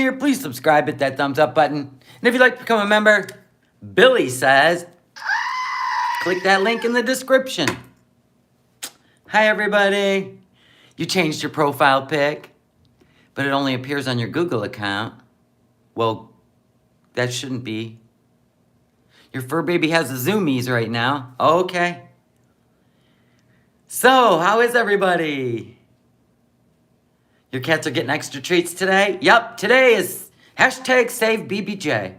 here, please subscribe, hit that thumbs up button. And if you'd like to become a member, Billy says, click that link in the description. Hi, everybody. You changed your profile pic, but it only appears on your Google account. Well, that shouldn't be. Your fur baby has the zoomies right now. Okay. So, how is everybody? Your cats are getting extra treats today? Yep, today is hashtag save BBJ.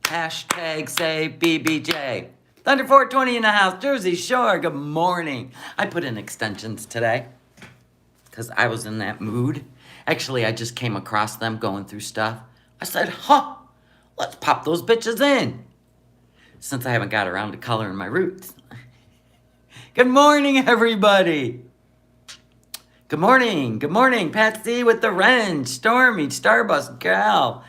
Hashtag save BBJ. Thunder 420 in the house, Jersey Shore, good morning. I put in extensions today because I was in that mood. Actually, I just came across them going through stuff. I said, let's pop those bitches in. Since I haven't got around to coloring my roots. Good morning, everybody. Good morning, Patsy with the wrench, Stormy, Starbust, Gal,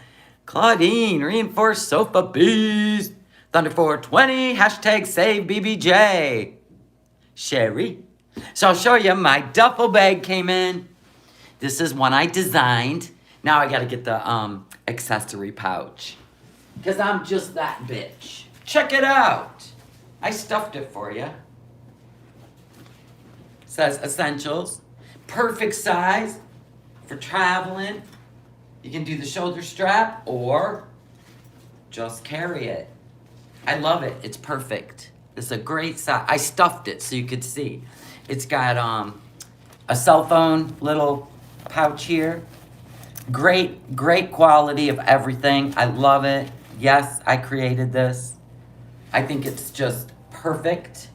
Claudine, Reinforced Sofa Beast, Thunder 420, hashtag save BBJ, Sherry. So I'll show you, my duffel bag came in. This is one I designed. Now I gotta get the accessory pouch. Because I'm just that bitch. Check it out. I stuffed it for you. Says essentials. Perfect size for traveling. You can do the shoulder strap or just carry it. I love it. It's perfect. It's a great size. I stuffed it so you could see. It's got a cell phone little pouch here. Great quality of everything. I love it. Yes, I created this. I think it's just perfect.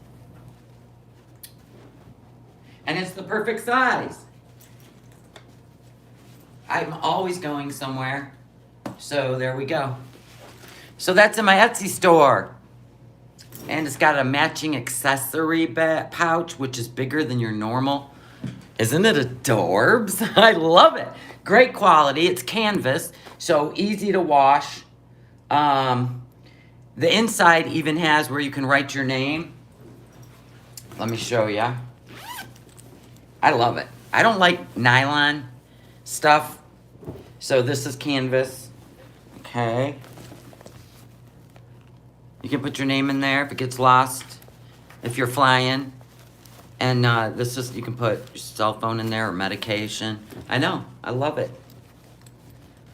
And it's the perfect size. I'm always going somewhere. So there we go. So that's in my Etsy store. And it's got a matching accessory pouch, which is bigger than your normal. Isn't it adorbs? I love it. Great quality. It's canvas, so easy to wash. The inside even has where you can write your name. Let me show you. I love it. I don't like nylon stuff, so this is canvas. Okay. You can put your name in there if it gets lost, if you're flying. And this is, you can put your cell phone in there or medication. I know, I love it.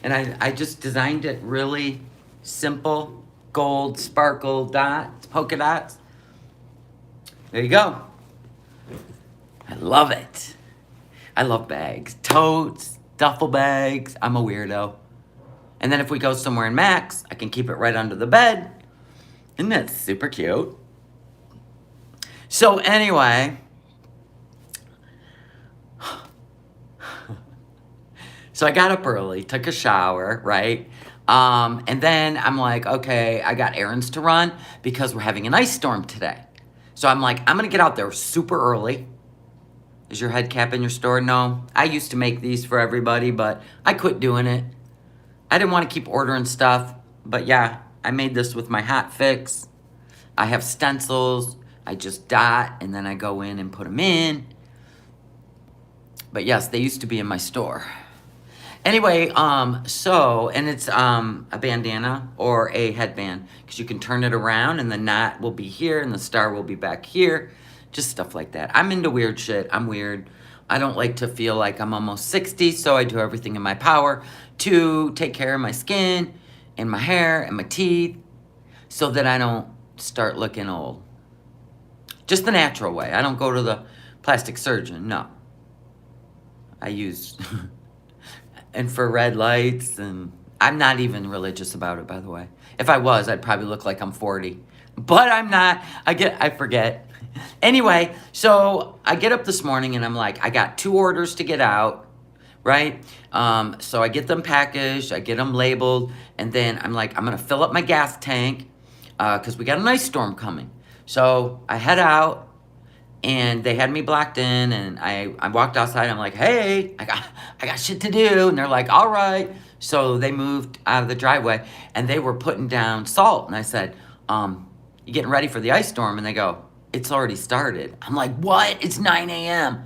And I just designed it really simple, gold, sparkle dots, polka dots. There you go. I love it. I love bags, totes, duffel bags. I'm a weirdo. And then if we go somewhere in Max, I can keep it right under the bed. Isn't that super cute? So anyway, so I got up early, took a shower, right? And then I'm like, okay, I got errands to run because we're having an ice storm today. So I'm like, I'm gonna get out there super early. Is your head cap in your store? No. I used to make these for everybody, but I quit doing it. I didn't want to keep ordering stuff, but yeah, I made this with my hot fix. I have stencils. I just dot, and then I go in and put them in. But yes, they used to be in my store. Anyway, and it's a bandana or a headband, because you can turn it around, and the knot will be here, and the star will be back here. Just stuff like that. I'm into weird shit. I'm weird. I don't like to feel like I'm almost 60, so I do everything in my power to take care of my skin and my hair and my teeth so that I don't start looking old. Just the natural way. I don't go to the plastic surgeon, no. I use infrared lights, and I'm not even religious about it, by the way. If I was, I'd probably look like I'm 40. But I'm not. I forget. Anyway, so I get up this morning and I'm like, I got 2 orders to get out, right? So I get them packaged, I get them labeled, and then I'm like, I'm gonna fill up my gas tank because we got an ice storm coming. So I head out, and they had me blocked in, and I walked outside. I'm like, hey, I got shit to do, and they're like, all right. So they moved out of the driveway, and they were putting down salt, and I said, you getting ready for the ice storm? And they go, it's already started. I'm like, what? It's 9 a.m.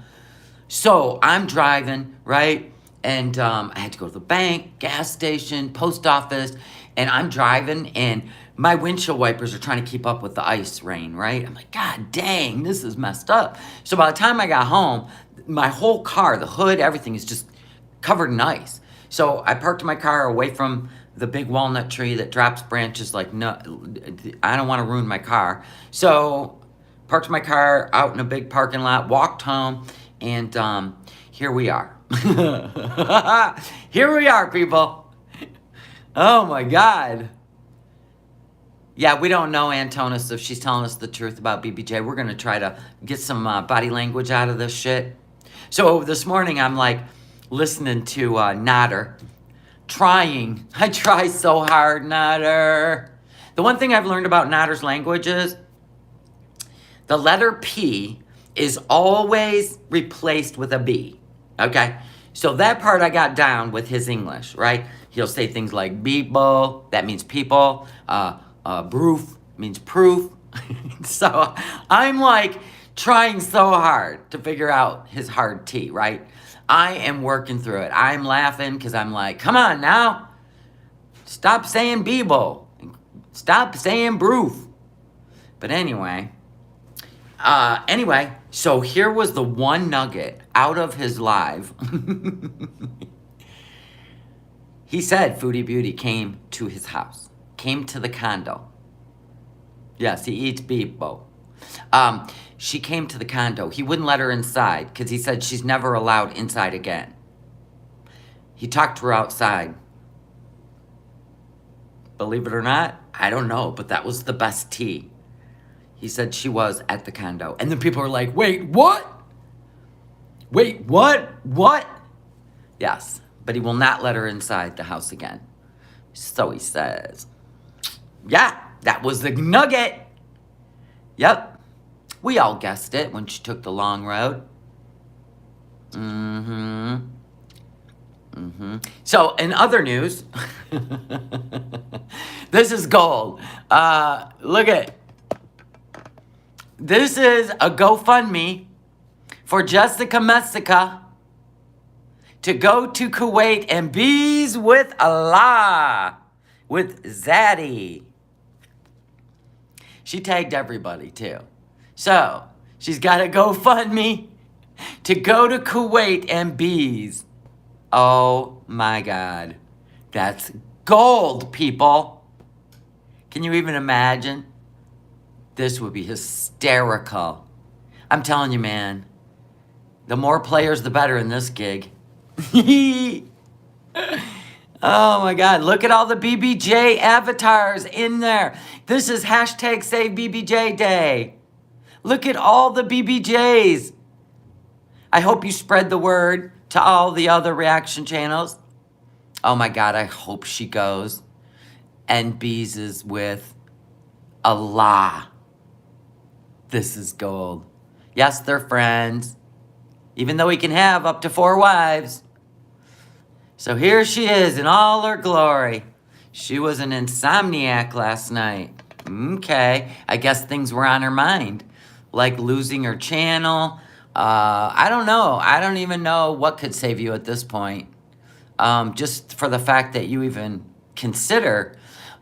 So I'm driving, right? And I had to go to the bank, gas station, post office, and I'm driving, and my windshield wipers are trying to keep up with the ice rain, right? I'm like, God dang, this is messed up. So by the time I got home, my whole car, the hood, everything is just covered in ice. So I parked my car away from the big walnut tree that drops branches like, no, I don't want to ruin my car. So parked my car out in a big parking lot, walked home, and here we are. Here we are, people. Oh my God. Yeah, we don't know Antonis if she's telling us the truth about BBJ. We're going to try to get some body language out of this shit. So this morning I'm like listening to Nader. I try so hard, Nader. The one thing I've learned about Nader's language is the letter P is always replaced with a B. Okay? So that part I got down with his English, right? He'll say things like "beepo," that means people. "Proof" means proof. So I'm like trying so hard to figure out his hard T, right? I am working through it. I'm laughing because I'm like, come on now. Stop saying "beebo." Stop saying "proof." But anyway, so here was the one nugget out of his live. He said Foodie Beauty came to his house, came to the condo. Yes, he eats beebo. She came to the condo. He wouldn't let her inside because he said she's never allowed inside again. He talked to her outside. Believe it or not, I don't know, but that was the best tea. He said she was at the condo. And then people were like, wait, what? Wait, what? What? Yes, but he will not let her inside the house again. So he says. Yeah, that was the nugget. Yep. We all guessed it when she took the long road. So, in other news, this is gold. Look at. This is a GoFundMe for Jessica Messica to go to Kuwait and bees with Allah, with Zaddy. She tagged everybody, too. So, she's got a GoFundMe to go to Kuwait and bees. Oh, my God. That's gold, people. Can you even imagine? This would be hysterical. I'm telling you, man. The more players, the better in this gig. Oh my God, look at all the BBJ avatars in there. This is hashtag Save BBJ Day. Look at all the BBJs. I hope you spread the word to all the other reaction channels. Oh my God, I hope she goes and bees is with Allah. This is gold. Yes, they're friends. Even though he can have up to 4 wives. So here she is in all her glory. She was an insomniac last night. Okay. I guess things were on her mind. Like losing her channel. I don't know. I don't even know what could save you at this point. Just for the fact that you even consider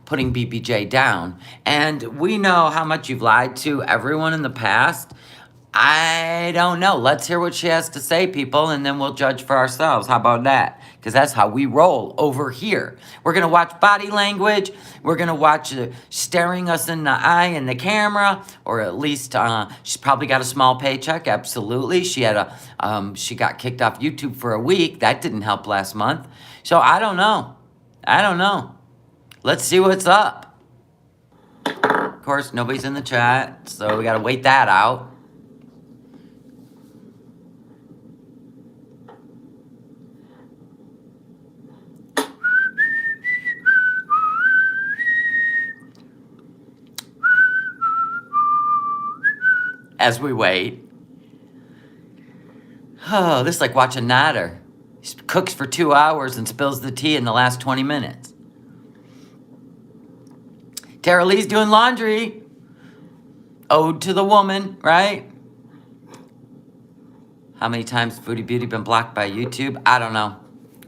putting BBJ down. And we know how much you've lied to everyone in the past. I don't know. Let's hear what she has to say, people, and then we'll judge for ourselves. How about that? Because that's how we roll over here. We're going to watch body language. We're going to watch staring us in the eye in the camera, or at least she's probably got a small paycheck. Absolutely. She got kicked off YouTube for a week. That didn't help last month. So I don't know. Let's see what's up. Of course, nobody's in the chat, so we got to wait that out. As we wait. Oh, this is like watching Nader. He cooks for 2 hours and spills the tea in the last 20 minutes. Tara Lee's doing laundry. Ode to the woman, right? How many times Foodie Beauty been blocked by YouTube? I don't know.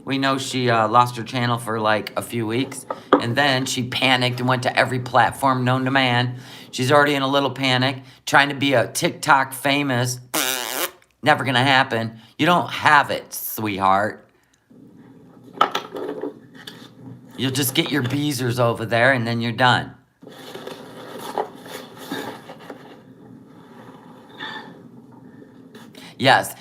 We know she lost her channel for like a few weeks, and then she panicked and went to every platform known to man. She's already in a little panic, trying to be a TikTok famous. Never gonna happen. You don't have it, sweetheart. You'll just get your beezers over there, and then you're done. Yes.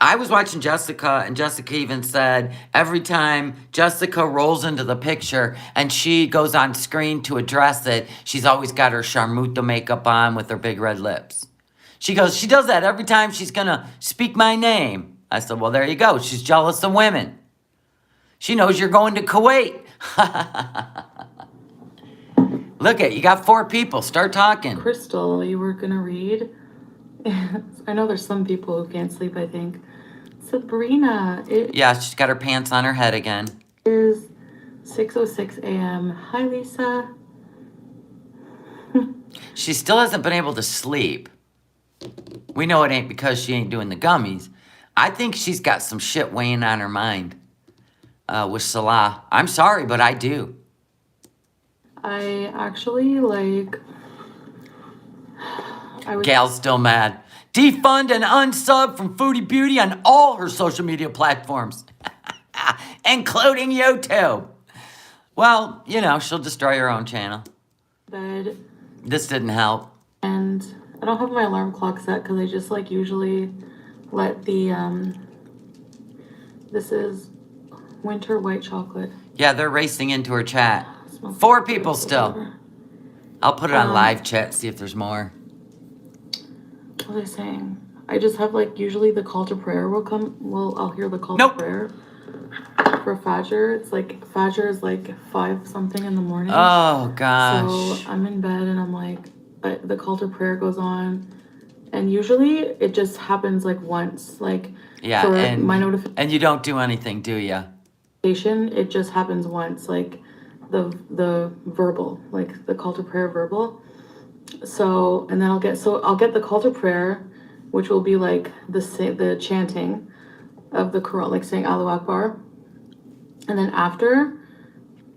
I was watching Jessica, and Jessica even said every time Jessica rolls into the picture and she goes on screen to address it, she's always got her Charmuta makeup on with her big red lips. She goes, she does that every time she's going to speak my name. I said, well, there you go. She's jealous of women. She knows you're going to Kuwait. Look you got 4 people. Start talking. Crystal, you were going to read? I know there's some people who can't sleep, I think. Sabrina. Yeah, she's got her pants on her head again. It is 6:06 a.m. Hi, Lisa. She still hasn't been able to sleep. We know it ain't because she ain't doing the gummies. I think she's got some shit weighing on her mind with Salah. I'm sorry, but I do. I actually, Gal's still mad. Defund and unsub from Foodie Beauty on all her social media platforms, including YouTube. Well, you know, she'll destroy her own channel. Bed. This didn't help. And I don't have my alarm clock set because I just usually let the, this is winter white chocolate. Yeah, they're racing into her chat. 4 people still. I'll put it on live chat, see if there's more. What was I saying? I just have usually the call to prayer will come. I'll hear the call to prayer for Fajr. It's Fajr is 5 something in the morning. Oh gosh. So I'm in bed and I'm the call to prayer goes on, and usually it just happens once. Yeah, for and my notification. And you don't do anything, do you? It just happens once, the verbal, the call to prayer verbal. So, and then I'll get the call to prayer, which will be the chanting of the Quran, saying Allahu Akbar. And then after,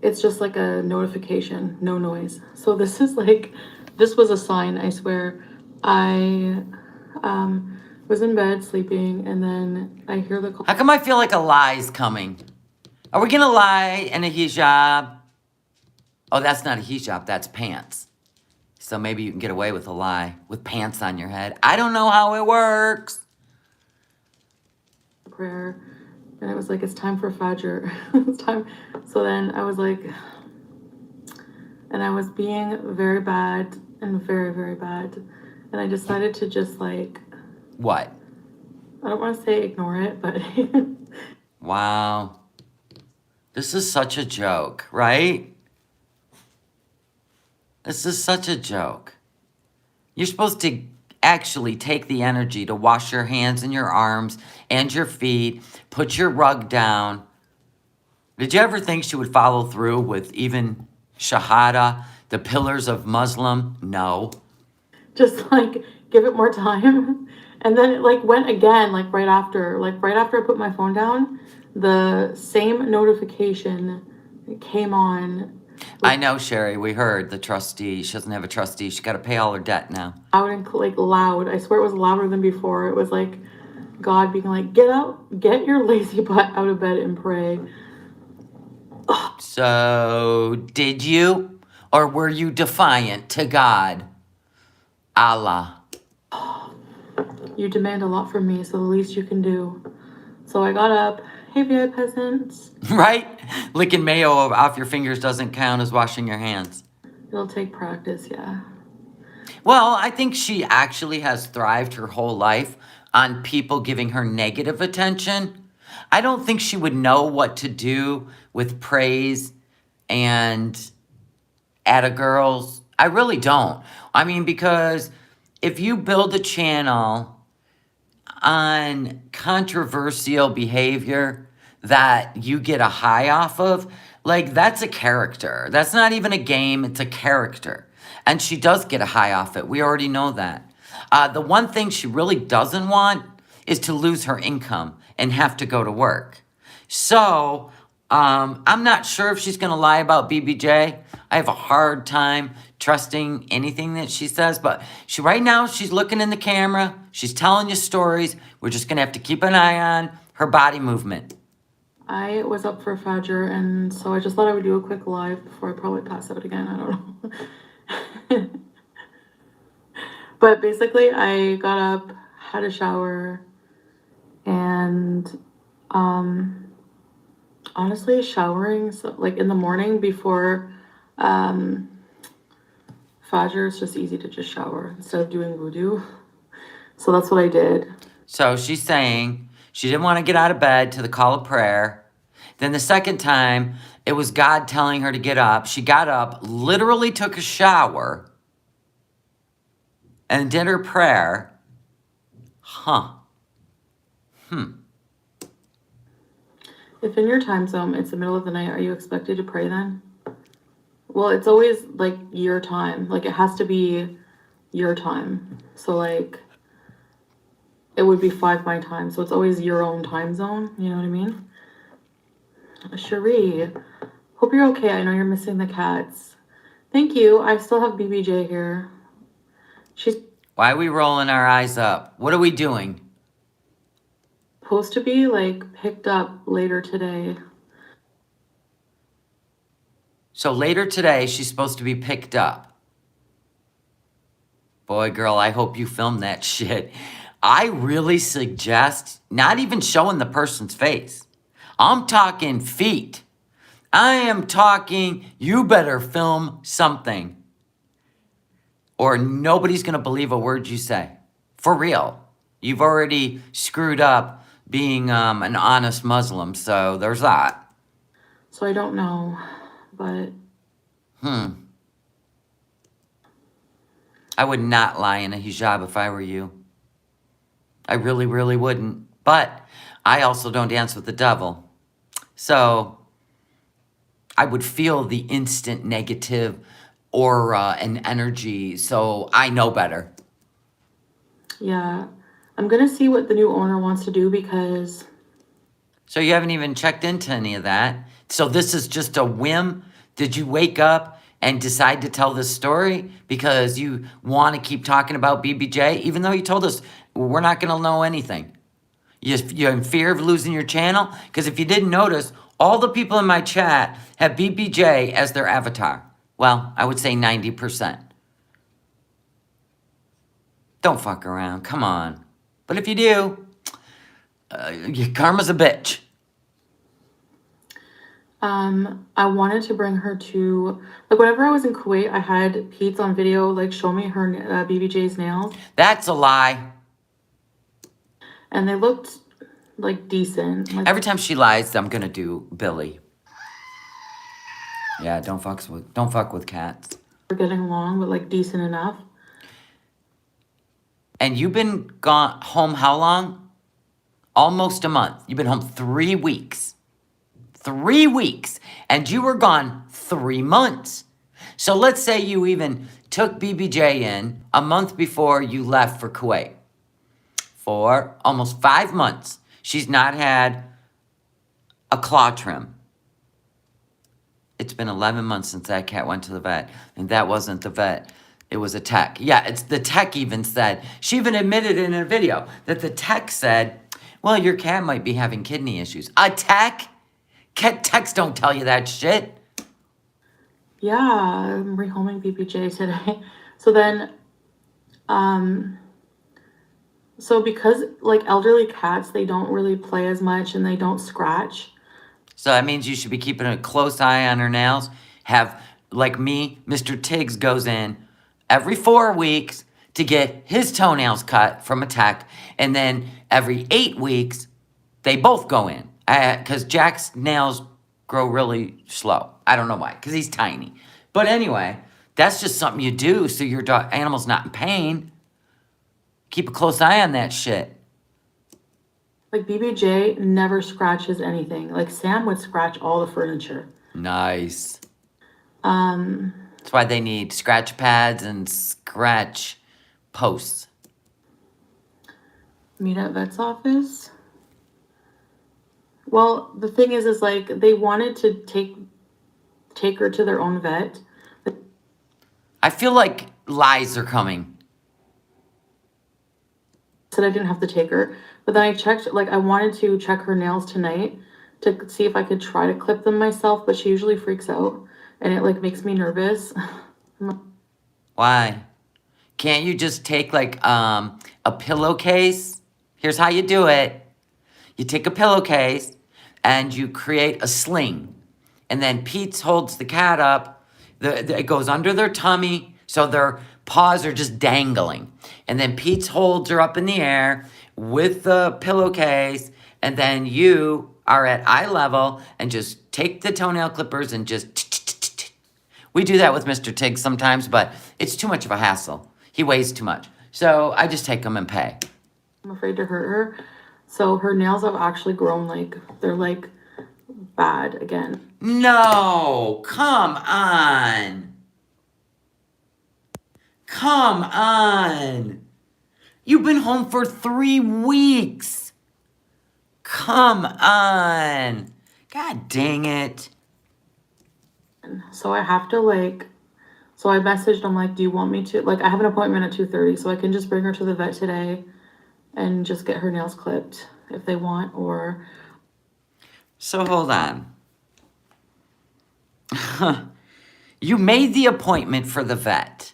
it's just a notification, no noise. So this is this was a sign, I swear. I was in bed sleeping, and then I hear the call. How come I feel like a lie's coming? Are we gonna lie in a hijab? Oh, that's not a hijab, that's pants. So maybe you can get away with a lie with pants on your head. I don't know how it works. Prayer, and it was it's time for Fajr. It's time. So then I was and I was being very bad and very, very bad. And I decided to just What? I don't want to say ignore it, but. Wow. This is such a joke, right? This is such a joke. You're supposed to actually take the energy to wash your hands and your arms and your feet, put your rug down. Did you ever think she would follow through with even Shahada, the pillars of Muslim? No. Just give it more time. And then it went again, right after I put my phone down, the same notification came on. I know, Sherry. We heard the trustee. She doesn't have a trustee. She's got to pay all her debt now. Loud and loud. I swear it was louder than before. It was God being get your lazy butt out of bed and pray. Ugh. So, did you? Or were you defiant to God? Allah. You demand a lot from me, so the least you can do. So I got up. Hey, VI peasants. Right? Licking mayo off your fingers doesn't count as washing your hands. It'll take practice, yeah. Well, I think she actually has thrived her whole life on people giving her negative attention. I don't think she would know what to do with praise and atta girls. I really don't. I mean, because if you build a channel on controversial behavior that you get a high off of, that's a character. That's not even a game, it's a character. And she does get a high off it. We already know that. The one thing she really doesn't want is to lose her income and have to go to work. So, I'm not sure if she's going to lie about BBJ. I have a hard time trusting anything that she says, but right now she's looking in the camera. She's telling you stories. We're just going to have to keep an eye on her body movement. I was up for Fajr, and so I just thought I would do a quick live before I probably pass out again. I don't know. But basically, I got up, had a shower, and honestly, showering like in the morning before Fajr, it's just easy to just shower instead of doing wudu. So that's what I did. So she's saying she didn't want to get out of bed to the call of prayer. Then the second time, it was God telling her to get up. She got up, literally took a shower, and did her prayer. Huh. If in your time zone it's the middle of the night, are you expected to pray then? Well, it's always like your time. Like it has to be your time. So like it would be 5 my time. So it's always your own time zone. You know what I mean? Cherie, hope you're okay. I know you're missing the cats. Thank you. I still have BBJ here. She's Why are we rolling our eyes up? What are we doing? supposed to be like picked up later today. So later today, she's supposed to be picked up. Boy, girl, I hope you filmed that shit. I really suggest not even showing the person's face. I'm talking feet. I am talking, you better film something. Or nobody's going to believe a word you say. For real. You've already screwed up being an honest Muslim, so there's that. So I don't know, but... I would not lie in a hijab if I were you. I really, really wouldn't. But I also don't dance with the devil. So I would feel the instant negative aura and energy, so I know better. Yeah, I'm gonna see what the new owner wants to do because... So you haven't even checked into any of that. So this is just a whim? Did you wake up and decide to tell this story because you want to keep talking about BBJ, even though you told us we're not going to know anything? You're in fear of losing your channel? Because if you didn't notice, all the people in my chat have BBJ as their avatar. Well, I would say 90%. Don't fuck around. Come on. But if you do, your karma's a bitch. I wanted to bring her to... Like, whenever I was in Kuwait, I had Pete's on video, like, show me her BBJ's nails. That's a lie. And they looked, like, decent. Like, Every time she lies, I'm gonna do Billy. Yeah, don't fuck with cats. we're getting along, but, like, decent enough. And you've been gone home how long? Almost a month. You've been home 3 weeks. 3 weeks. And you were gone 3 months. So let's say you even took BBJ in a month before you left for Kuwait. For almost 5 months, she's not had a claw trim. It's been 11 months since that cat went to the vet. And that wasn't the vet. It was a tech. Yeah, it's the tech even said. She even admitted in a video that the tech said, well, your cat might be having kidney issues. A tech? Techs don't tell you that shit. Yeah, I'm rehoming BBJ today. So then, so because, like, elderly cats, they don't really play as much and they don't scratch. So that means you should be keeping a close eye on her nails. Have, like me, Mr. Tiggs goes in every 4 weeks to get his toenails cut from a tech. And then every 8 weeks, they both go in. Because Jack's nails grow really slow. I don't know why, because he's tiny. But anyway, that's just something you do so your animal's not in pain. Keep a close eye on that shit. Like, BBJ never scratches anything. Like, Sam would scratch all the furniture. Nice. That's why they need scratch pads and scratch posts. Meet at vet's office. Well, the thing is like they wanted to take her to their own vet. I feel like lies are coming. Said I didn't have to take her, but then I checked, like I wanted to check her nails tonight to see if I could try to clip them myself, but she usually freaks out and it like makes me nervous. Why? Can't you just take like a pillowcase? Here's how you do it. You take a pillowcase and you create a sling. And then Pete holds the cat up. It goes under their tummy, so their paws are just dangling. And then Pete holds her up in the air with the pillowcase. And then you are at eye level and just take the toenail clippers and just... We do that with Mr. Tigg sometimes, but it's too much of a hassle. He weighs too much. So I just take him and pay. I'm afraid to hurt her. So her nails have actually grown, like, they're like bad again. No, come on. Come on. You've been home for 3 weeks. Come on. God dang it. So I have to like, so I messaged him like, do you want me to, like I have an appointment at 2:30, so I can just bring her to the vet today and just get her nails clipped if they want, or... So hold on. You made the appointment for the vet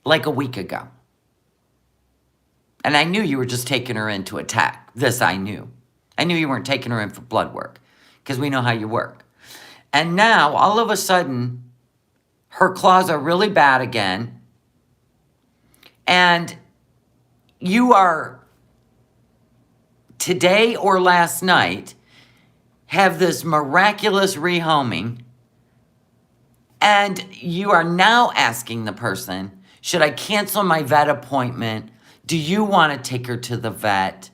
like a week ago. And I knew you were just taking her in to attack. This I knew. I knew you weren't taking her in for blood work because we know how you work. And now, all of a sudden, her claws are really bad again. And you are, today or last night, have this miraculous rehoming. And you are now asking the person, should I cancel my vet appointment? Do you want to take her to the vet?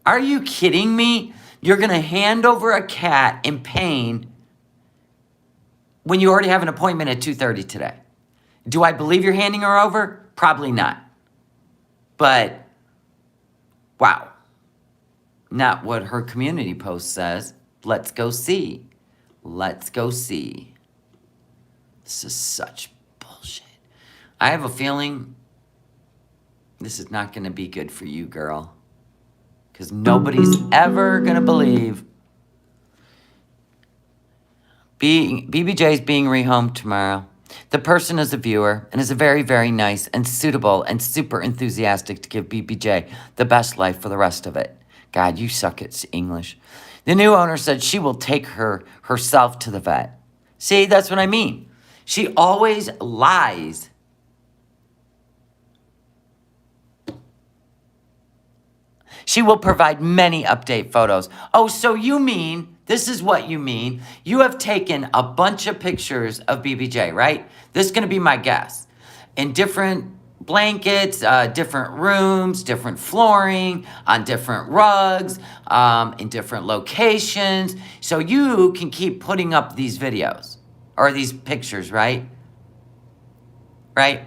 Are you kidding me? You're going to hand over a cat in pain when you already have an appointment at 2:30 today. Do I believe you're handing her over? Probably not. But, wow. Not what her community post says. Let's go see. Let's go see. This is such bullshit. I have a feeling this is not going to be good for you, girl. Because nobody's ever going to believe BBJ's being rehomed tomorrow. The person is a viewer and is a very, very nice and suitable and super enthusiastic to give BBJ the best life for the rest of it. God, you suck at English. The new owner said she will take her herself to the vet. See, that's what I mean. She always lies. She will provide many update photos. Oh, so you mean, this is what you mean. You have taken a bunch of pictures of BBJ, right? This is going to be my guess. In different blankets, different rooms, different flooring, on different rugs, in different locations. So you can keep putting up these videos or these pictures, right? Right?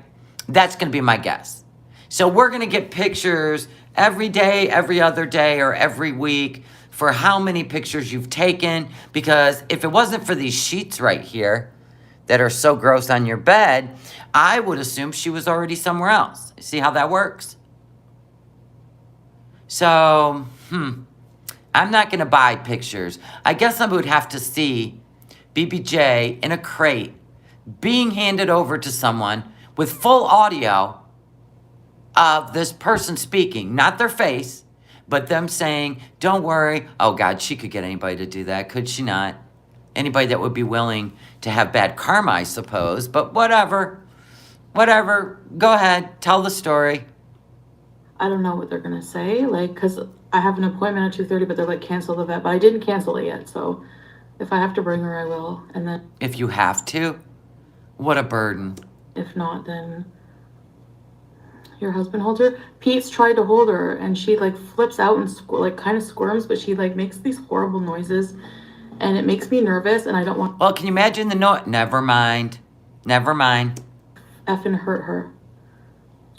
That's going to be my guess. So we're going to get pictures every day, every other day, or every week for how many pictures you've taken. Because if it wasn't for these sheets right here that are so gross on your bed, I would assume she was already somewhere else. See how that works? So, I'm not going to buy pictures. I guess I would have to see BBJ in a crate being handed over to someone with full audio of this person speaking, not their face, but them saying, don't worry. Oh, God, she could get anybody to do that, could she not? Anybody that would be willing to have bad karma, I suppose. But whatever. Whatever. Go ahead. Tell the story. I don't know what they're going to say, like, because I have an appointment at 2:30, but they're like, cancel the vet. But I didn't cancel it yet, so if I have to bring her, I will. And then... If you have to? What a burden. If not, then... Your husband holds her? Pete's tried to hold her, and she, like, flips out and, like, kind of squirms, but she, like, makes these horrible noises, and it makes me nervous, and I don't want... Well, can you imagine the noise? Never mind. Never mind. Effing hurt her.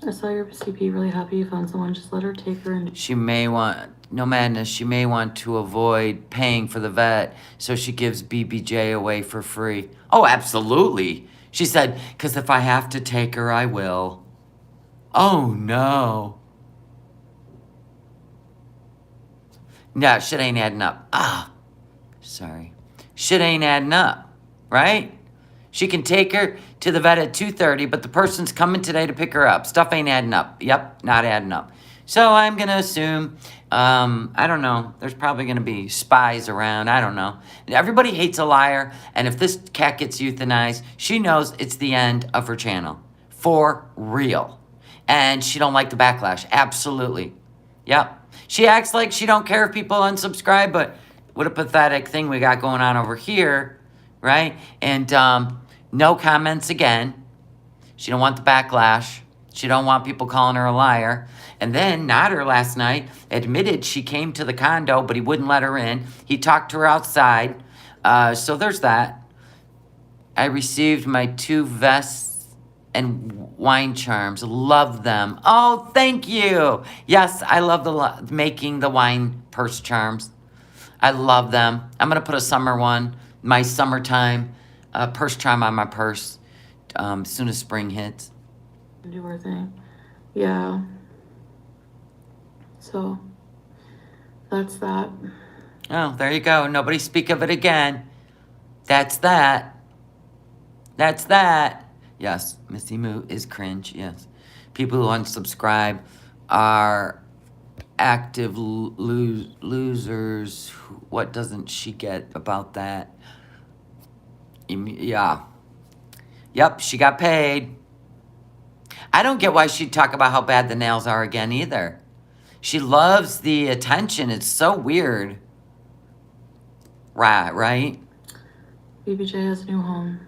I saw your CP, really happy you found someone. Just let her take her and... She may want no madness, she may want to avoid paying for the vet, so she gives BBJ away for free. Oh, absolutely. She said, because if I have to take her, I will. Oh, no. No, shit ain't adding up. Ah, sorry. Shit ain't adding up, right? She can take her to the vet at 2:30, but the person's coming today to pick her up. Stuff ain't adding up. Yep, not adding up. So I'm going to assume, I don't know, there's probably going to be spies around. I don't know. Everybody hates a liar, and if this cat gets euthanized, she knows it's the end of her channel. For real. And she don't like the backlash. Absolutely. Yep. She acts like she don't care if people unsubscribe, but what a pathetic thing we got going on over here, right? And no comments again. She don't want the backlash. She don't want people calling her a liar. And then Nader last night admitted she came to the condo, but he wouldn't let her in. He talked to her outside. So there's that. I received my 2 vests and wine charms. Love them. Oh, thank you. Yes, I love making the wine purse charms. I love them. I'm going to put a summer one, my summertime purse charm on my purse as soon as spring hits. Do her thing. Yeah. So that's that. Oh, there you go. Nobody speak of it again. That's that. That's that. Yes, Missy Moo is cringe, yes. People who unsubscribe are active losers. What doesn't she get about that? Yeah. Yep, she got paid. I don't get why she'd talk about how bad the nails are again either. She loves the attention. It's so weird. Right? BBJ has a new home.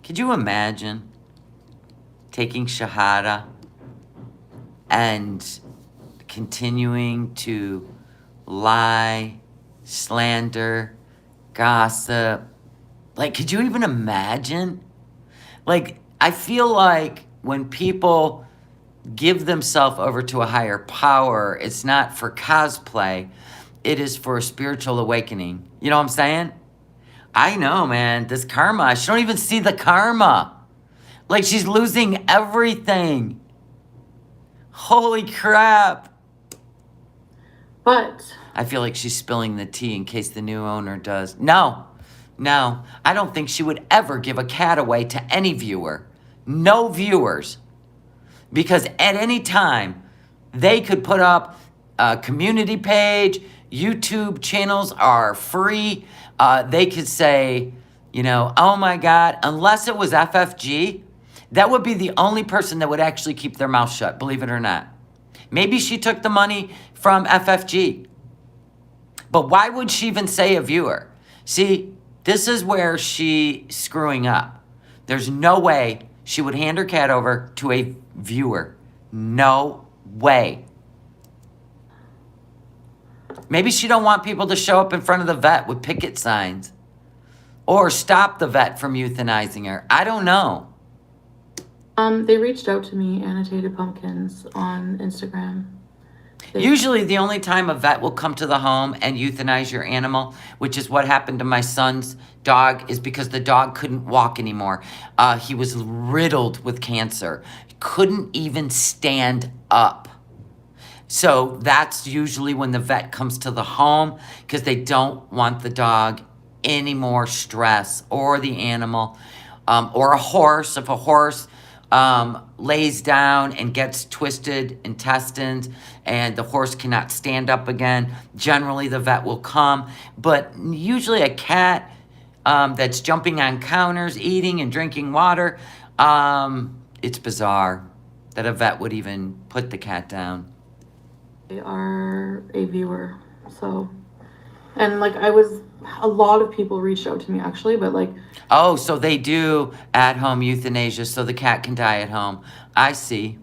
Could you imagine taking Shahada and continuing to lie, slander, gossip? Like, could you even imagine? Like, I feel like when people give themselves over to a higher power, it's not for cosplay, it is for a spiritual awakening. You know what I'm saying? I know, man. This karma, she don't even see the karma. Like, she's losing everything. Holy crap. But I feel like she's spilling the tea in case the new owner does. No, I don't think she would ever give a cat away to any viewer. No viewers. Because at any time, they could put up a community page. YouTube channels are free. They could say, oh my God, unless it was FFG, that would be the only person that would actually keep their mouth shut, believe it or not. Maybe she took the money from FFG. But why would she even say a viewer? See, this is where she's screwing up. There's no way she would hand her cat over to a viewer. No way. Maybe she don't want people to show up in front of the vet with picket signs. Or stop the vet from euthanizing her. I don't know. They reached out to me, Annotated Pumpkins, on Instagram. Usually the only time a vet will come to the home and euthanize your animal, which is what happened to my son's dog, is because the dog couldn't walk anymore. He was riddled with cancer. Couldn't even stand up. So that's usually when the vet comes to the home, because they don't want the dog any more stress, or the animal, or a horse. If a horse lays down and gets twisted intestines and the horse cannot stand up again, generally the vet will come. But usually a cat that's jumping on counters, eating and drinking water, it's bizarre that a vet would even put the cat down. They are a viewer, so, and like a lot of people reached out to me actually, but like. Oh, so they do at-home euthanasia so the cat can die at home. I see.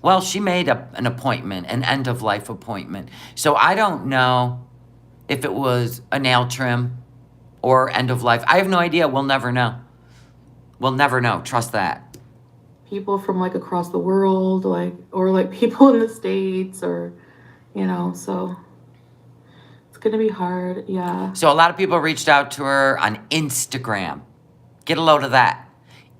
Well, she made an appointment, an end-of-life appointment. So I don't know if it was a nail trim or end of life. I have no idea. We'll never know. We'll never know. Trust that. people from like across the world, like, or like people in the States, or, so it's gonna be hard. Yeah. So a lot of people reached out to her on Instagram. Get a load of that.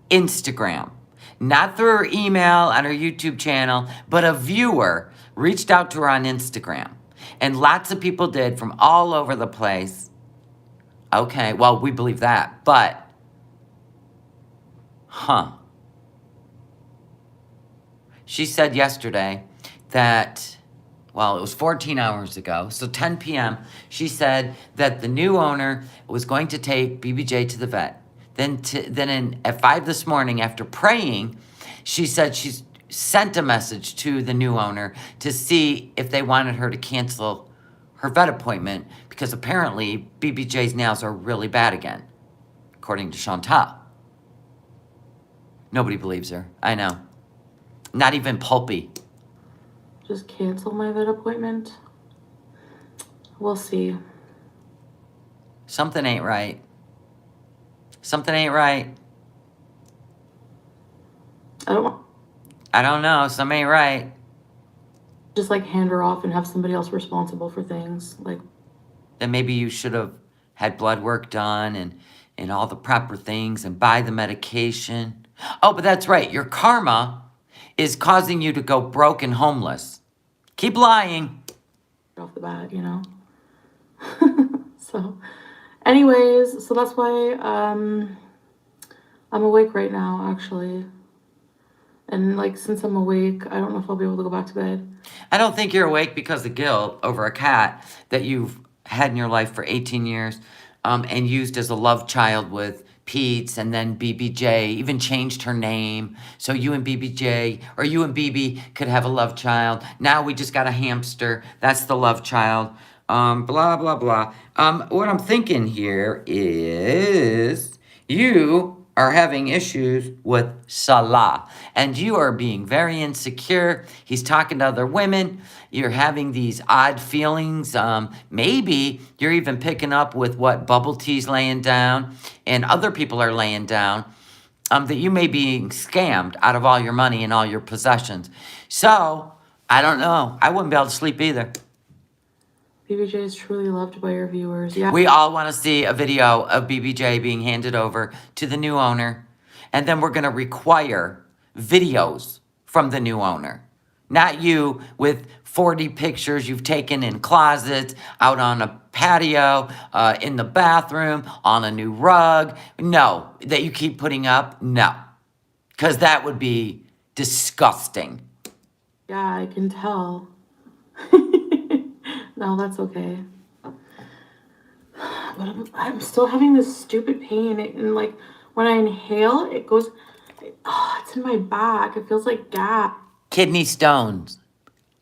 Instagram. Not through her email on her YouTube channel, but a viewer reached out to her on Instagram. And lots of people did from all over the place. Okay, well, we believe that, but, She said yesterday that, well, it was 14 hours ago, so 10 p.m., she said that the new owner was going to take BBJ to the vet. At 5 this morning, after praying, she said she's sent a message to the new owner to see if they wanted her to cancel her vet appointment because apparently BBJ's nails are really bad again, according to Chantal. Nobody believes her. I know. Not even Pulpy. Just cancel my vet appointment. We'll see. Something ain't right. Something ain't right. I don't know. Something ain't right. just like hand her off and have somebody else responsible for things. Like, Then maybe you should have had blood work done and all the proper things and buy the medication. Oh, but that's right. Your karma is causing you to go broke and homeless. Keep lying. off the bat, So, anyways, so that's why I'm awake right now, actually. And like, since I'm awake, I don't know if I'll be able to go back to bed. I don't think you're awake because of guilt over a cat that you've had in your life for 18 years and used as a love child with Pete's, and then BBJ even changed her name so you and BBJ or you and BB could have a love child. Now we just got a hamster. That's the love child. Blah, blah, blah. What I'm thinking here is you are having issues with Salah, and you are being very insecure. He's talking to other women. You're having these odd feelings. Maybe you're even picking up with what Bubble Tea's laying down and other people are laying down, that you may be being scammed out of all your money and all your possessions. So, I don't know. I wouldn't be able to sleep either. BBJ is truly loved by your viewers. Yeah. We all want to see a video of BBJ being handed over to the new owner. And then we're going to require videos from the new owner. Not you with 40 pictures you've taken in closets, out on a patio, in the bathroom, on a new rug. No, that you keep putting up. No, because that would be disgusting. Yeah, I can tell. No, that's okay. But I'm still having this stupid pain. And like, when I inhale, it goes, it's in my back. It feels like gas. Kidney stones.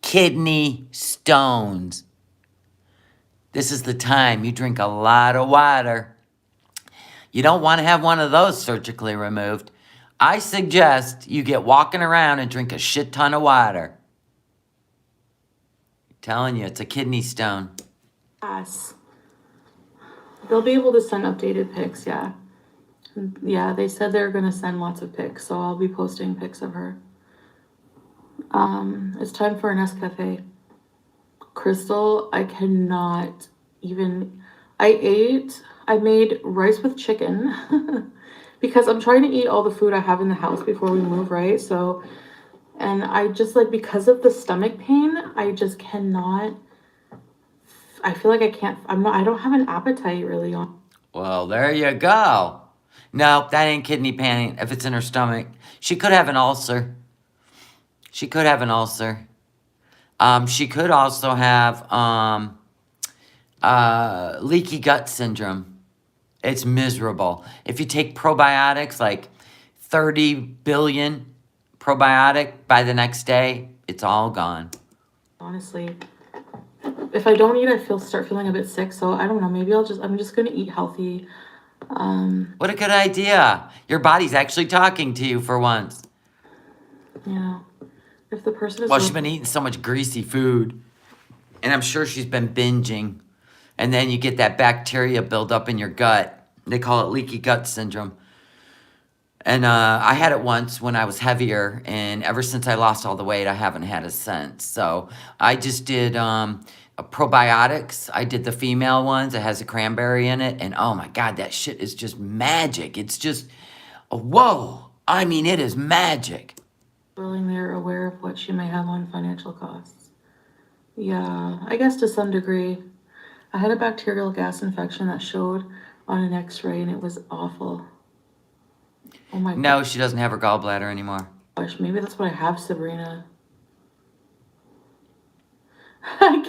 Kidney stones. This is the time you drink a lot of water. You don't want to have one of those surgically removed. I suggest you get walking around and drink a shit ton of water. Telling you, it's a kidney stone. Yes. They'll be able to send updated pics, yeah. Yeah, they said they're going to send lots of pics, so I'll be posting pics of her. It's time for an Nescafe. Crystal, I cannot even... I made rice with chicken because I'm trying to eat all the food I have in the house before we move, right? So... And I just, like, because of the stomach pain, I just cannot, I feel like I can't, I don't have an appetite really on. Well, there you go. No, that ain't kidney pain if it's in her stomach. She could have an ulcer. She could have an ulcer. She could also have leaky gut syndrome. It's miserable. If you take probiotics, like 30 billion probiotic, by the next day, it's all gone. Honestly, if I don't eat, start feeling a bit sick. So I don't know. Maybe I'm just gonna eat healthy. What a good idea! Your body's actually talking to you for once. Yeah. If the person is well, she's been eating so much greasy food, and I'm sure she's been binging, and then you get that bacteria build up in your gut. They call it leaky gut syndrome. And I had it once when I was heavier, and ever since I lost all the weight, I haven't had it since. So I just did probiotics. I did the female ones. It has a cranberry in it, and oh my God, that shit is just magic. It's just, whoa. I mean, it is magic. Willing, they're aware of what she may have on financial costs. Yeah, I guess to some degree. I had a bacterial gas infection that showed on an x-ray and it was awful. Oh my No, she doesn't have her gallbladder anymore. gosh, maybe that's what I have, Sabrina.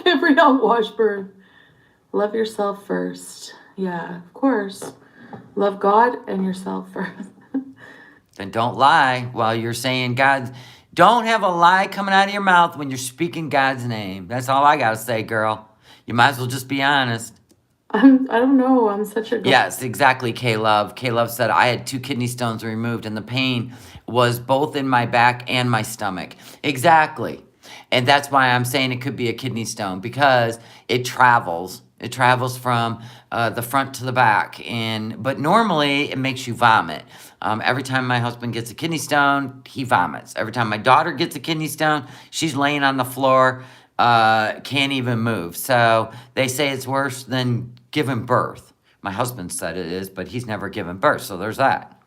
Gabrielle Washburn. Love yourself first. Yeah, of course. Love God and yourself first. Then don't lie while you're saying God. Don't have a lie coming out of your mouth when you're speaking God's name. That's all I got to say, girl. You might as well just be honest. I don't know. I'm such a... Yes, exactly, K-Love. K-Love said, I had 2 kidney stones removed, and the pain was both in my back and my stomach. Exactly. And that's why I'm saying it could be a kidney stone, because it travels. It travels from the front to the back. But normally, it makes you vomit. Every time my husband gets a kidney stone, he vomits. Every time my daughter gets a kidney stone, she's laying on the floor, can't even move. So they say it's worse than giving birth. My husband said it is, but he's never given birth, so there's that.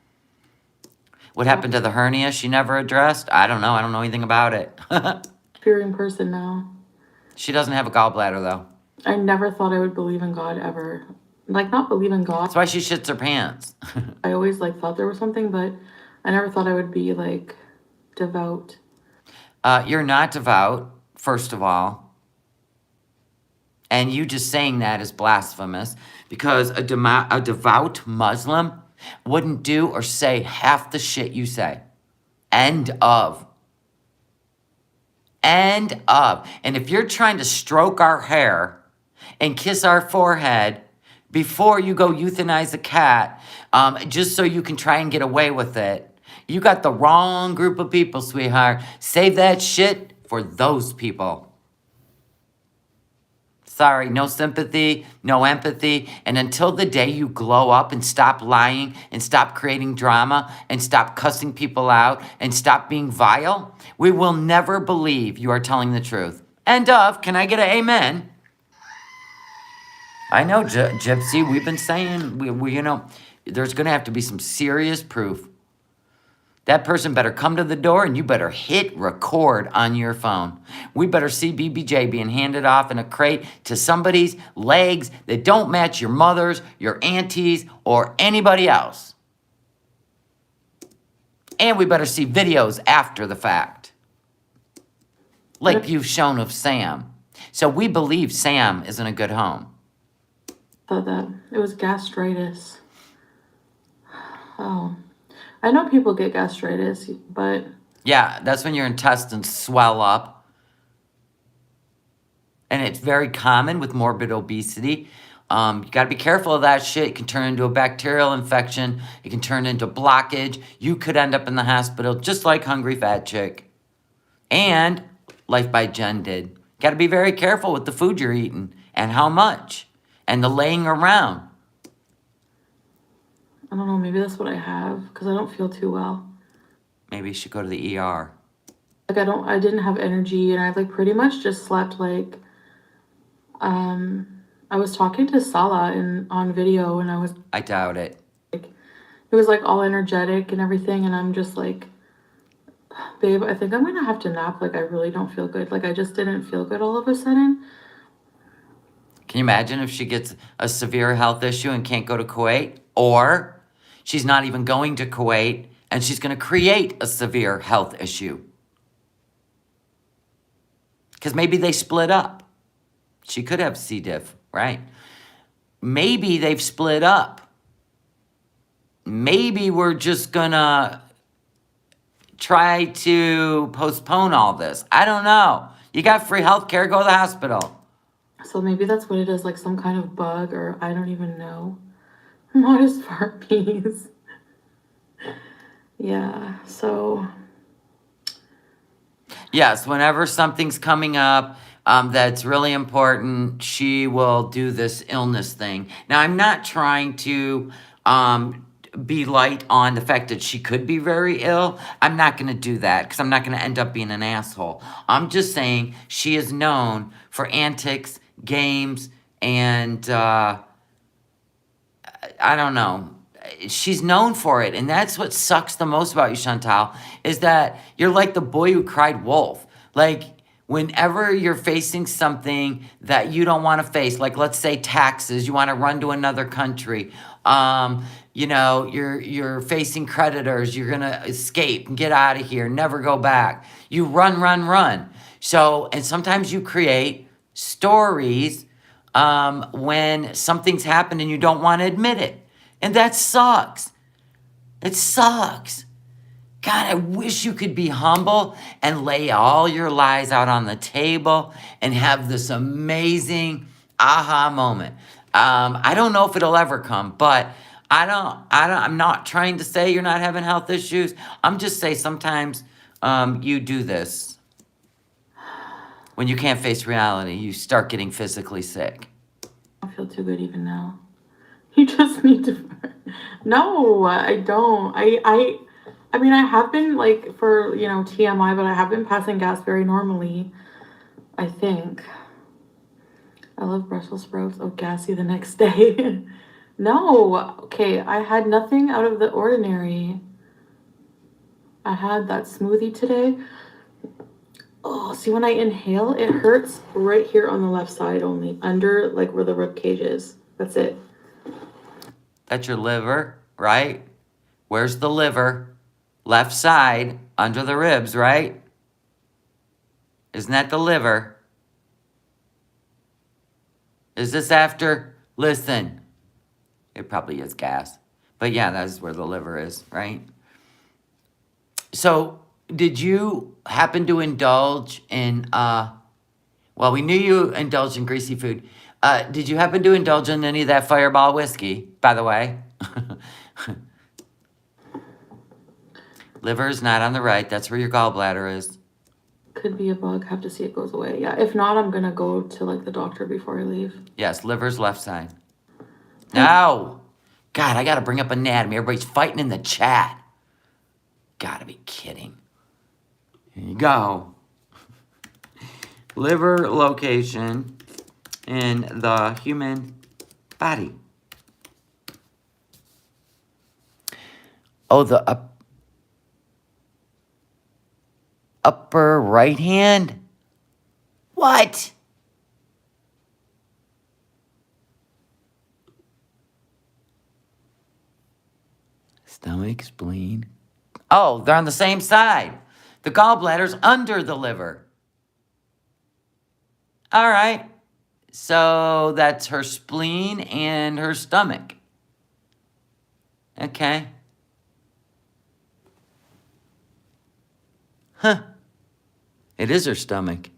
What happened to the hernia she never addressed? I don't know. I don't know anything about it. Fearing person now. She doesn't have a gallbladder, though. I never thought I would believe in God ever. Like, not believe in God. That's why she shits her pants. I always, like, thought there was something, but I never thought I would be, like, devout. You're not devout, first of all. And you just saying that is blasphemous, because a devout Muslim wouldn't do or say half the shit you say. End of. End of. And if you're trying to stroke our hair and kiss our forehead before you go euthanize a cat, just so you can try and get away with it, you got the wrong group of people, sweetheart. Save that shit for those people. Sorry, no sympathy, no empathy. And until the day you glow up and stop lying and stop creating drama and stop cussing people out and stop being vile, we will never believe you are telling the truth. End of. Can I get an amen? I know, Gypsy, we've been saying, we you know, there's going to have to be some serious proof. That person better come to the door and you better hit record on your phone. We better see BBJ being handed off in a crate to somebody's legs that don't match your mother's, your auntie's, or anybody else. And we better see videos after the fact, like you've shown of Sam. So we believe Sam is in a good home. Thought that it was gastritis. Oh. I know people get gastritis, but... Yeah, that's when your intestines swell up. And it's very common with morbid obesity. You got to be careful of that shit. It can turn into a bacterial infection. It can turn into blockage. You could end up in the hospital just like Hungry Fat Chick. And Life by Jen did. Got to be very careful with the food you're eating and how much. And the laying around. I don't know, maybe that's what I have, because I don't feel too well. Maybe you should go to the ER. Like, I didn't have energy, and I, like, pretty much just slept, like, I was talking to Salah on video, and I doubt it. Like, he was, like, all energetic and everything, and I'm just, like, babe, I think I'm gonna have to nap, like, I really don't feel good. Like, I just didn't feel good all of a sudden. Can you imagine if she gets a severe health issue and can't go to Kuwait? Or she's not even going to Kuwait and she's going to create a severe health issue. Because maybe they split up. She could have C. diff, right? Maybe they've split up. Maybe we're just going to try to postpone all this. I don't know. You got free health care, go to the hospital. So maybe that's what it is, like some kind of bug, or I don't even know. Modest fart peas. Yeah, so. Yes, whenever something's coming up that's really important, she will do this illness thing. Now, I'm not trying to be light on the fact that she could be very ill. I'm not going to do that because I'm not going to end up being an asshole. I'm just saying she is known for antics, games, and I don't know. She's known for it, and that's what sucks the most about you, Chantal, is that you're like the boy who cried wolf. Like, whenever you're facing something that you don't want to face, like let's say taxes, you want to run to another country, you know, you're facing creditors, you're gonna escape and get out of here, never go back. You run, run, run. So, and sometimes you create stories when something's happened and you don't want to admit it. And that sucks. It sucks. God, I wish you could be humble and lay all your lies out on the table and have this amazing aha moment. I don't know if it'll ever come, but I'm not trying to say you're not having health issues. I'm just saying sometimes you do this. When you can't face reality, you start getting physically sick. I don't feel too good even now. You just need to. No, I don't. I mean, I have been like for TMI, but I have been passing gas very normally. I think. I love Brussels sprouts. Oh, gassy the next day. No, okay. I had nothing out of the ordinary. I had that smoothie today. Oh, see, when I inhale, it hurts right here on the left side only, under like where the rib cage is. That's it. That's your liver, right? Where's the liver? Left side, under the ribs, right? Isn't that the liver? Is this after? Listen, it probably is gas. But yeah, that's where the liver is, right? So, did you happen to indulge in, well, we knew you indulged in greasy food. Did you happen to indulge in any of that Fireball whiskey, by the way? Liver is not on the right. That's where your gallbladder is. Could be a bug. Have to see it goes away. Yeah, if not, I'm gonna go to like the doctor before I leave. Yes, liver's left side. No! God, I gotta bring up anatomy. Everybody's fighting in the chat. Gotta be kidding. Here you go. Liver location in the human body. Oh, the upper right hand? What? Stomach, spleen. Oh, they're on the same side. The gallbladder's under the liver. All right. So that's her spleen and her stomach. Okay. Huh. It is her stomach.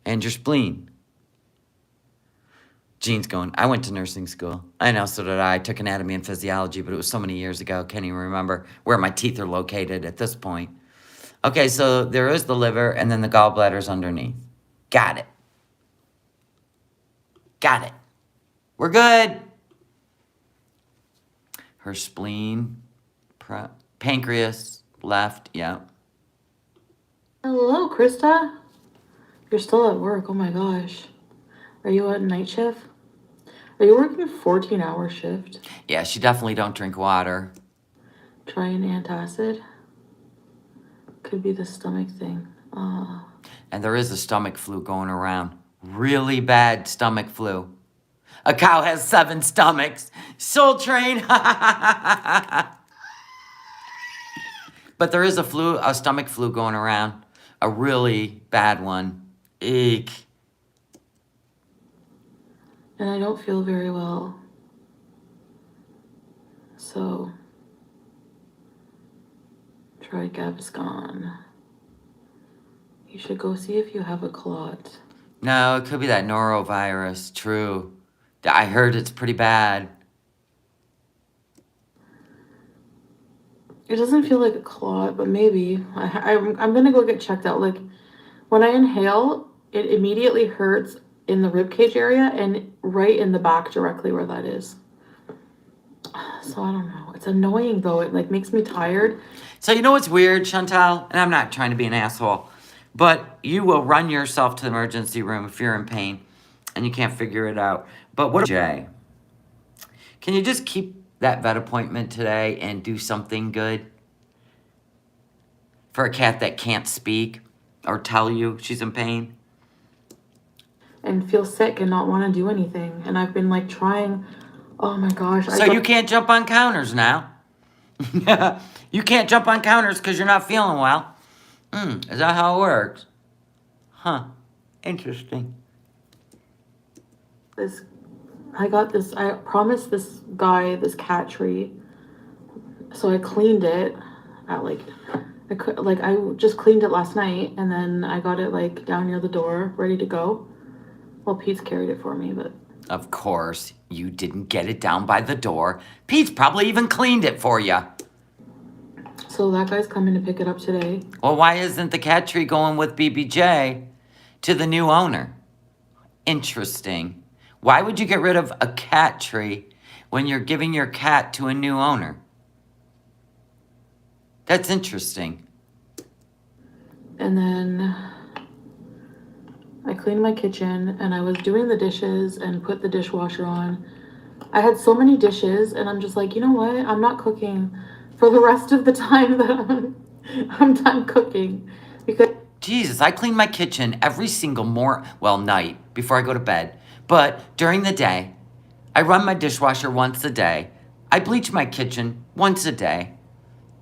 And your spleen. Jean's going, I went to nursing school. I know, so did I. I took anatomy and physiology, but it was so many years ago. Can't even remember where my teeth are located at this point. Okay, so there is the liver, and then the gallbladder's underneath. Got it. Got it. We're good. Her spleen, pancreas, left, yeah. Hello, Krista. You're still at work. Oh my gosh. Are you at night shift? Are you working a 14-hour shift? Yeah, she definitely don't drink water. Try an antacid. Could be the stomach thing. And there is a stomach flu going around. Really bad stomach flu. A cow has 7 stomachs. Soul Train. But there is a stomach flu going around. A really bad one. Eek. And I don't feel very well. So, try Gaviscon. You should go see if you have a clot. No, it could be that norovirus. True. I heard it's pretty bad. It doesn't feel like a clot, but maybe. I'm gonna go get checked out. Like, when I inhale, it immediately hurts in the ribcage area and right in the back directly where that is. So I don't know. It's annoying though. It like makes me tired. So you know what's weird, Chantal? And I'm not trying to be an asshole, but you will run yourself to the emergency room if you're in pain and you can't figure it out. But what, Jay? Can you just keep that vet appointment today and do something good for a cat that can't speak or tell you she's in pain? And feel sick and not want to do anything. And I've been like trying. Oh my gosh. So you can't jump on counters now. You can't jump on counters because you're not feeling well. Is that how it works? Huh. Interesting. I promised this guy this cat tree. So I cleaned it at I just cleaned it last night, and then I got it like down near the door, ready to go. Well, Pete's carried it for me, but Of course, you didn't get it down by the door. Pete's probably even cleaned it for you. so that guy's coming to pick it up today. Well, why isn't the cat tree going with BBJ to the new owner? Interesting. Why would you get rid of a cat tree when you're giving your cat to a new owner? That's interesting. And then I cleaned my kitchen, and I was doing the dishes and put the dishwasher on. I had so many dishes, and I'm just like, you know what? I'm not cooking for the rest of the time that I'm done cooking. Because Jesus, I clean my kitchen every single night before I go to bed. But during the day, I run my dishwasher once a day. I bleach my kitchen once a day.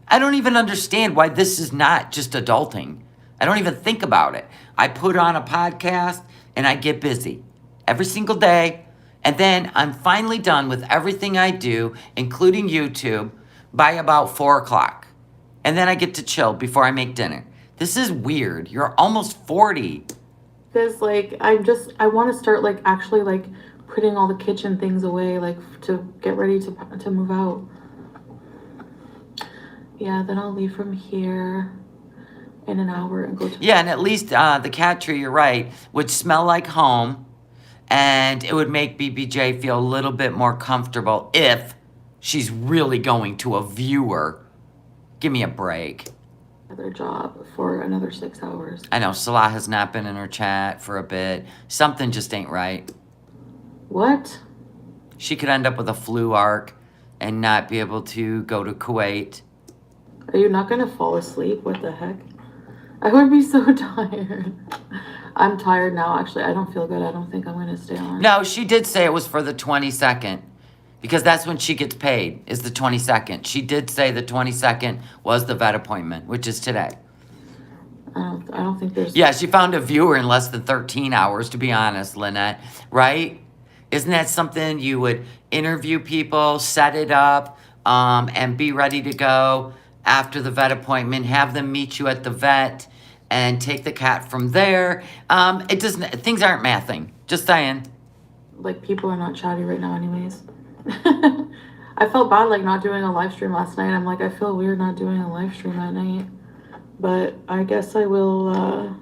I don't even understand why this is not just adulting. I don't even think about it. I put on a podcast and I get busy every single day. And then I'm finally done with everything I do, including YouTube, by about 4 o'clock. And then I get to chill before I make dinner. This is weird. You're almost 40. Because like I want to start like actually like putting all the kitchen things away, like to get ready to move out. Yeah, then I'll leave from here in an hour and go to Yeah, and at least the cat tree, you're right, would smell like home, and it would make BBJ feel a little bit more comfortable if she's really going to a viewer. Give me a break. another job for another 6 hours. I know, Salah has not been in her chat for a bit. Something just ain't right. What? She could end up with a flu arc and not be able to go to Kuwait. Are you not gonna fall asleep? What the heck? I would be so tired. I'm tired now, actually. I don't feel good. I don't think I'm gonna stay on. No, she did say it was for the 22nd. Because that's when she gets paid, is the 22nd. She did say the 22nd was the vet appointment, which is today. I don't think there's... Yeah, she found a viewer in less than 13 hours, to be honest, Lynette. Right? Isn't that something you would interview people, set it up, and be ready to go after the vet appointment, have them meet you at the vet, and take the cat from there? It doesn't... Things aren't mathing. Just saying. Like, people are not chatty right now anyways. I felt bad like not doing a live stream last night. I'm like, I feel weird not doing a live stream that night. But I guess I will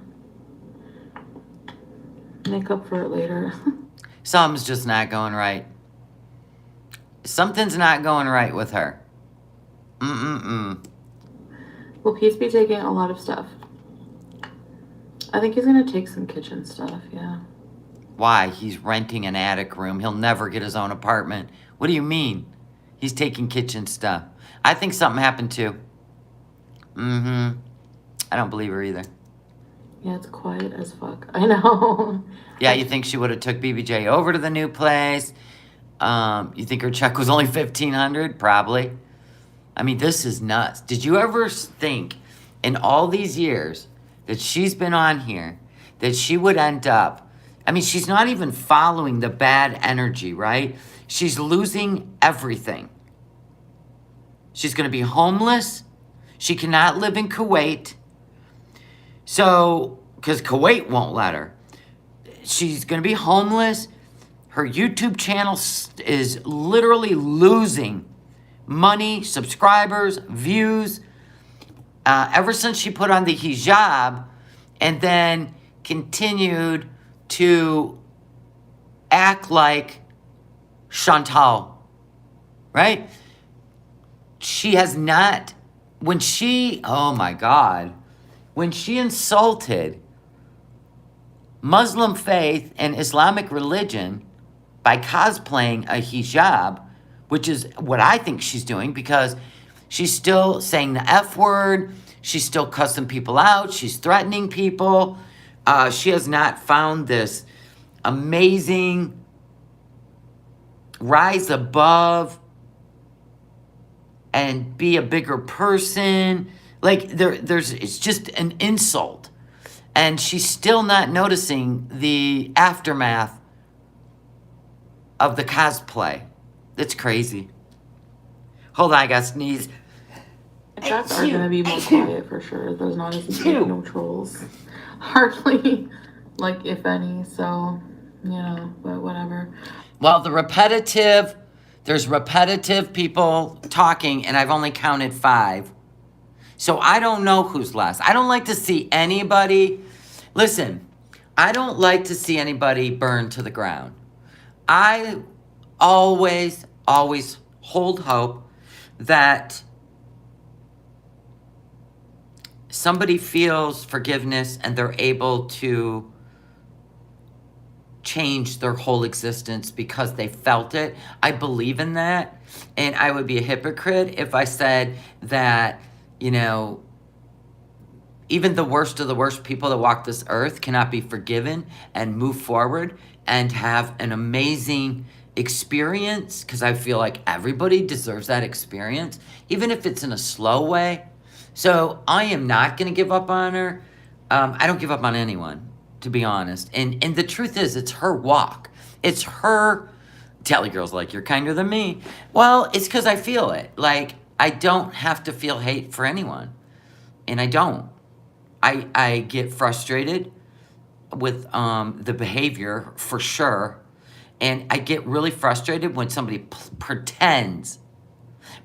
make up for it later. Something's just not going right. Something's not going right with her. Will Pete's be taking a lot of stuff? I think he's gonna take some kitchen stuff, yeah. Why? He's renting an attic room. He'll never get his own apartment. What do you mean? He's taking kitchen stuff. I think something happened too. I don't believe her either. Yeah, it's quiet as fuck. I know. Yeah, you think she would have took BBJ over to the new place? You think her check was only $1,500? Probably. I mean, this is nuts. Did you ever think in all these years that she's been on here that she would end up... I mean, she's not even following the bad energy, right? She's losing everything. She's going to be homeless. She cannot live in Kuwait. So, because Kuwait won't let her. She's going to be homeless. Her YouTube channel is literally losing money, subscribers, views. Ever since she put on the hijab and then continued to act like Chantal, right? She has not, when she, oh my God, when she insulted Muslim faith and Islamic religion by cosplaying a hijab, which is what I think she's doing, because she's still saying the F word, she's still cussing people out, she's threatening people. She has not found this amazing rise above and be a bigger person. Like there's it's just an insult. And she's still not noticing the aftermath of the cosplay. It's crazy. Hold on, I got to sneeze. Chats are gonna be more quiet for sure. There's not as many no trolls. Hardly, like if any, so but whatever. Well, there's repetitive people talking, and I've only counted 5. So I don't know who's last. I don't like to see anybody, listen, I don't like to see anybody burn to the ground. I always hold hope that somebody feels forgiveness and they're able to change their whole existence because they felt it. I believe in that. And I would be a hypocrite if I said that, even the worst of the worst people that walk this earth cannot be forgiven and move forward and have an amazing experience, because I feel like everybody deserves that experience, even if it's in a slow way. So I am not going to give up on her. I don't give up on anyone, to be honest. And the truth is, it's her walk. It's her. Telly girls like, you're kinder than me. Well, it's because I feel it. Like, I don't have to feel hate for anyone. And I don't. I get frustrated with the behavior, for sure. And I get really frustrated when somebody pretends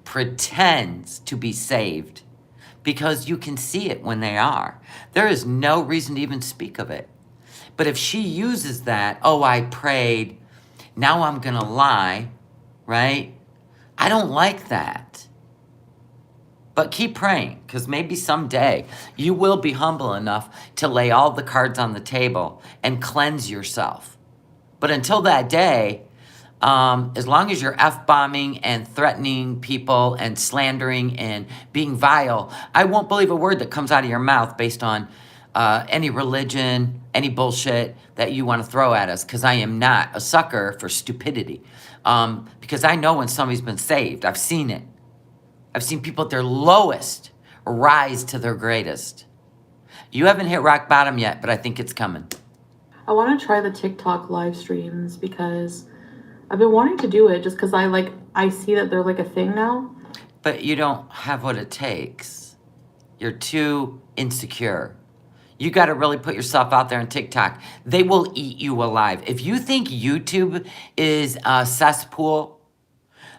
to be saved, because you can see it when they are. There is no reason to even speak of it. But if she uses that, oh, I prayed, now I'm going to lie, right? I don't like that. But keep praying, because maybe someday you will be humble enough to lay all the cards on the table and cleanse yourself. But until that day, as long as you're F-bombing and threatening people and slandering and being vile, I won't believe a word that comes out of your mouth based on any religion, any bullshit that you want to throw at us, because I am not a sucker for stupidity. Because I know when somebody's been saved. I've seen it. I've seen people at their lowest rise to their greatest. You haven't hit rock bottom yet, but I think it's coming. I want to try the TikTok live streams because I've been wanting to do it just because I see that they're like a thing now. But you don't have what it takes. You're too insecure. You got to really put yourself out there on TikTok. They will eat you alive. If you think YouTube is a cesspool,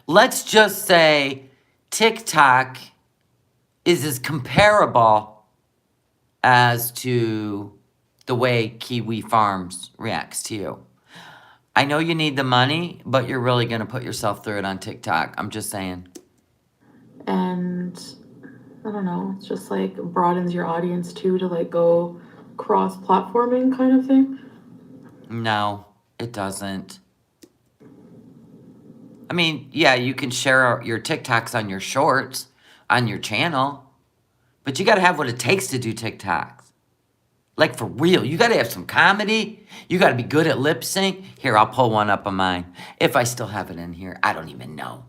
let's just say TikTok is as comparable as to the way Kiwi Farms reacts to you. I know you need the money, but you're really going to put yourself through it on TikTok. I'm just saying. And I don't know, it's just like broadens your audience too, to like go cross-platforming kind of thing. No, it doesn't. I mean, yeah, you can share your TikToks on your shorts, on your channel, but you got to have what it takes to do TikToks. Like, for real, you got to have some comedy. You got to be good at lip sync. Here, I'll pull one up of mine. If I still have it in here, I don't even know.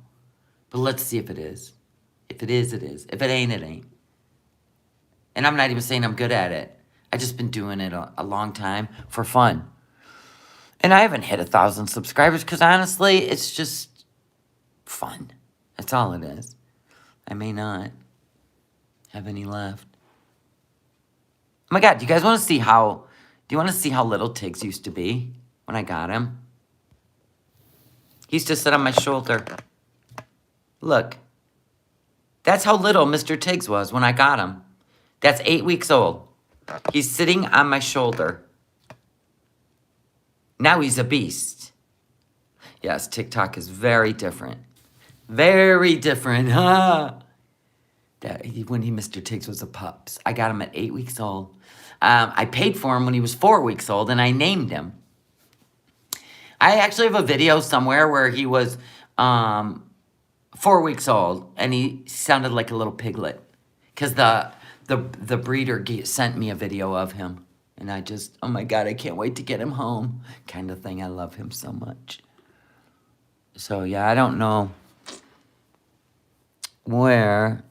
But let's see if it is. If it is, it is. If it ain't, it ain't. And I'm not even saying I'm good at it. I just been doing it a long time for fun. And I haven't hit 1,000 subscribers because honestly, it's just fun. That's all it is. I may not have any left. Oh my God, do you guys want to see how, little Tiggs used to be when I got him? He used to sit on my shoulder. Look. That's how little Mr. Tiggs was when I got him. That's 8 weeks old. He's sitting on my shoulder. Now he's a beast. Yes, TikTok is very different. Very different, huh? When Mr. Tiggs was a pups. I got him at 8 weeks old. I paid for him when he was 4 weeks old, and I named him. I actually have a video somewhere where he was 4 weeks old, and he sounded like a little piglet. Because the breeder sent me a video of him. And I just, oh my God, I can't wait to get him home. Kind of thing. I love him so much. So, yeah, I don't know where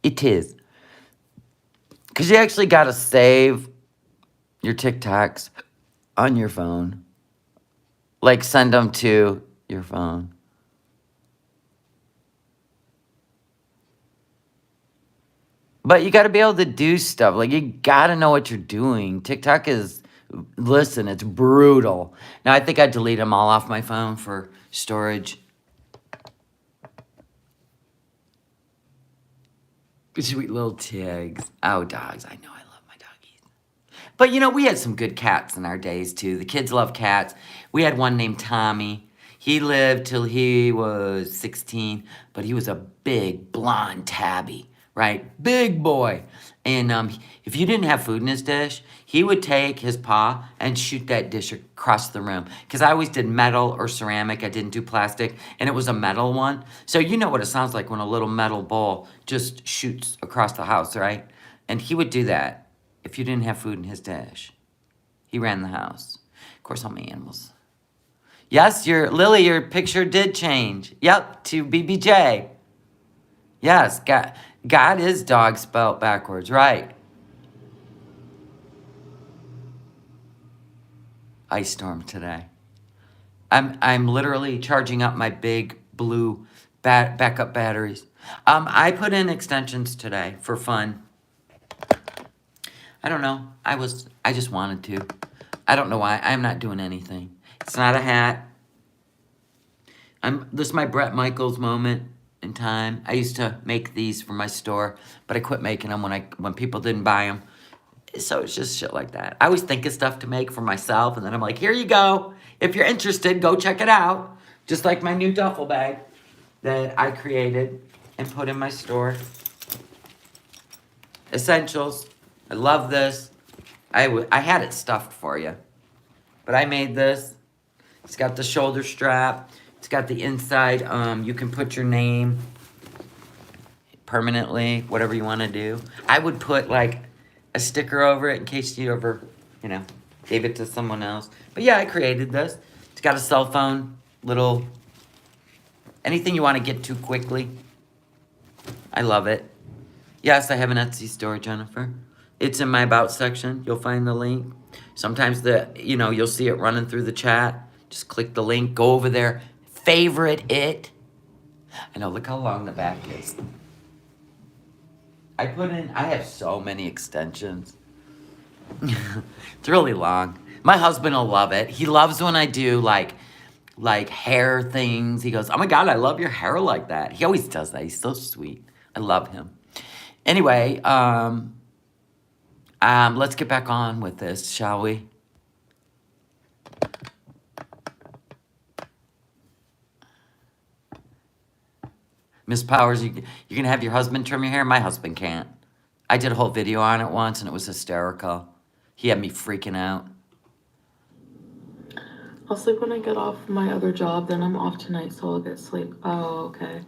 it is. Because you actually got to save your TikToks on your phone. Like, send them to your phone. But you got to be able to do stuff. Like, you got to know what you're doing. TikTok is, listen, it's brutal. Now, I think I delete them all off my phone for storage. Sweet little Tigs. Oh, dogs. I know I love my doggies. But, you know, we had some good cats in our days, too. The kids love cats. We had one named Tommy. He lived till he was 16, but he was a big, blonde tabby, right? Big boy. And if you didn't have food in his dish, he would take his paw and shoot that dish across the room. Because I always did metal or ceramic. I didn't do plastic. And it was a metal one. So you know what it sounds like when a little metal bowl just shoots across the house, right? And he would do that if you didn't have food in his dish. He ran the house. Of course, all my animals. Yes, Lily, your picture did change. Yep, to BBJ. Yes, God is dog spelled backwards, right? Ice storm today. I'm literally charging up my big blue backup batteries. I put in extensions today for fun. I don't know. I just wanted to. I don't know why. I'm not doing anything. It's not a hat. This is my Brett Michaels moment in time. I used to make these for my store, but I quit making them when people didn't buy them. So it's just shit like that. I always think of stuff to make for myself, and then I'm like, here you go. If you're interested, go check it out. Just like my new duffel bag that I created and put in my store. Essentials. I love this. I had it stuffed for you, but I made this. It's got the shoulder strap. It's got the inside. You can put your name permanently, whatever you want to do. I would put like a sticker over it in case you ever, gave it to someone else. But yeah, I created this. It's got a cell phone, little, anything you want to get to quickly. I love it. Yes, I have an Etsy store, Jennifer. It's in my About section. You'll find the link. Sometimes you'll see it running through the chat. Just click the link, go over there, favorite it. I know, look how long the back is. I have so many extensions. It's really long. My husband will love it. He loves when I do like hair things. He goes, oh my God, I love your hair like that. He always does that. He's so sweet. I love him. Anyway, let's get back on with this, shall we? Miss Powers, you can have your husband trim your hair? My husband can't. I did a whole video on it once, and it was hysterical. He had me freaking out. I'll sleep when I get off my other job, then I'm off tonight, so I'll get sleep. Oh, okay.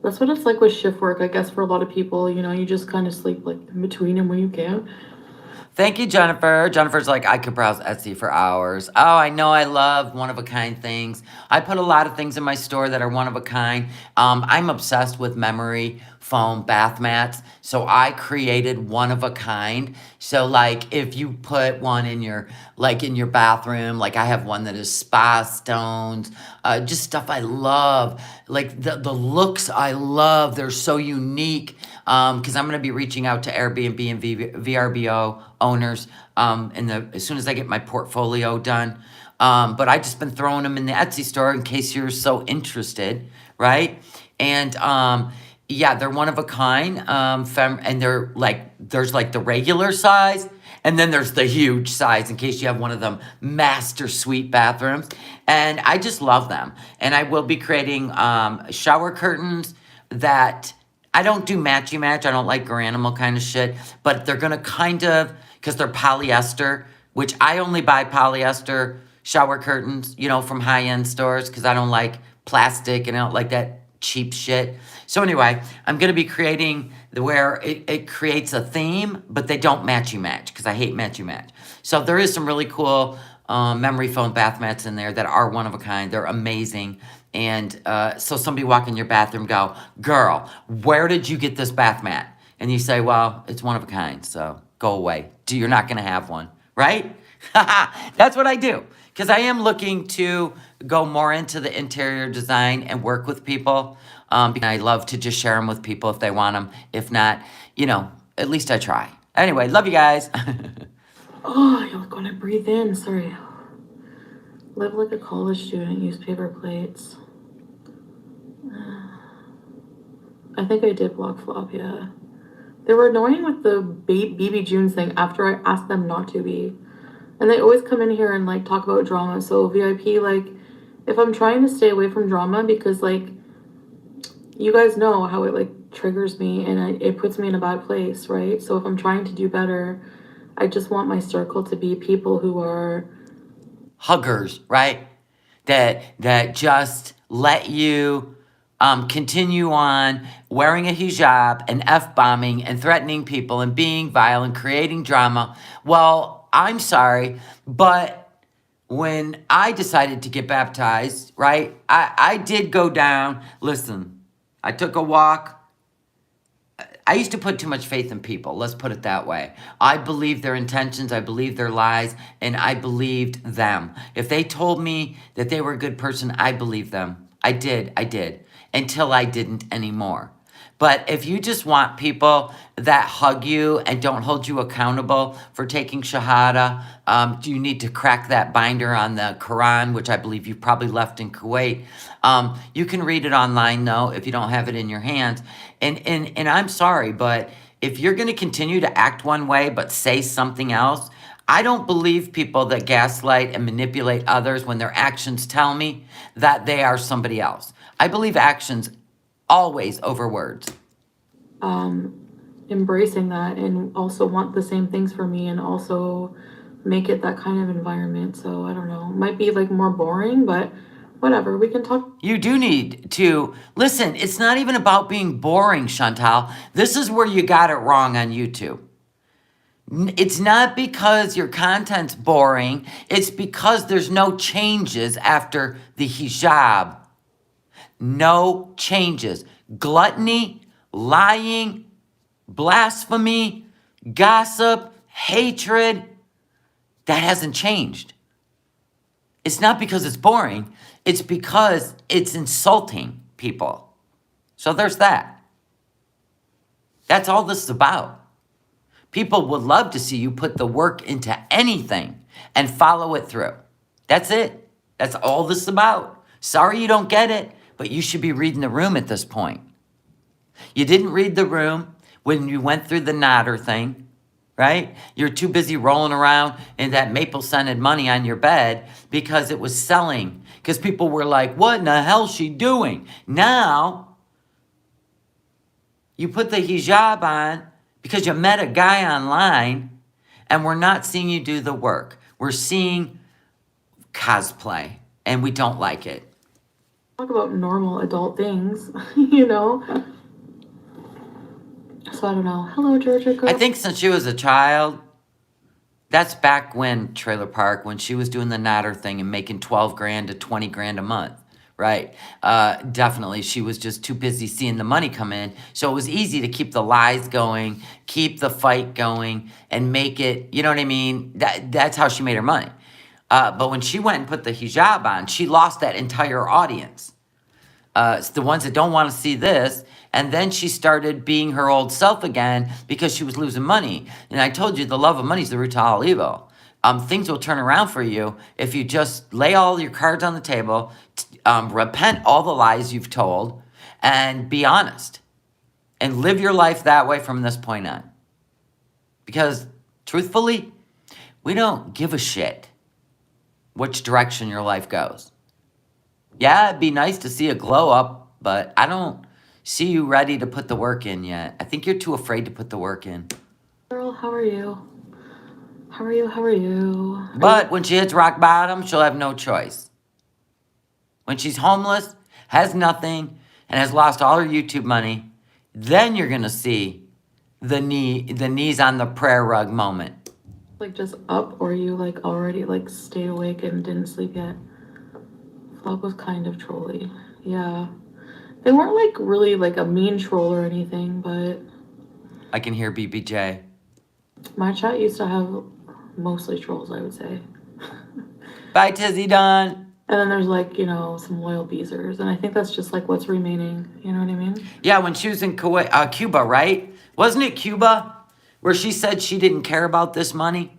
That's what it's like with shift work, I guess, for a lot of people. You just kind of sleep like in between and when you can. Thank you, Jennifer. Jennifer's like, I could browse Etsy for hours. Oh, I know I love one-of-a-kind things. I put a lot of things in my store that are one-of-a-kind. I'm obsessed with memory foam bath mats. So I created one-of-a-kind. So, like, if you put one in your bathroom, like I have one that is spa stones, just stuff I love. Like, the looks I love. They're so unique. Because I'm going to be reaching out to Airbnb and VRBO owners as soon as I get my portfolio done. But I just been throwing them in the Etsy store in case you're so interested, right? And yeah, they're one of a kind, and they're like, there's like the regular size, And then there's the huge size in case you have one of them master suite bathrooms. And I just love them. And I will be creating shower curtains that I don't do matchy match. I don't like Garanimal kind of shit. But they're going to kind of, because they're polyester, which I only buy polyester shower curtains, you know, from high-end stores because I don't like plastic and I don't like that cheap shit. So anyway, I'm going to be creating where it creates a theme, but they don't matchy match because I hate matchy match. So there is some really cool memory foam bath mats in there that are one of a kind. They're amazing. And so somebody walk in your bathroom go, girl, where did you get this bath mat? And you say, well, it's one of a kind, so go away. You're not going to have one, right? That's what I do. Because I am looking to go more into the interior design and work with people. Because I love to just share them with people if they want them. If not, you know, at least I try. Anyway, love you guys. Oh, you're gonna breathe in. Sorry. Live like a college student. Use paper plates. I think I did block flop, yeah. They were annoying with the BB Junes thing after I asked them not to be. And they always come in here and, like, talk about drama. So, VIP, like, if I'm trying to stay away from drama because, like, you guys know how it, like, triggers me and it puts me in a bad place, right? So if I'm trying to do better, I just want my circle to be people who are... huggers, right? That just let you continue on wearing a hijab and F-bombing and threatening people and being vile and creating drama. Well, I'm sorry, but when I decided to get baptized, right, I did go down. Listen, I took a walk. I used to put too much faith in people. Let's put it that way. I believed their intentions. I believed their lies. And I believed them. If they told me that they were a good person, I believed them. I did. Until I didn't anymore. But if you just want people that hug you and don't hold you accountable for taking Shahada, you need to crack that binder on the Quran, which I believe you probably left in Kuwait. You can read it online, though, if you don't have it in your hands. And I'm sorry, but if you're going to continue to act one way but say something else, I don't believe people that gaslight and manipulate others when their actions tell me that they are somebody else. I believe actions always over words. Embracing that and also want the same things for me and also make it that kind of environment. So I don't know, might be like more boring, but whatever, we can talk. You do need to listen. It's not even about being boring, Chantal. This is where you got it wrong on YouTube. It's not because your content's boring. It's because there's no changes after the hijab. No changes. Gluttony, lying, blasphemy, gossip, hatred, that hasn't changed. It's not because it's boring. It's because it's insulting people. So there's that. That's all this is about. People would love to see you put the work into anything and follow it through. That's it. That's all this is about. Sorry you don't get it, but you should be reading the room at this point. You didn't read the room when you went through the nodder thing, right? You're too busy rolling around in that maple scented money on your bed because it was selling. Because people were like, what in the hell is she doing? Now, you put the hijab on because you met a guy online and we're not seeing you do the work. We're seeing cosplay and we don't like it. Talk about normal adult things, you know? So I don't know. Hello, Georgia girl. I think since she was a child, that's back when Trailer Park, when she was doing the nodder thing and making 12 grand to 20 grand a month, right? Definitely, she was just too busy seeing the money come in. So it was easy to keep the lies going, keep the fight going, and make it, you know what I mean? That's how she made her money. But when she went and put the hijab on, she lost that entire audience. It's the ones that don't want to see this. And then she started being her old self again because she was losing money. And I told you the love of money is the root to all evil. Things will turn around for you if you just lay all your cards on the table, repent all the lies you've told, and be honest. And live your life that way from this point on. Because Truthfully, we don't give a shit which direction your life goes. Yeah, it'd be nice to see a glow up, but I don't see you ready to put the work in yet. I think you're too afraid to put the work in. Girl, how are you? How are you? How are you? But when she hits rock bottom, she'll have no choice. When she's homeless, has nothing, and has lost all her YouTube money, then you're gonna see the knees on the prayer rug moment. Like just up, or you like already like stayed awake and didn't sleep yet? Vlog was kind of trolly. Yeah. They weren't like really like a mean troll or anything, but I can hear BBJ. my chat used to have mostly trolls, I would say. Bye, Tizzy Don. And then there's like, you know, some loyal beezers. And I think that's just like what's remaining. You know what I mean? Yeah, when she was in Kuwait, Cuba, right? Wasn't it Cuba where she said she didn't care about this money?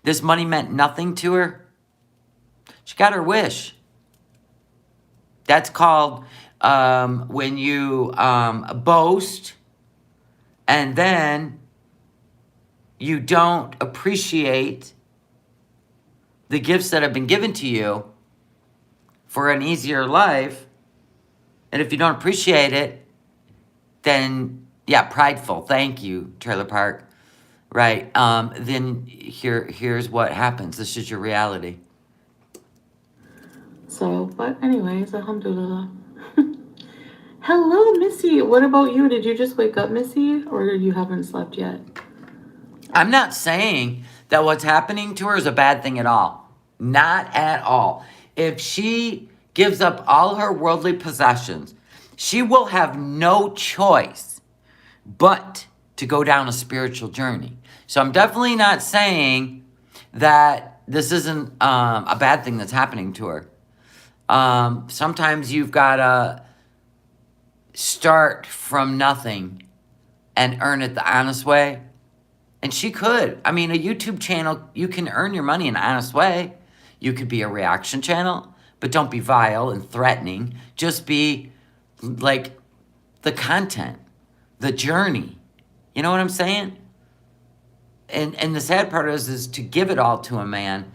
This money meant nothing to her? She got her wish. That's called when you boast and then you don't appreciate the gifts that have been given to you for an easier life. And if you don't appreciate it, then, yeah, prideful. Thank you, Trailer Park. Right. Then here's what happens. This is your reality. So, but anyways, alhamdulillah. Hello, Missy. What about you? Did you just wake up, Missy? Or you haven't slept yet? I'm not saying that what's happening to her is a bad thing at all. Not at all. If she gives up all her worldly possessions, she will have no choice but to go down a spiritual journey. So I'm definitely not saying that this isn't a bad thing that's happening to her. Sometimes you've got to start from nothing and earn it the honest way. And she could. I mean, a YouTube channel, you can earn your money in an honest way. You could be a reaction channel, but don't be vile and threatening. Just be like the content, the journey. You know what I'm saying? And the sad part is to give it all to a man.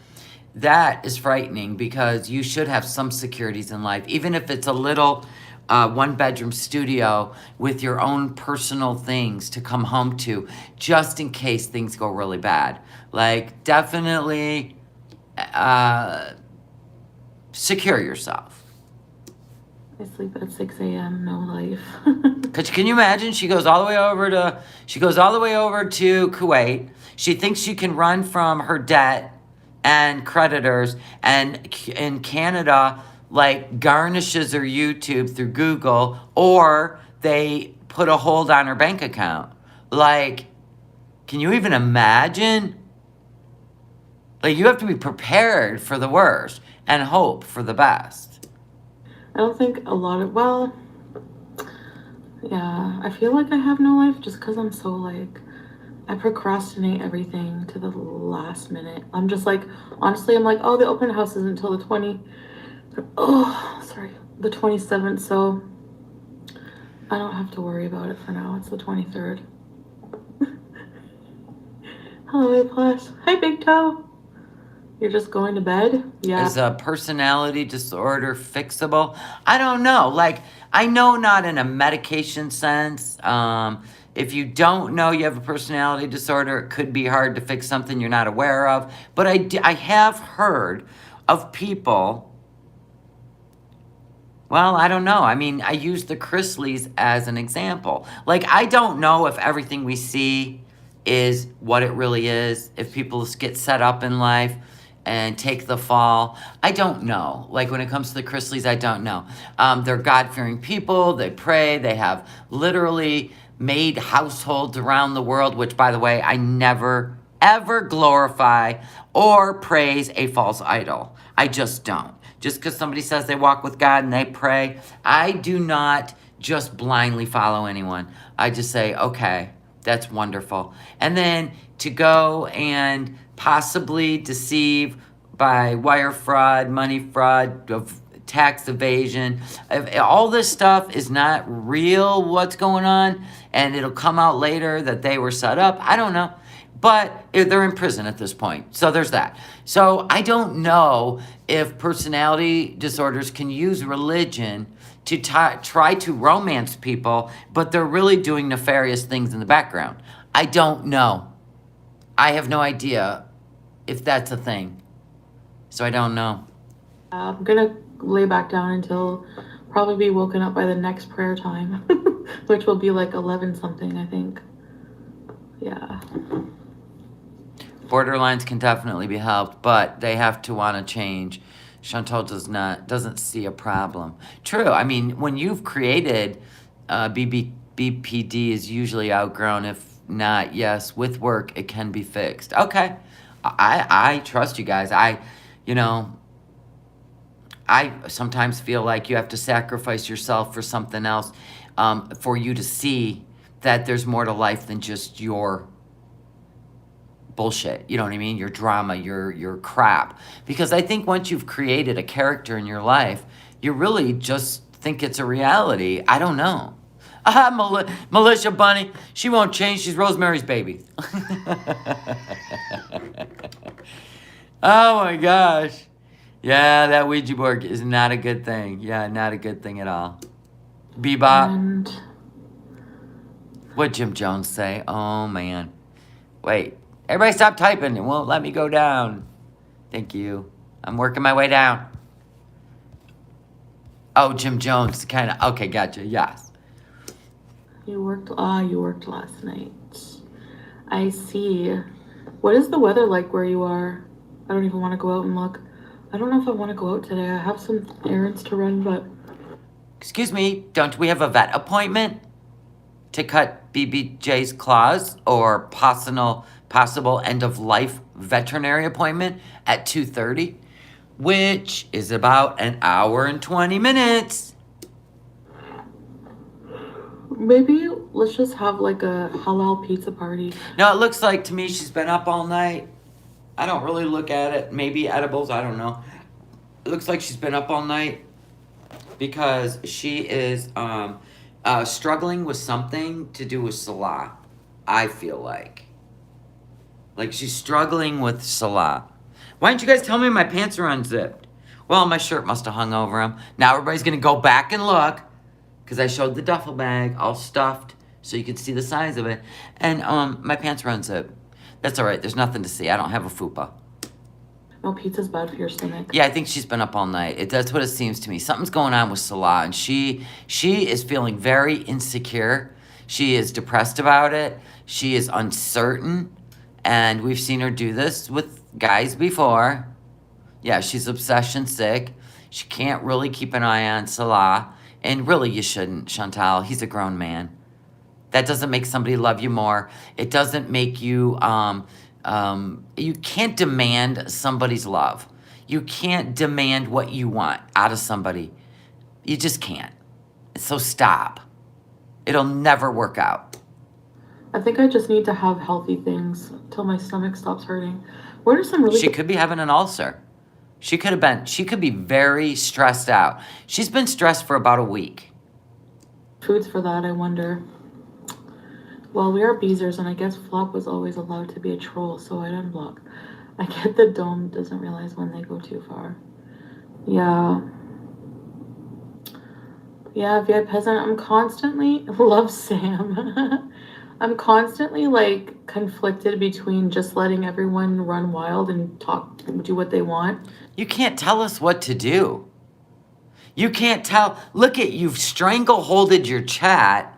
That is frightening because you should have some securities in life, even if it's a little one-bedroom studio with your own personal things to come home to, just in case things go really bad. Like, definitely secure yourself. I sleep at 6 a.m. No life. Can you imagine? She goes all the way over to Kuwait. She thinks she can run from her debt and creditors, and in Canada, like, garnishes her YouTube through Google, or they put a hold on her bank account. Like, can you even imagine? Like, you have to be prepared for the worst and hope for the best. I don't think a lot of, well, yeah, I feel like I have no life just because I'm so like, I procrastinate everything to the last minute. I'm just like, honestly, I'm like, oh, the open house is until the 27th, so I don't have to worry about it for now. It's the 23rd. Hello, A+. Hi, Big Toe. You're just going to bed? Yeah. Is a personality disorder fixable? I don't know. Like, I know not in a medication sense. If you don't know you have a personality disorder, it could be hard to fix something you're not aware of. But I have heard of people, well, I don't know. I mean, I use the Chrisleys as an example. Like, I don't know if everything we see is what it really is. If people get set up in life and take the fall. I don't know. Like, when it comes to the Chrisleys, I don't know. They're God-fearing people. They pray. They have literally made households around the world, which, by the way, I never, ever glorify or praise a false idol. I just don't. Just because somebody says they walk with God and they pray, I do not just blindly follow anyone. I just say, okay, that's wonderful. And then to go and possibly deceive by wire fraud, money fraud, of tax evasion. All this stuff is not real, what's going on, and it'll come out later that they were set up. I don't know. But they're in prison at this point. So there's that. So I don't know if personality disorders can use religion to try to romance people, but they're really doing nefarious things in the background. I don't know. I have no idea if that's a thing. So I don't know. I'm gonna lay back down until probably be woken up by the next prayer time, which will be like 11 something, I think. Yeah. Borderlines can definitely be helped, but they have to want to change. Chantal doesn't see a problem. True. I mean, when you've created, BPD is usually outgrown. If not, yes, with work it can be fixed. Okay, I trust you guys. You know, I sometimes feel like you have to sacrifice yourself for something else, for you to see that there's more to life than just your bullshit. You know what I mean? Your drama, your crap. Because I think once you've created a character in your life, you really just think it's a reality. I don't know. Militia Bunny, she won't change. She's Rosemary's Baby. Oh my gosh. Yeah, that Ouija board is not a good thing. Yeah, not a good thing at all. Bebop. And What'd Jim Jones say? Oh man. Wait. Everybody stop typing. It won't let me go down. Thank you. I'm working my way down. Oh, Jim Jones, kind of. Okay, gotcha. Yes. you worked last night. I see. What is the weather like where you are? I don't even want to go out and look. I don't know if I want to go out today. I have some errands to run, but Excuse me. Don't we have a vet appointment to cut BBJ's claws, or possible end of life veterinary appointment at 2:30, which is about an hour and 20 minutes. maybe let's just have like a halal pizza party. No, it looks like to me she's been up all night. I don't really look at it. Maybe edibles, I don't know. It looks like she's been up all night because she is struggling with something to do with Salah. I feel like. Like she's struggling with Salah. Why didn't you guys tell me my pants are unzipped? Well, my shirt must have hung over them. Now everybody's going to go back and look because I showed the duffel bag all stuffed so you could see the size of it. And my pants are unzipped. That's all right. There's nothing to see. I don't have a fupa. No, pizza's bad for your stomach. Yeah, I think she's been up all night. That's what it seems to me. Something's going on with Salah, and she is feeling very insecure. She is depressed about it. She is uncertain, and we've seen her do this with guys before. Yeah, she's obsession sick. She can't really keep an eye on Salah, and really you shouldn't, Chantal. He's a grown man. That doesn't make somebody love you more. It doesn't make you you can't demand somebody's love. You can't demand what you want out of somebody. You just can't. So stop. It'll never work out. I think I just need to have healthy things till my stomach stops hurting. What are some really She could be having an ulcer. She could be very stressed out. She's been stressed for about a week. foods for that, I wonder? Well, we are Beezers, and I guess Flop was always allowed to be a troll, so I'd unblock. I get the dome doesn't realize when they go too far. Yeah. Yeah, VI Peasant, I'm constantly... Love Sam. I'm constantly, like, conflicted between just letting everyone run wild and do what they want. You can't tell us what to do. You can't tell... Look at, you've strangleholded your chat.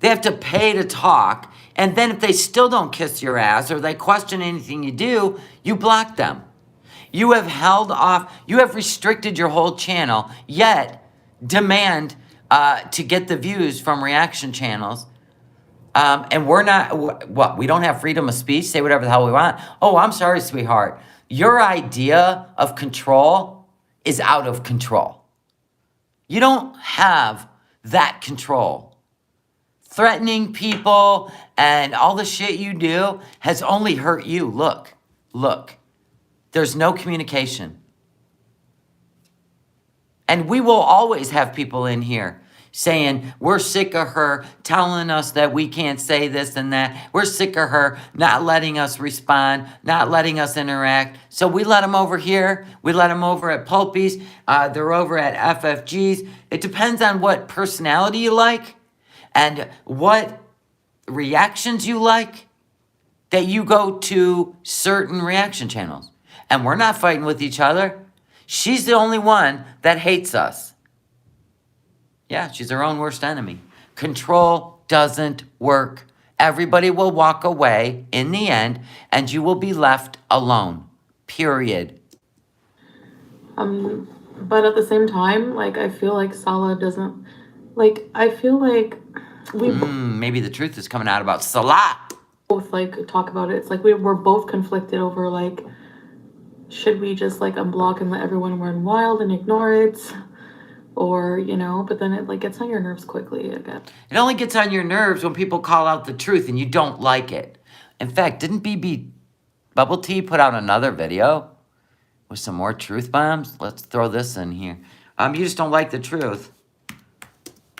They have to pay to talk, and then if they still don't kiss your ass or they question anything you do, you block them. You have held off, you have restricted your whole channel, yet demand to get the views from reaction channels. And we're not, what, we don't have freedom of speech, say whatever the hell we want? Oh, I'm sorry, sweetheart. Your idea of control is out of control. You don't have that control. Threatening people and all the shit you do has only hurt you. Look. There's no communication. And we will always have people in here saying we're sick of her telling us that we can't say this and that. We're sick of her not letting us respond, not letting us interact. So we let them over here. We let them over at Pulpies. They're over at FFG's. It depends on what personality you like and what reactions you like that you go to certain reaction channels. And we're not fighting with each other. She's the only one that hates us. Yeah, she's her own worst enemy. Control doesn't work. Everybody will walk away in the end, and you will be left alone. Period. But at the same time, like, I feel like Salah doesn't, like, I feel like we Maybe the truth is coming out about Salah. both, like, talk about it. It's like we're both conflicted over, like, should we just, like, unblock and let everyone run wild and ignore it? Or, you know, but then it, like, gets on your nerves quickly, I guess. It only gets on your nerves when people call out the truth and you don't like it. In fact, didn't BB Bubble Tea put out another video with some more truth bombs? Let's throw this in here. You just don't like the truth.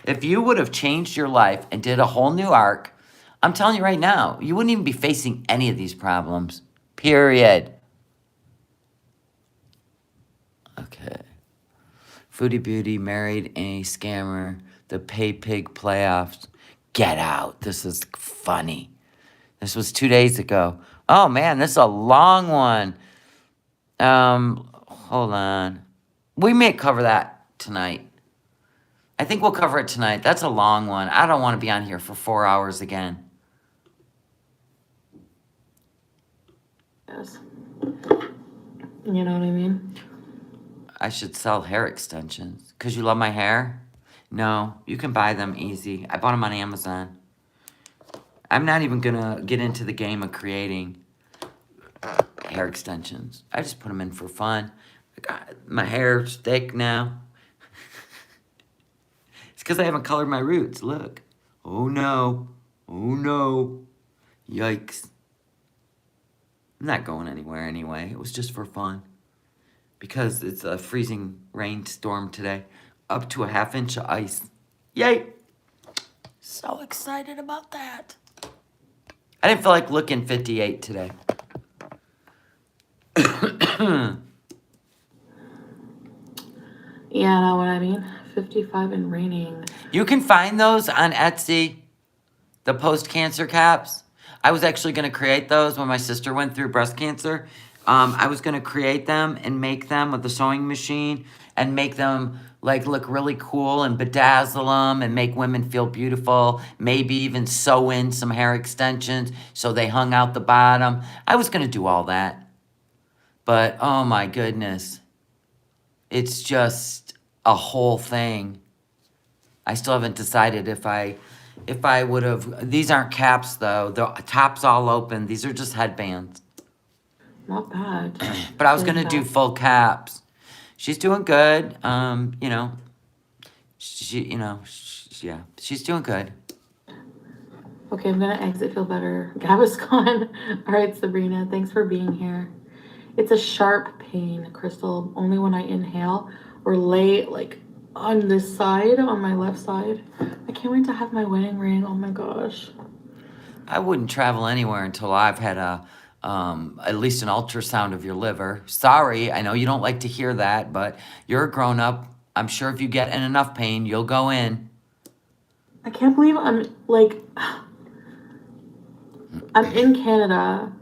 If you would have changed your life and did a whole new arc, I'm telling you right now, you wouldn't even be facing any of these problems. Period. Okay. Foodie Beauty married a scammer. The Pay Pig playoffs. Get out. This is funny. This was 2 days ago. Oh man, this is a long one. Hold on. We may cover that tonight. I think we'll cover it tonight. That's a long one. I don't want to be on here for 4 hours again. Yes. You know what I mean? I should sell hair extensions. Because you love my hair? No, you can buy them easy. I bought them on Amazon. I'm not even going to get into the game of creating hair extensions. I just put them in for fun. My hair's thick now. It's because I haven't colored my roots. Look. Oh no. Oh no. Yikes. I'm not going anywhere anyway. It was just for fun. Because it's a freezing rainstorm today. Up to a ½ inch of ice. Yay! So excited about that. I didn't feel like looking 58 today. Yeah, know what I mean? 55 and raining. You can find those on Etsy. The post-cancer caps. I was actually going to create those when my sister went through breast cancer. I was going to create them and make them with the sewing machine and make them like look really cool and bedazzle them and make women feel beautiful. Maybe even sew in some hair extensions so they hung out the bottom. I was going to do all that. But oh my goodness. It's just a whole thing. I still haven't decided if I would have. These aren't caps though. The top's all open. These are just headbands. Not bad. But I was gonna do full caps. She's doing good. You know, yeah, she's doing good. Okay, I'm gonna exit. Feel better. Gaviscon. All right, Sabrina. Thanks for being here. It's a sharp pain, Crystal. Only when I inhale or lay like on this side, on my left side. I can't wait to have my wedding ring. Oh my gosh. I wouldn't travel anywhere until I've had at least an ultrasound of your liver. Sorry, I know you don't like to hear that, but you're a grown up. I'm sure if you get in enough pain, you'll go in. I can't believe I'm like, I'm in Canada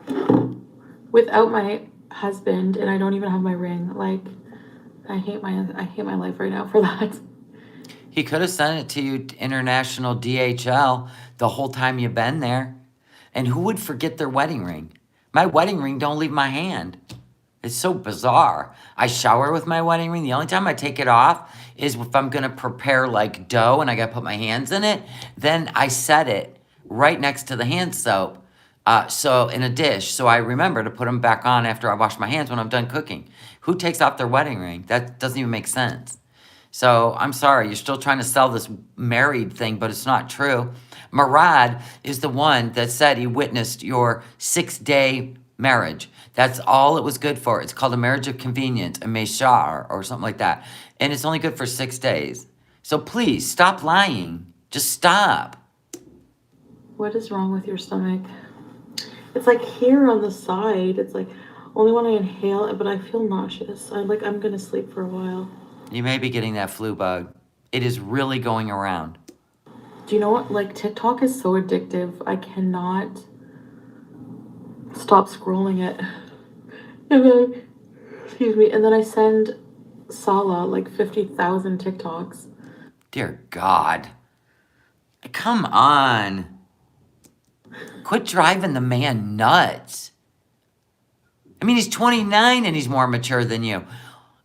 without my husband and I don't even have my ring. Like, I hate my life right now for that. He could have sent it to you international DHL the whole time you've been there. And who would forget their wedding ring? My wedding ring don't leave my hand. It's so bizarre. I shower with my wedding ring. The only time I take it off is if I'm going to prepare like dough and I got to put my hands in it. Then I set it right next to the hand soap. So in a dish. So I remember to put them back on after I wash my hands when I'm done cooking. Who takes off their wedding ring? That doesn't even make sense. So I'm sorry, you're still trying to sell this married thing, but it's not true. Murad is the one that said he witnessed your 6-day marriage. That's all it was good for. It's called a marriage of convenience, a meshar, or something like that. And it's only good for 6 days. So please stop lying. Just stop. What is wrong with your stomach? It's like here on the side. It's like only when I inhale it, but I feel nauseous. I'm gonna sleep for a while. You may be getting that flu bug. It is really going around. Do you know what? Like TikTok is so addictive. I cannot stop scrolling it. And then, excuse me, and then I send Sala like 50,000 TikToks. Dear God. Come on. Quit driving the man nuts. I mean, he's 29 and he's more mature than you.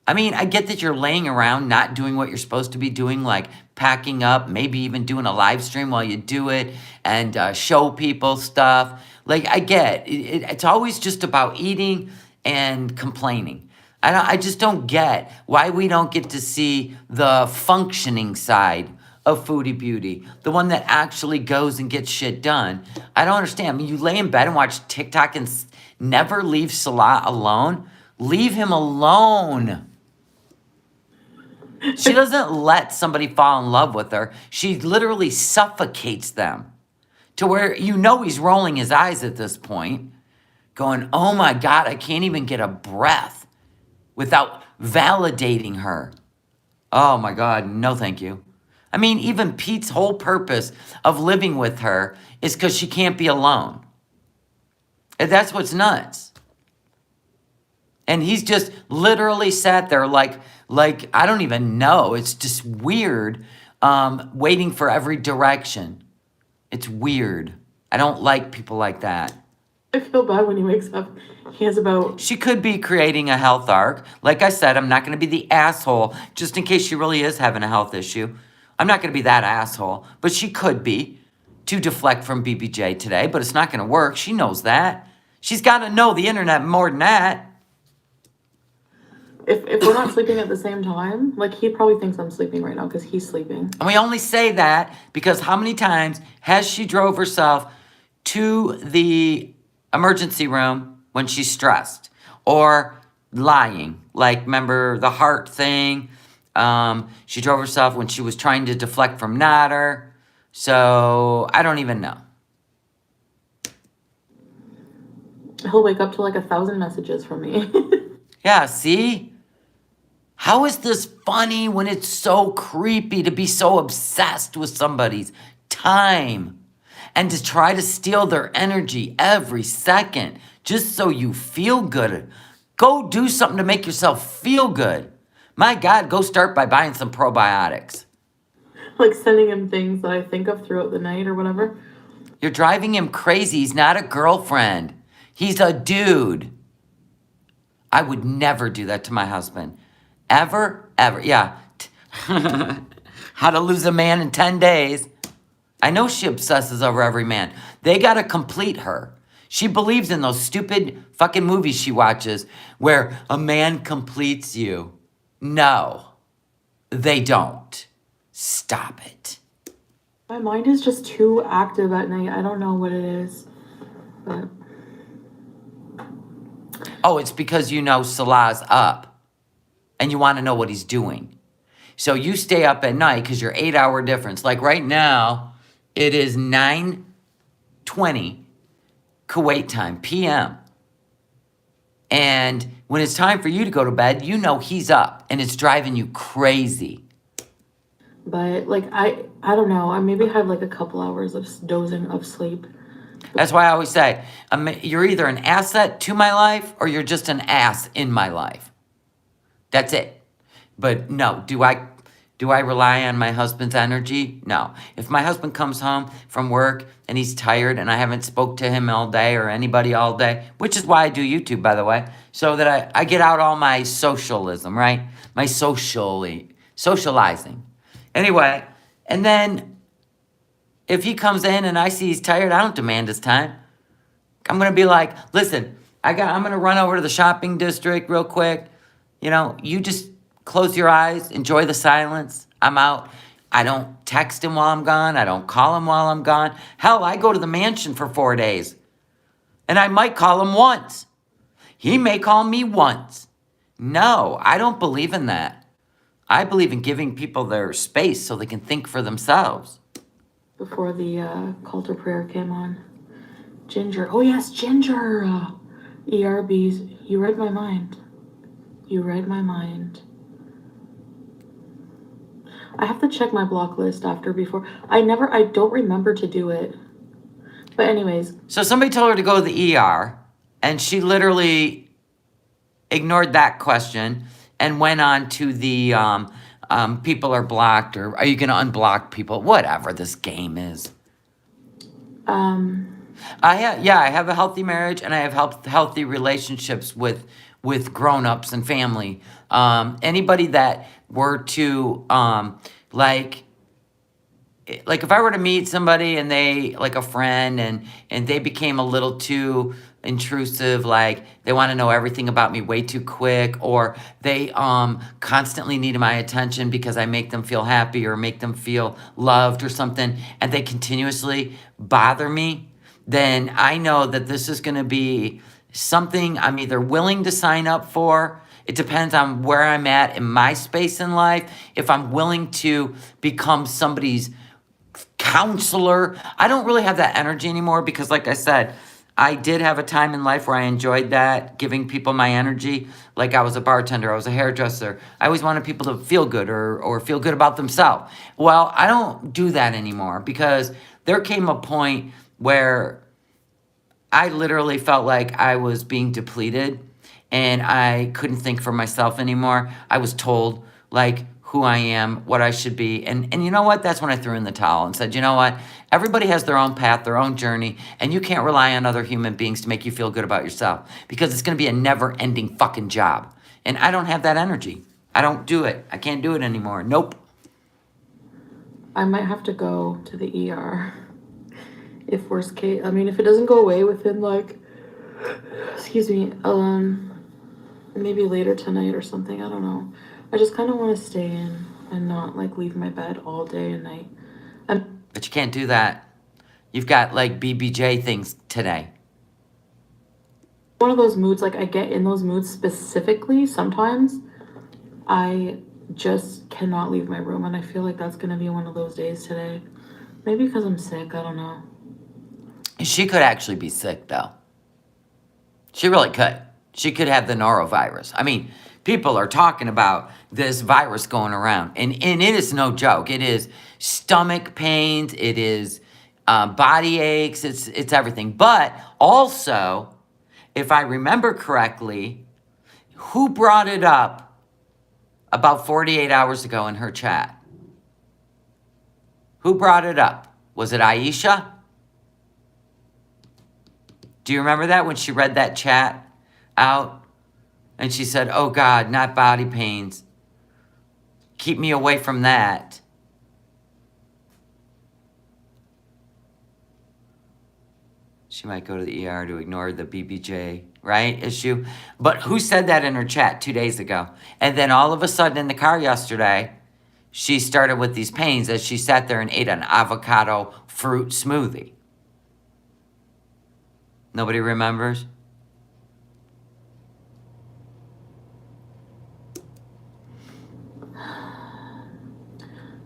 I mean, I get that you're laying around not doing what you're supposed to be doing, like packing up, maybe even doing a live stream while you do it and show people stuff. Like, I get it's always just about eating and complaining. I just don't get why we don't get to see the functioning side of Foodie Beauty, the one that actually goes and gets shit done. I don't understand. I mean, you lay in bed and watch TikTok and never leave Salah alone. Leave him alone. She doesn't let somebody fall in love with her. She literally suffocates them to where you know he's rolling his eyes at this point, going, oh my God, I can't even get a breath without validating her. Oh my God, no thank you. I mean, even Pete's whole purpose of living with her is because she can't be alone. And that's what's nuts. And he's just literally sat there like I don't even know. It's just weird, waiting for every direction. It's weird. I don't like people like that. I feel bad when he wakes up. He has about... She could be creating a health arc. Like I said, I'm not going to be the asshole, just in case she really is having a health issue. I'm not going to be that asshole, but she could be to deflect from BBJ today, but it's not going to work. She knows that. She's got to know the internet more than that. If we're not sleeping at the same time, like he probably thinks I'm sleeping right now because he's sleeping. And we only say that because how many times has she drove herself to the emergency room when she's stressed or lying? Like, remember the heart thing? She drove herself when she was trying to deflect from Nader. So I don't even know. He'll wake up to like 1,000 messages from me. Yeah, see? How is this funny when it's so creepy to be so obsessed with somebody's time and to try to steal their energy every second just so you feel good? Go do something to make yourself feel good. My God, go start by buying some probiotics. Like sending him things that I think of throughout the night or whatever. You're driving him crazy. He's not a girlfriend. He's a dude. I would never do that to my husband. Ever, ever. Yeah. How to lose a man in 10 days. I know she obsesses over every man. They got to complete her. She believes in those stupid fucking movies she watches where a man completes you. No, they don't. Stop it. My mind is just too active at night. I don't know what it is. But Oh, it's because you know Salah's up and you want to know what he's doing. So you stay up at night because you're 8-hour difference. Like right now, it is 9:20 Kuwait time, PM. And when it's time for you to go to bed, you know he's up and it's driving you crazy. But like I don't know. I maybe had like a couple hours of dozing of sleep. That's why I always say, you're either an asset to my life or you're just an ass in my life. That's it. But no, do I rely on my husband's energy? No. If my husband comes home from work and he's tired and I haven't spoke to him all day or anybody all day, which is why I do YouTube, by the way, so that I get out all my socialism, right? My socializing. Anyway, and then if he comes in and I see he's tired, I don't demand his time. I'm going to be like, listen, I'm going to run over to the shopping district real quick. You know, you just close your eyes, enjoy the silence. I'm out. I don't text him while I'm gone. I don't call him while I'm gone. Hell, I go to the mansion for 4 days. And I might call him once. He may call me once. No, I don't believe in that. I believe in giving people their space so they can think for themselves. Before the call to prayer came on. Ginger. Oh, yes, Ginger. ERBs. You read my mind. You read my mind. I have to check my block list after before. I don't remember to do it. But anyways. So somebody told her to go to the ER, and she literally ignored that question and went on to the people are blocked, or are you going to unblock people? Whatever this game is. I have a healthy marriage, and I have healthy relationships with grown-ups and family. Anybody that were to like if I were to meet somebody and they like a friend and they became a little too intrusive, like they want to know everything about me way too quick, or they constantly need my attention because I make them feel happy or make them feel loved or something, and they continuously bother me, then I know that this is going to be something I'm either willing to sign up for. It depends on where I'm at in my space in life. If I'm willing to become somebody's counselor, I don't really have that energy anymore because, like I said, I did have a time in life where I enjoyed that, giving people my energy. Like I was a bartender, I was a hairdresser. I always wanted people to feel good or feel good about themselves. Well, I don't do that anymore because there came a point where I literally felt like I was being depleted and I couldn't think for myself anymore. I was told like who I am, what I should be. And you know what? That's when I threw in the towel and said, you know what? Everybody has their own path, their own journey, and you can't rely on other human beings to make you feel good about yourself because it's going to be a never-ending fucking job. And I don't have that energy. I don't do it. I can't do it anymore. Nope. I might have to go to the ER. If worst case, I mean, if it doesn't go away within like, excuse me, maybe later tonight or something, I don't know. I just kind of want to stay in and not like leave my bed all day and night. But you can't do that. You've got like BBJ things today. One of those moods, like I get in those moods specifically, sometimes I just cannot leave my room, and I feel like that's going to be one of those days today. Maybe because I'm sick, I don't know. She could actually be sick though. She really could. She could have the norovirus. I mean, people are talking about this virus going around, and it is no joke. It is stomach pains, it is body aches, it's everything. But also, if I remember correctly, who brought it up about 48 hours ago in her chat? Who brought it up? Was it Aisha? Do you remember that when she read that chat out? And she said, oh God, not body pains. Keep me away from that. She might go to the ER to ignore the BBJ, right, issue. But who said that in her chat 2 days ago? And then all of a sudden in the car yesterday, she started with these pains as she sat there and ate an avocado fruit smoothie. Nobody remembers?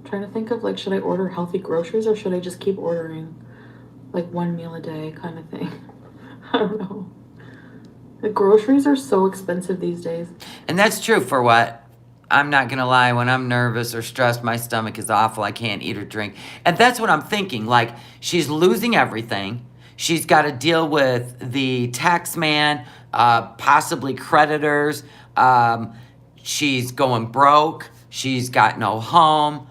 Trying to think of like, should I order healthy groceries or should I just keep ordering like one meal a day kind of thing? I don't know. The groceries are so expensive these days. And that's true for what? I'm not going to lie. When I'm nervous or stressed, my stomach is awful. I can't eat or drink. And that's what I'm thinking. Like, she's losing everything. She's got to deal with the tax man, possibly creditors. She's going broke. She's got no home.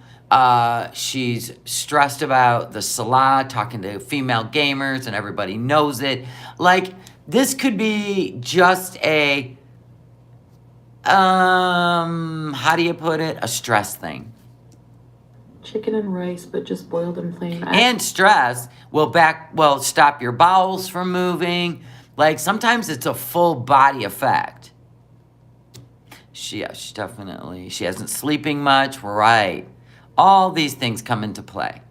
She's stressed about the Salah, talking to female gamers, and everybody knows it. Like, this could be just a, how do you put it? A stress thing. Chicken and rice, but just boiled and plain. And stress will stop your bowels from moving. Like, sometimes it's a full body effect. She definitely, she hasn't sleeping much, right? All these things come into play.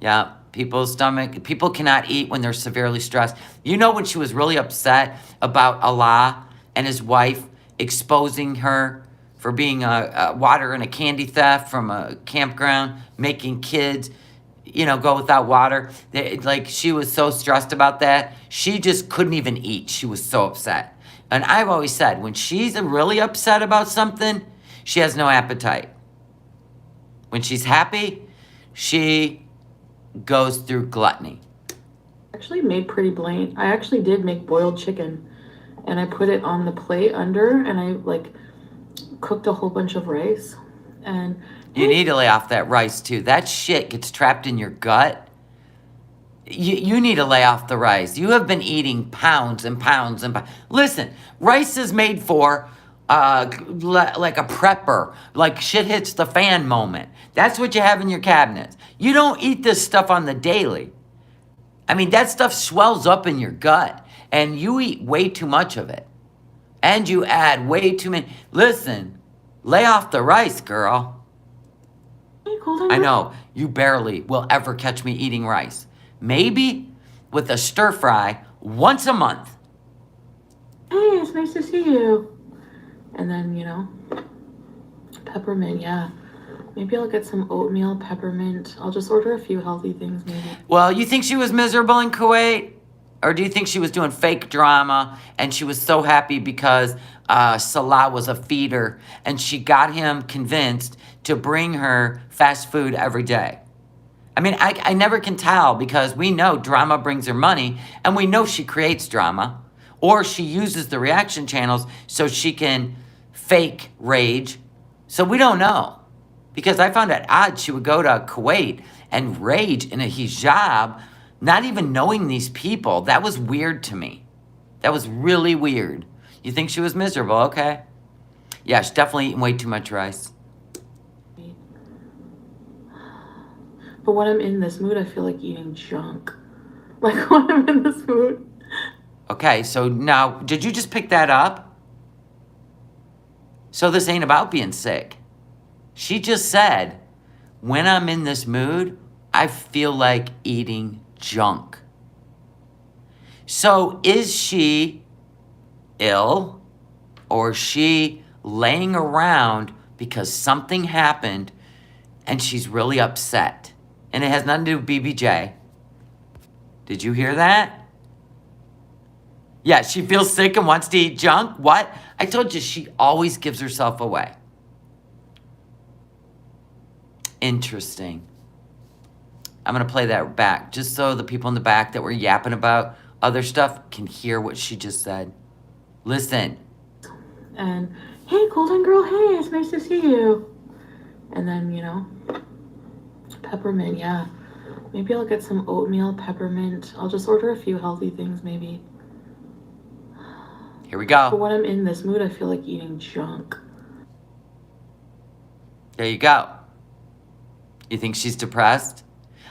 Yeah, people cannot eat when they're severely stressed. You know, when she was really upset about Allah and his wife exposing her for being a water and a candy theft from a campground, making kids, go without water. Like, she was so stressed about that. She just couldn't even eat. She was so upset. And I've always said, when she's really upset about something, she has no appetite. When she's happy, she goes through gluttony. Actually made pretty blatant. I actually did make boiled chicken, and I put it on the plate under, and I like cooked a whole bunch of rice. And You need to lay off that rice too. That shit gets trapped in your gut. You need to lay off the rice. You have been eating pounds and pounds and pounds. Listen, rice is made for like a prepper, like shit hits the fan moment. That's what you have in your cabinets. You don't eat this stuff on the daily. I mean, that stuff swells up in your gut, and you eat way too much of it. And you add way too many. Listen, lay off the rice, girl. I know, you barely will ever catch me eating rice. Maybe with a stir fry once a month. Hey, it's nice to see you. And then, peppermint, yeah. Maybe I'll get some oatmeal, peppermint. I'll just order a few healthy things, maybe. Well, you think she was miserable in Kuwait? Or do you think she was doing fake drama and she was so happy because Salah was a feeder and she got him convinced to bring her fast food every day? I mean, I never can tell, because we know drama brings her money, and we know she creates drama, or she uses the reaction channels so she can fake rage. So we don't know, because I found it odd she would go to Kuwait and rage in a hijab, not even knowing these people. That was weird to me. That was really weird. You think she was miserable? Okay. Yeah, she's definitely eating way too much rice. But when I'm in this mood, I feel like eating junk. Like, when I'm in this mood. Okay, so now, did you just pick that up? So this ain't about being sick. She just said, when I'm in this mood, I feel like eating junk. So is she ill, or is she laying around because something happened and she's really upset? And it has nothing to do with BBJ. Did you hear that? Yeah, she feels sick and wants to eat junk? What? I told you, she always gives herself away. Interesting. I'm going to play that back, just so the people in the back that were yapping about other stuff can hear what she just said. Listen. And, hey, Golden Girl, hey, it's nice to see you. And then, peppermint, yeah. Maybe I'll get some oatmeal, peppermint. I'll just order a few healthy things, maybe. Here we go. But when I'm in this mood, I feel like eating junk. There you go. You think she's depressed?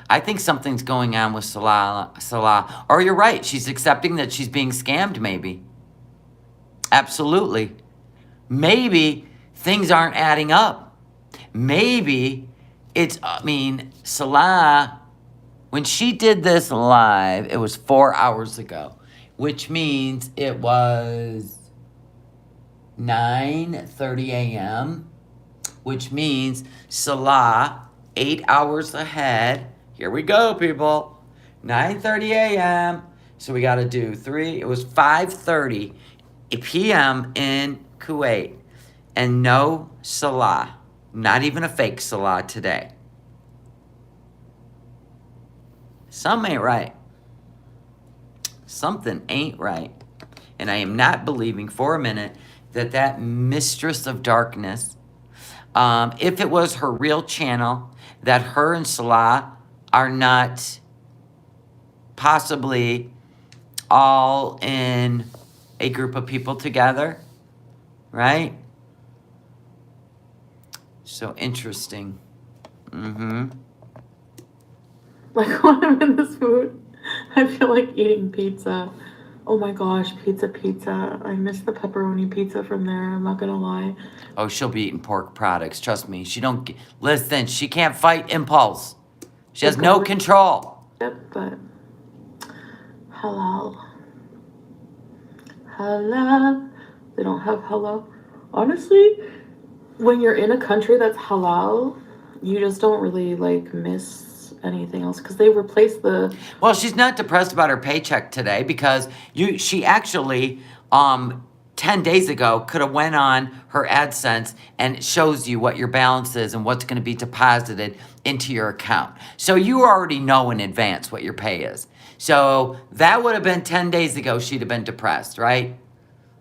I think something's going on with Salah. Or you're right, she's accepting that she's being scammed, maybe. Absolutely. Maybe things aren't adding up. Maybe Salah, when she did this live, it was 4 hours ago, which means it was 9:30 a.m., which means Salah, 8 hours ahead. Here we go, people. 9:30 a.m. So we got to do it was 5:30 p.m. in Kuwait. And no Salah. Not even a fake Salah today. Something ain't right. Something ain't right. And I am not believing for a minute that mistress of darkness, if it was her real channel, that her and Salah are not possibly all in a group of people together, right? So interesting. Like, when I'm in this mood, I feel like eating pizza. Oh my gosh, pizza. I miss the pepperoni pizza from there, I'm not gonna lie. Oh, she'll be eating pork products. Trust me. Listen, she can't fight impulse. She has no control. Yep, but halal. Halal. They don't have halal. Honestly, when you're in a country that's halal, you just don't really like miss anything else because they replace the. Well, she's not depressed about her paycheck today because she actually 10 days ago could have went on her AdSense and it shows you what your balance is and what's going to be deposited into your account. So you already know in advance what your pay is. So that would have been 10 days ago she'd have been depressed, right?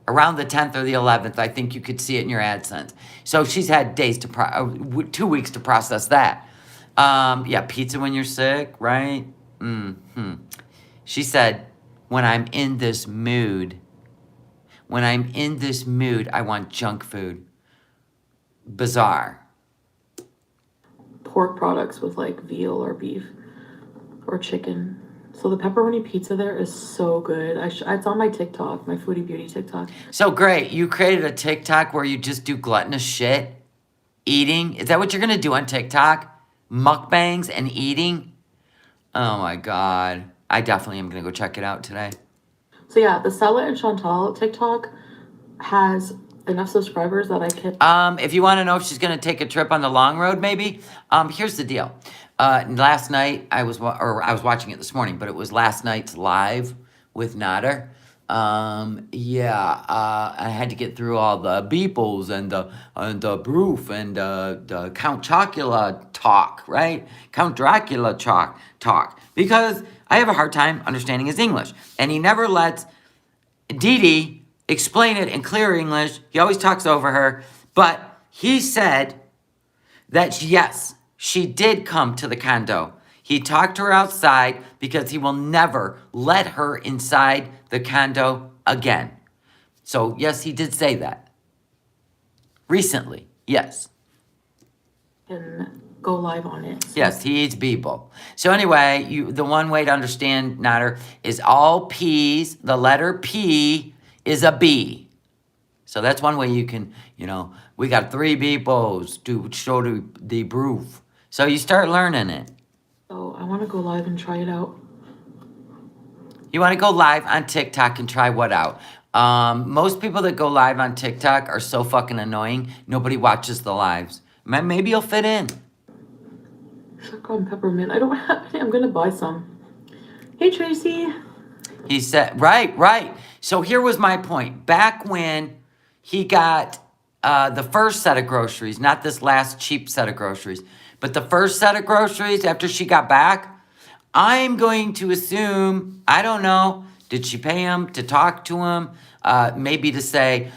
Around the 10th or the 11th, I think you could see it in your AdSense. So she's had days to 2 weeks to process that. Yeah, pizza when you're sick, right? She said, when I'm in this mood, I want junk food. Bizarre. Pork products with like veal or beef or chicken. So the pepperoni pizza there is so good. It's on my TikTok, my Foodie Beauty TikTok. So great. You created a TikTok where you just do gluttonous shit? Eating? Is that what you're going to do on TikTok? Mukbangs and eating? Oh my God. I definitely am going to go check it out today. So yeah, the Stella and Chantal TikTok has enough subscribers that I can. If you want to know if she's going to take a trip on the long road, maybe, here's the deal. Last night, I was watching it this morning, but it was last night's live with Nader. I had to get through all the beeples and the proof and the Count Chocula talk, right? Count Dracula talk. Because I have a hard time understanding his English. And he never lets Dee Dee explain it in clear English. He always talks over her. But he said that, yes, she did come to the condo. He talked to her outside because he will never let her inside the condo again. So, yes, he did say that. Recently, yes. Can go live on it. So. Yes, he eats people. So anyway, the one way to understand Nader is all P's. The letter P is a B. So that's one way you can, we got 3 beepos to show the proof. So you start learning it. So I want to go live and try it out. You want to go live on TikTok and try what out? Most people that go live on TikTok are so fucking annoying. Nobody watches the lives. Maybe you'll fit in. Sugar peppermint. I don't have any. I'm going to buy some. Hey, Tracy. He said, right. So here was my point. Back when he got the first set of groceries, not this last cheap set of groceries, but the first set of groceries after she got back, I'm going to assume, I don't know, did she pay him to talk to him? Maybe to say,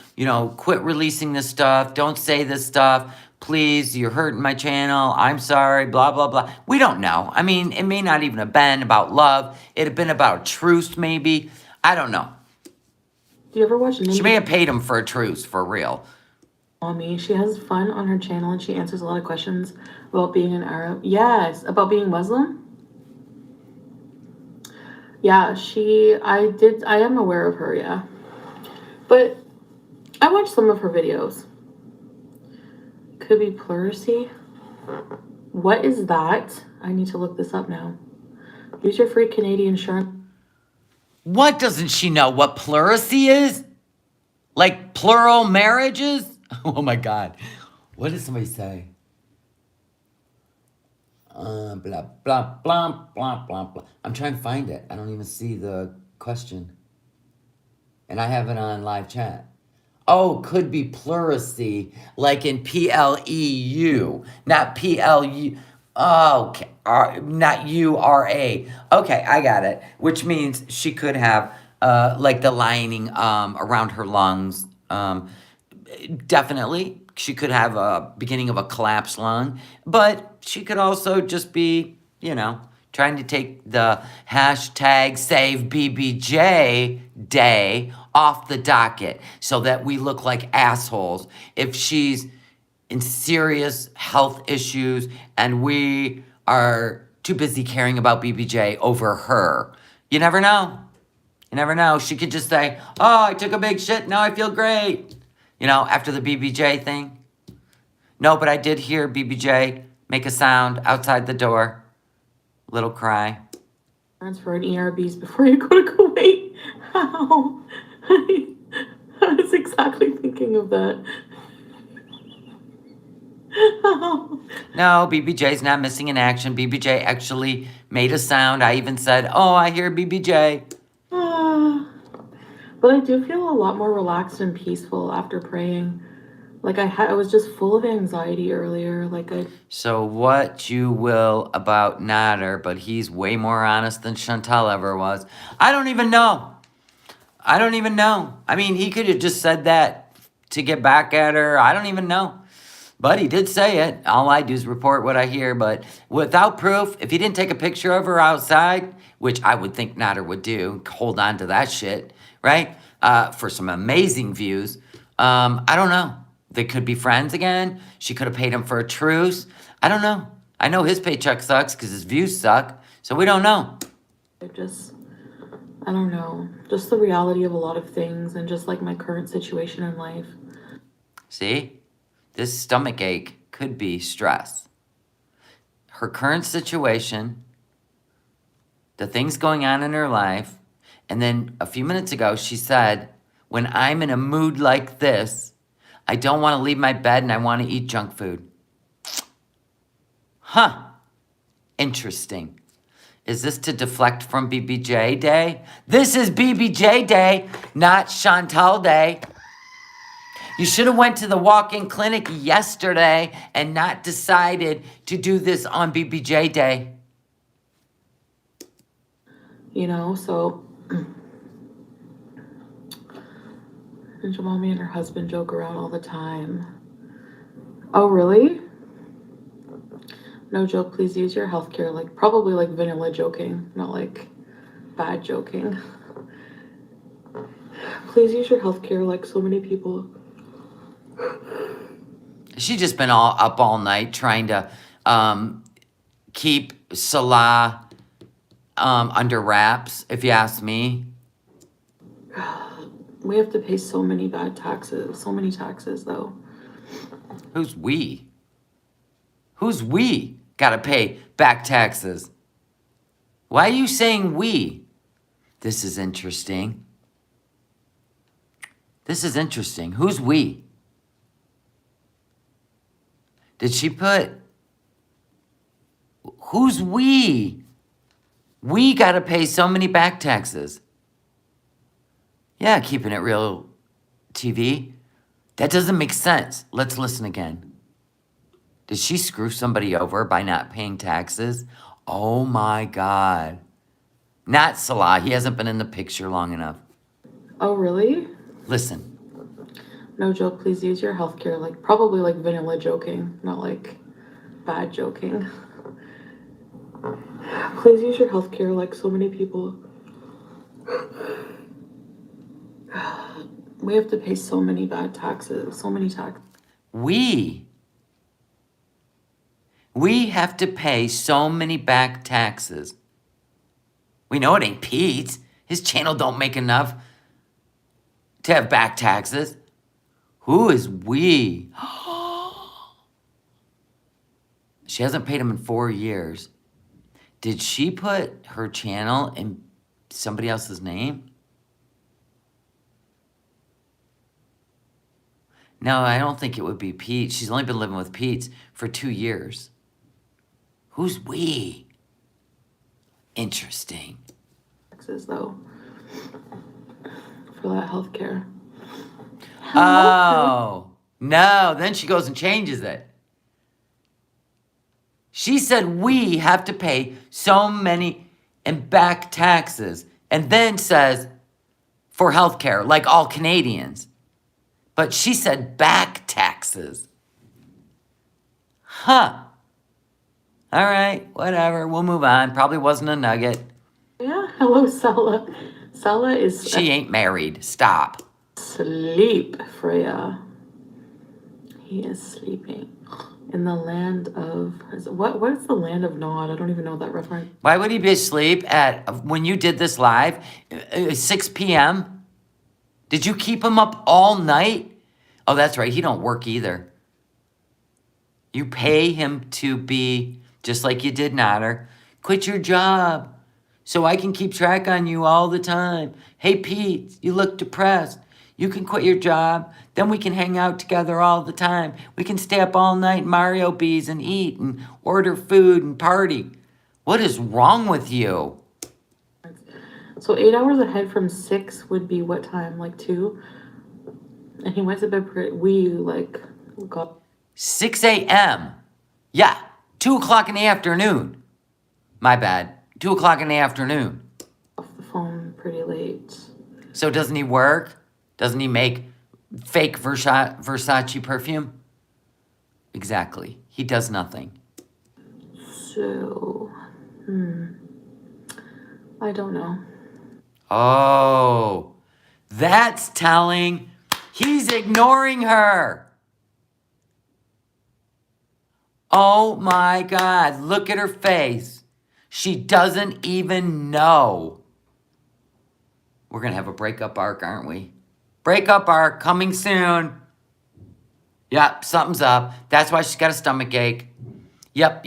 quit releasing this stuff. Don't say this stuff. Please, you're hurting my channel. I'm sorry, blah, blah, blah. We don't know. I mean, it may not even have been about love. It had been about a truce, maybe. I don't know. Do you ever watch She may have paid him for a truce, for real. Mommy, she has fun on her channel and she answers a lot of questions about being an Arab. Yes, about being Muslim. Yeah, I am aware of her, yeah. But I watched some of her videos. Could be pleurisy. What is that? I need to look this up now. Use your free Canadian insurance. What, doesn't she know what pleurisy is? Like plural marriages? Oh my God. What did somebody say? Blah, blah, blah, blah, blah, blah. I'm trying to find it. I don't even see the question. And I have it on live chat. Oh, could be pleurisy, like in P-L-E-U, not P-L-U. Oh, okay. Not U-R-A. Okay, I got it. Which means she could have, like the lining around her lungs. Definitely, she could have a beginning of a collapsed lung. But she could also just be, trying to take the hashtag Save BBJ day off the docket so that we look like assholes if she's in serious health issues and we are too busy caring about BBJ over her. You never know. You never know. She could just say, oh, I took a big shit, now I feel great. After the BBJ thing. No, but I did hear BBJ make a sound outside the door. Little cry. Transfer an ERBs before you go to Kuwait. How? I was exactly thinking of that. No, BBJ's not missing in action. BBJ actually made a sound. I even said, oh, I hear BBJ. But I do feel a lot more relaxed and peaceful after praying. Like I was just full of anxiety earlier. So what you will about Nader, but he's way more honest than Chantal ever was. I don't even know. I don't even know. I mean, he could have just said that to get back at her. I don't even know. But he did say it. All I do is report what I hear. But without proof, if he didn't take a picture of her outside, which I would think Nader would do, hold on to that shit, right? For some amazing views. I don't know. They could be friends again. She could have paid him for a truce. I don't know. I know his paycheck sucks because his views suck. So we don't know. I don't know. Just the reality of a lot of things and just like my current situation in life. See? This stomach ache could be stress. Her current situation, the things going on in her life, and then a few minutes ago she said, when I'm in a mood like this, I don't want to leave my bed and I want to eat junk food. Huh. Interesting. Is this to deflect from BBJ Day? This is BBJ Day, not Chantal Day. You should have went to the walk-in clinic yesterday and not decided to do this on BBJ Day. You know, so and Jamami and her husband joke around all the time. Oh, really? No joke, please use your healthcare. Like, probably like vanilla joking, not like bad joking. Please use your healthcare like so many people. She's just been up all night trying to keep Salah under wraps, if you ask me. We have to pay so many bad taxes. So many taxes, though. Who's we? Who's we gotta pay back taxes? Why are you saying we? This is interesting. This is interesting. Who's we? Did she put... Who's we? We gotta pay so many back taxes. Yeah, keeping it real, TV. That doesn't make sense. Let's listen again. Did she screw somebody over by not paying taxes? Oh my God. Not Salah. He hasn't been in the picture long enough. Oh, really? Listen. No joke, please use your healthcare. Like, probably like vanilla joking, not like bad joking. Please use your healthcare like so many people. We have to pay so many bad taxes, so many taxes. We have to pay so many back taxes. We know it ain't Pete's. His channel don't make enough to have back taxes. Who is we? She hasn't paid him in 4 years. Did she put her channel in somebody else's name? No, I don't think it would be Pete. She's only been living with Pete's for 2 years. Who's we? Interesting. Taxes, though, for that healthcare. Oh, no. Then she goes and changes it. She said we have to pay so many in back taxes, and then says for healthcare, like all Canadians. But she said back taxes. Huh. All right, whatever. We'll move on. Probably wasn't a nugget. Yeah, hello, Sala. Sala is She ain't married. Stop. asleep, Freya. He is sleeping in the land of... What is the land of Nod? I don't even know that reference. Why would he be asleep at, when you did this live, 6 p.m.? Did you keep him up all night? Oh, that's right. He don't work either. You pay him to be, just like you did Nader, quit your job so I can keep track on you all the time. Hey, Pete, you look depressed. You can quit your job. Then we can hang out together all the time. We can stay up all night in Mario Bees and eat and order food and party. What is wrong with you? So 8 hours ahead from 6 would be what time? Like 2? And he went to bed got 6 a.m. Yeah, 2 o'clock in the afternoon. My bad. 2 o'clock in the afternoon. off the phone pretty late. So doesn't he work? Doesn't he make fake Versace perfume? Exactly. He does nothing. So, I don't know. Oh, that's telling. He's ignoring her. Oh my God, look at her face. She doesn't even know. We're going to have a breakup arc, aren't we? Breakup arc coming soon. Yep, something's up. That's why she's got a stomach ache. Yep.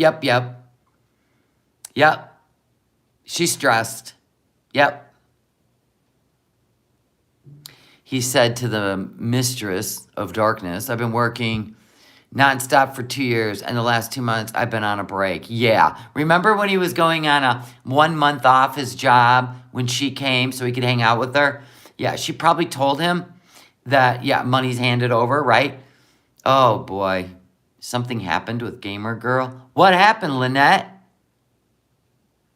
She's stressed. Yep. He said to the mistress of darkness, I've been working nonstop for 2 years, and the last 2 months I've been on a break. Yeah. Remember when he was going on a 1 month off his job when she came so he could hang out with her? Yeah, she probably told him that, yeah, money's handed over, right? Oh, boy. Something happened with Gamer Girl. What happened, Lynette?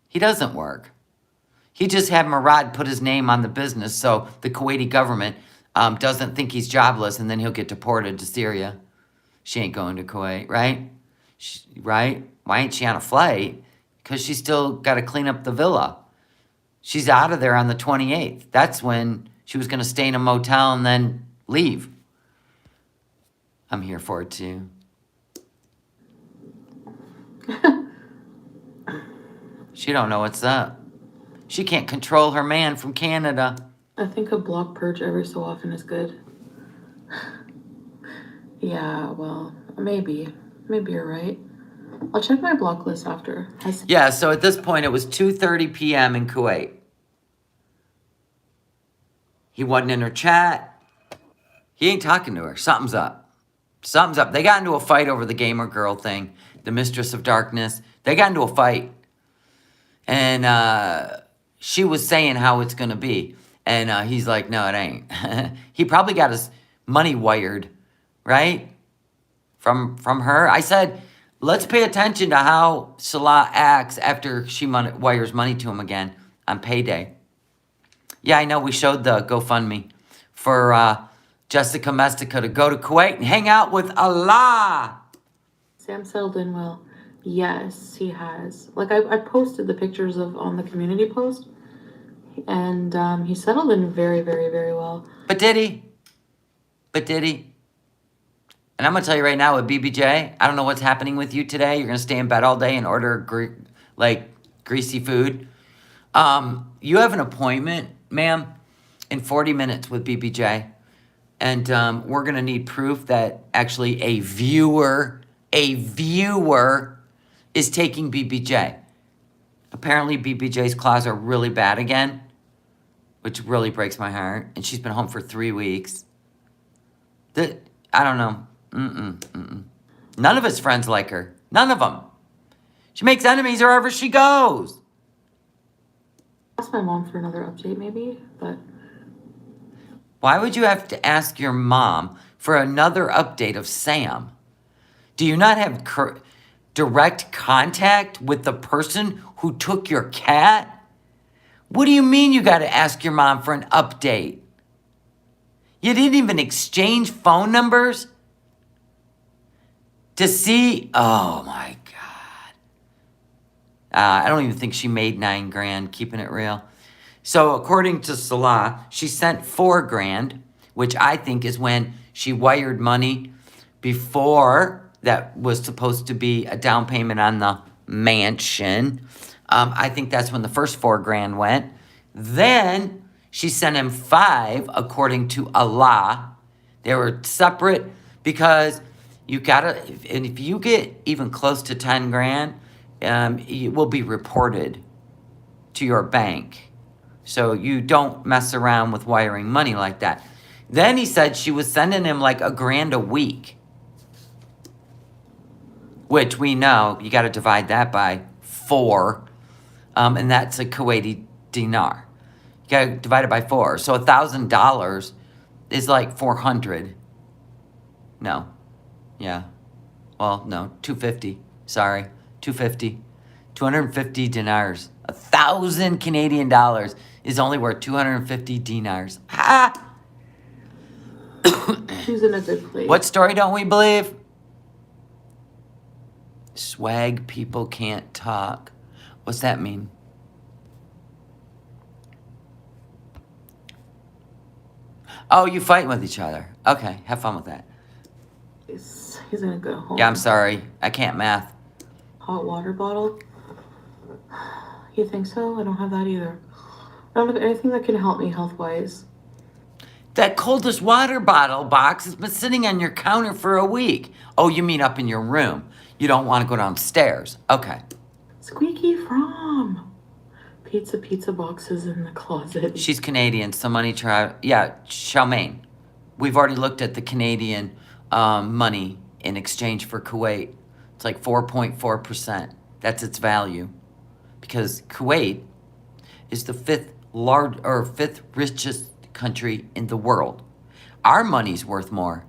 He doesn't work. He just had Murad put his name on the business so the Kuwaiti government doesn't think he's jobless, and then he'll get deported to Syria. She ain't going to Kuwait, right? Right? Why ain't she on a flight? Because she's still got to clean up the villa. She's out of there on the 28th. That's when she was going to stay in a motel and then leave. I'm here for it too. She don't know what's up. She can't control her man from Canada. I think a block purge every so often is good. Yeah, well, maybe. Maybe you're right. I'll check my block list after. Yeah, so at this point, it was 2:30 p.m. in Kuwait. He wasn't in her chat. He ain't talking to her. Something's up. Something's up. They got into a fight over the Gamer Girl thing, the Mistress of Darkness. They got into a fight. And she was saying how it's going to be. And he's like, no, it ain't. He probably got his money wired, right? From her. I said, let's pay attention to how Salah acts after she wires money to him again on payday. Yeah, I know we showed the GoFundMe for Jessica Mestica to go to Kuwait and hang out with Allah. Sam settled in well. Yes, he has. Like, I posted the pictures on the community post. And he settled in very, very, very well. But did he? And I'm going to tell you right now with BBJ, I don't know what's happening with you today. You're going to stay in bed all day and order, greasy food. You have an appointment, ma'am, in 40 minutes with BBJ. And we're going to need proof that actually a viewer is taking BBJ. Apparently, BBJ's claws are really bad again, which really breaks my heart. And she's been home for 3 weeks. I don't know. None of his friends like her. None of them. She makes enemies wherever she goes. Ask my mom for another update, maybe, but... Why would you have to ask your mom for another update of Sam? Do you not have direct contact with the person who took your cat? What do you mean you got to ask your mom for an update? You didn't even exchange phone numbers to see? Oh my God. I don't even think she made $9,000, keeping it real. So according to Salah, she sent $4,000, which I think is when she wired money before that was supposed to be a down payment on the mansion. I think that's when the first $4,000 went. Then she sent him $5,000, according to Allah. They were separate because you gotta, and if you get even close to $10,000, it will be reported to your bank. So you don't mess around with wiring money like that. Then he said she was sending him like $1,000 a week. Which we know, you got to divide that by 4. And that's a Kuwaiti dinar. You got to divide it by 4. So $1,000 is like 400. No. Yeah. Well, no. 250. Sorry. 250. 250 dinars. 1,000 Canadian dollars is only worth 250 dinars. Ah! She's in a good place. What story don't we believe? Swag people can't talk. What's that mean? Oh, you fighting with each other. Okay, have fun with that. He's in a good home. Yeah, I'm sorry. I can't math. Hot water bottle? You think so? I don't have that either. I don't have anything that can help me health-wise. That coldest water bottle box has been sitting on your counter for a week. Oh, you mean up in your room. You don't want to go downstairs. Okay. Squeaky from pizza boxes in the closet. She's Canadian. So money yeah, Charmaine. We've already looked at the Canadian money in exchange for Kuwait. It's like 4.4%. That's its value. Because Kuwait is the fifth richest country in the world. Our money's worth more.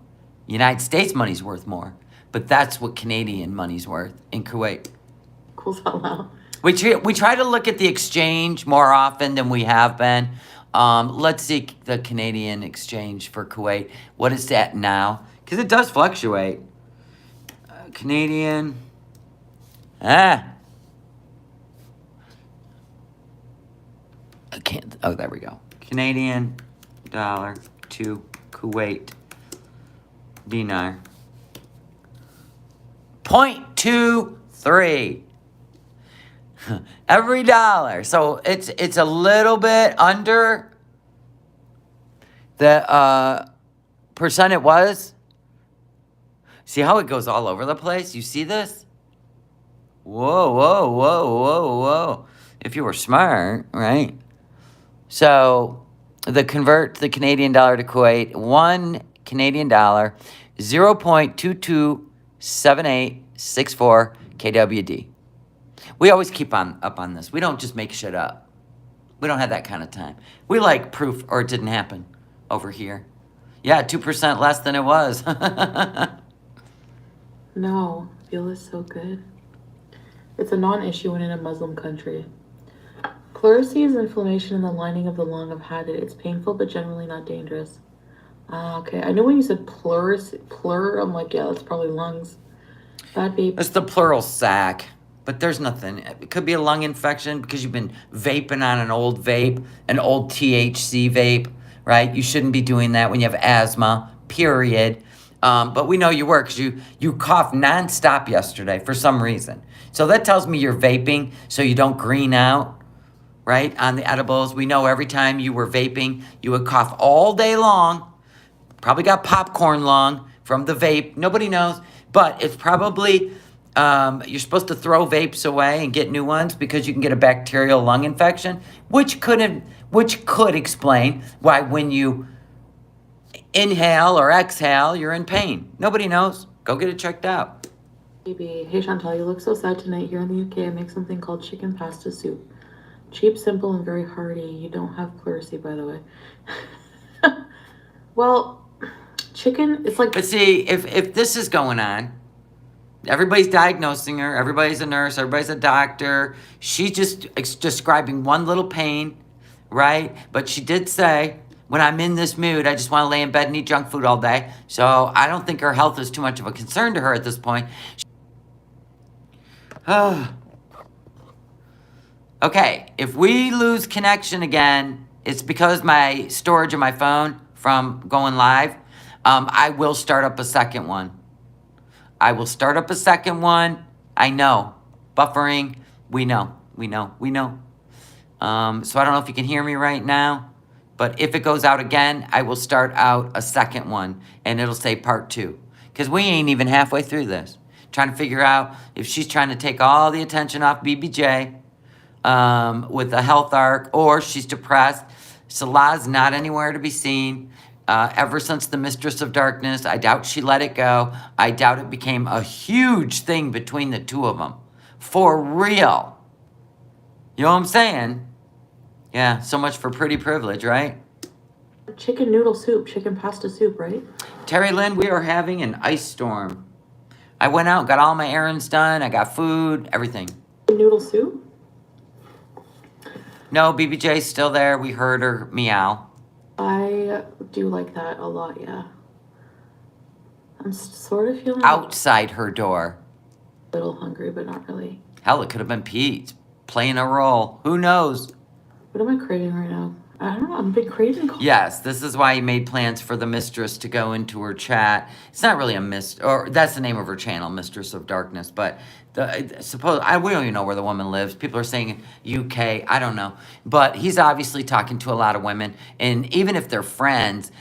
United States money's worth more. But that's what Canadian money's worth in Kuwait. Cool out loud. We try to look at the exchange more often than we have been. Let's see the Canadian exchange for Kuwait. What is that now? Because it does fluctuate. Canadian. I can't. Oh, there we go. Canadian dollar to Kuwait dinar. 0.23. Every dollar. So it's a little bit under the percent it was. See how it goes all over the place? You see this? Whoa. If you were smart, right? So the convert the Canadian dollar to Kuwait, 1 Canadian dollar, 0.227864 KWD. We always keep up on this. We don't just make shit up. We don't have that kind of time. We like proof or it didn't happen over here. Yeah, 2% less than it was. No, feel is so good. It's a non-issue when in a Muslim country. Pleurisy is inflammation in the lining of the lung. I've had it. It's painful, but generally not dangerous. Okay. I know when you said I'm like, yeah, that's probably lungs. Bad vape. It's the plural sac, but there's nothing. It could be a lung infection because you've been vaping on an old vape, an old THC vape, right? You shouldn't be doing that when you have asthma, period. But we know you were because you coughed nonstop yesterday for some reason. So that tells me you're vaping so you don't green out, right, on the edibles. We know every time you were vaping, you would cough all day long. Probably got popcorn lung from the vape. Nobody knows. But it's probably, you're supposed to throw vapes away and get new ones because you can get a bacterial lung infection, which could explain why when you inhale or exhale, you're in pain. Nobody knows. Go get it checked out. Baby, hey Chantal, you look so sad tonight. Here in the UK, I make something called chicken pasta soup. Cheap, simple, and very hearty. You don't have pleurisy, by the way. Well, chicken, it's like... But see, if this is going on, everybody's diagnosing her, everybody's a nurse, everybody's a doctor. She's just describing one little pain, right? But she did say, when I'm in this mood, I just want to lay in bed and eat junk food all day. So I don't think her health is too much of a concern to her at this point. Okay, if we lose connection again, it's because my storage of my phone from going live. I will start up a second one. I know. Buffering. We know. So I don't know if you can hear me right now, but if it goes out again, I will start out a second one, and it'll say part 2. Because we ain't even halfway through this. Trying to figure out if she's trying to take all the attention off BBJ with a health arc, or she's depressed. Salah's not anywhere to be seen. ever since the Mistress of Darkness. I doubt she let it go. I doubt it became a huge thing between the two of them. For real. You know what I'm saying? Yeah, so much for pretty privilege, right? Chicken noodle soup, chicken pasta soup, right? Terry Lynn, we are having an ice storm. I went out, got all my errands done. I got food, everything. Noodle soup? No, BBJ's still there. We heard her meow. I do like that a lot, yeah. I'm sort of feeling Outside her door. a little hungry, but not really. Hell, it could have been Pete playing a role. Who knows? What am I craving right now? I don't know. I've been craving coffee. Yes, this is why he made plans for the mistress to go into her chat. It's not really or that's the name of her channel, Mistress of Darkness. But we don't even know where the woman lives. People are saying UK. I don't know. But he's obviously talking to a lot of women, and even if they're friends,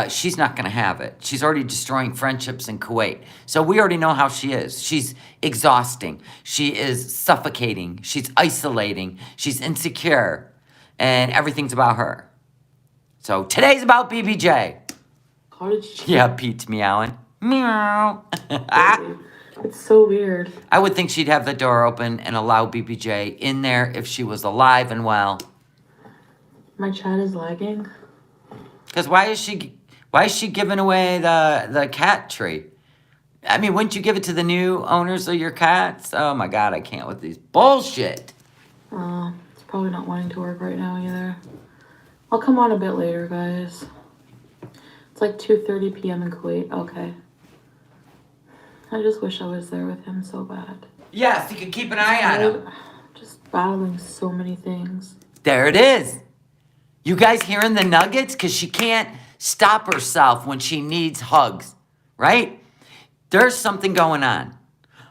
she's not going to have it. She's already destroying friendships in Kuwait. So we already know how she is. She's exhausting. She is suffocating. She's isolating. She's insecure. And everything's about her. So today's about BBJ. Cottage cheese. Yeah, Pete's meowing. Meow. It's so weird. I would think she'd have the door open and allow BBJ in there if she was alive and well. My chat is lagging. Because why is she giving away the cat tree? I mean, wouldn't you give it to the new owners of your cats? Oh my God, I can't with these bullshit. It's probably not wanting to work right now either. I'll come on a bit later, guys. It's like 2:30 p.m. in Kuwait. Okay. I just wish I was there with him so bad. Yes, you can keep an eye on him. Just battling so many things. There it is. You guys hearing the nuggets? Because she can't stop herself when she needs hugs, right? There's something going on.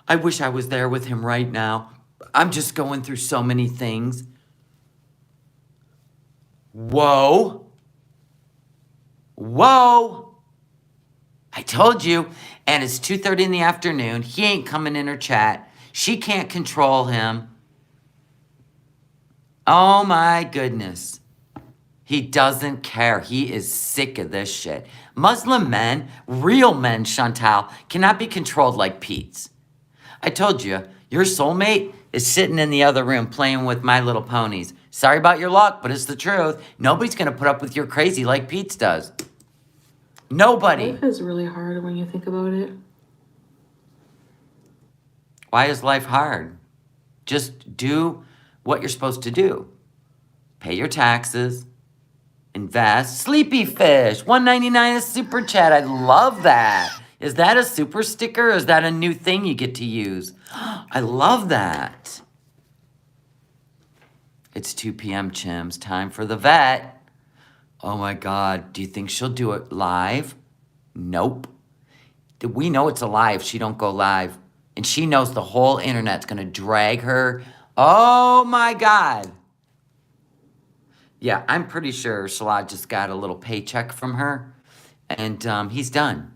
I wish I was there with him right now. I'm just going through so many things. Whoa. Whoa. I told you. And it's 2:30 in the afternoon. He ain't coming in her chat. She can't control him. Oh my goodness. He doesn't care. He is sick of this shit. Muslim men, real men, Chantal, cannot be controlled like Pete's. I told you, your soulmate is sitting in the other room playing with My Little Ponies. Sorry about your luck, but it's the truth. Nobody's going to put up with your crazy like Pete's does. Nobody. Life is really hard when you think about it. Why is life hard? Just do what you're supposed to do. Pay your taxes. Invest. Sleepy Fish. $1.99 a super chat. I love that. Is that a super sticker or is that a new thing you get to use? I love that. It's 2 p.m., Chims. Time for the vet. Oh my God. Do you think she'll do it live? Nope. We know it's a lie if she don't go live. And she knows the whole internet's going to drag her. Oh my God. Yeah, I'm pretty sure Shalad just got a little paycheck from her. And he's done.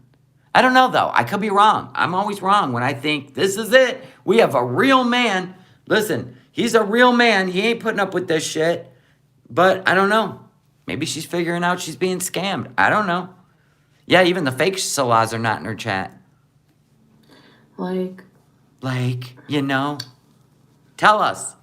I don't know, though. I could be wrong. I'm always wrong when I think this is it. We have a real man. Listen, he's a real man. He ain't putting up with this shit. But I don't know. Maybe she's figuring out she's being scammed. I don't know. Yeah, even the fake Shalads are not in her chat. Like, you know. Tell us.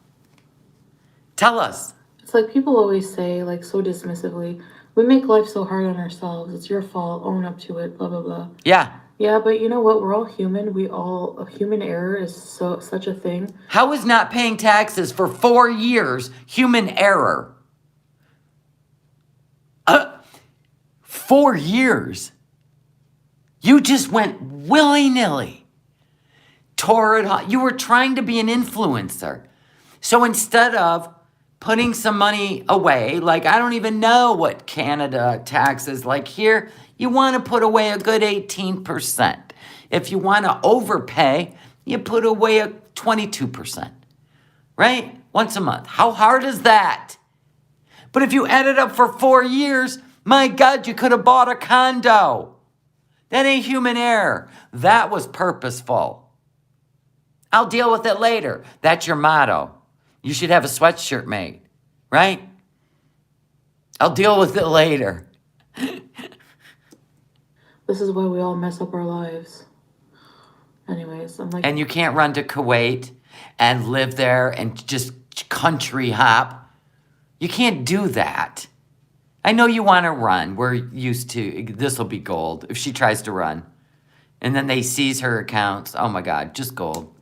Tell us. it's like people always say, like, so dismissively, we make life so hard on ourselves. It's your fault. Own up to it. Blah, blah, blah. Yeah. Yeah, but you know what? We're all human. A human error is such a thing. How is not paying taxes for 4 years human error? 4 years. You just went willy-nilly. Tore it up. You were trying to be an influencer. So instead of putting some money away, like I don't even know what Canada tax is like here, you want to put away a good 18%. If you want to overpay, you put away a 22%, right? Once a month. How hard is that? But if you add it up for 4 years, my God, you could have bought a condo. That ain't human error. That was purposeful. I'll deal with it later. That's your motto. You should have a sweatshirt made, right? I'll deal with it later. This is why we all mess up our lives. Anyways, I'm like, And you can't run to Kuwait and live there and just country hop. You can't do that. I know you want to run. We're used to, this will be gold if she tries to run. And then they seize her accounts. Oh my God, just gold.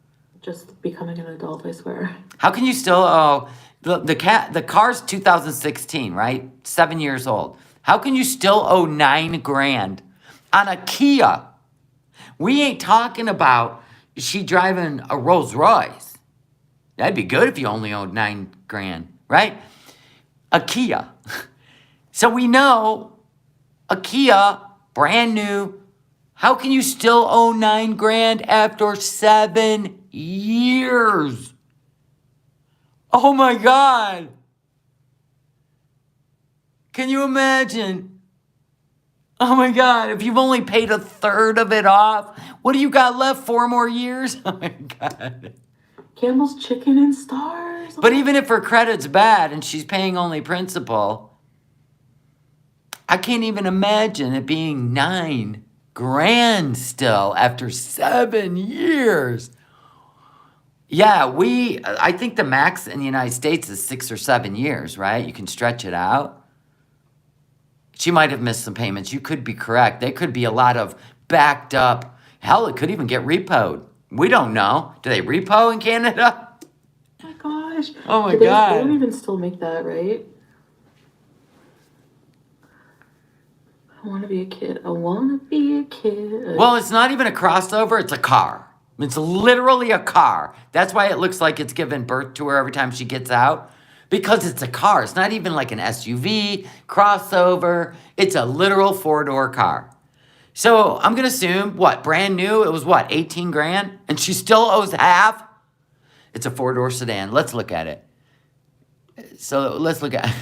just becoming an adult, I swear. How can you still owe, the car's 2016, right? 7 years old. How can you still owe $9,000 on a Kia? We ain't talking about she driving a Rolls Royce. That'd be good if you only owed $9,000, right? A Kia. So we know a Kia, brand new. How can you still owe $9,000 after 7 years? Oh my God. Can you imagine? Oh my God, if you've only paid a third of it off, what do you got left? 4 more years? Oh my God. Campbell's Chicken and Stars. But even if her credit's bad and she's paying only principal, I can't even imagine it being $9,000 still after 7 years. Yeah, I think the max in the United States is 6 or 7 years, right? You can stretch it out. She might have missed some payments. You could be correct. There could be a lot of backed up. Hell, it could even get repoed. We don't know. Do they repo in Canada? Oh my gosh. Oh my They God. don't even still make that, right? I want to be a kid. I want to be a kid. Well, it's not even a crossover. It's a car. It's literally a car. That's why it looks like it's giving birth to her every time she gets out. Because it's a car. It's not even like an SUV, crossover. It's a literal 4-door car. So I'm going to assume, brand new? It was 18 grand? And she still owes half? It's a 4-door sedan. Let's look at it. So let's look at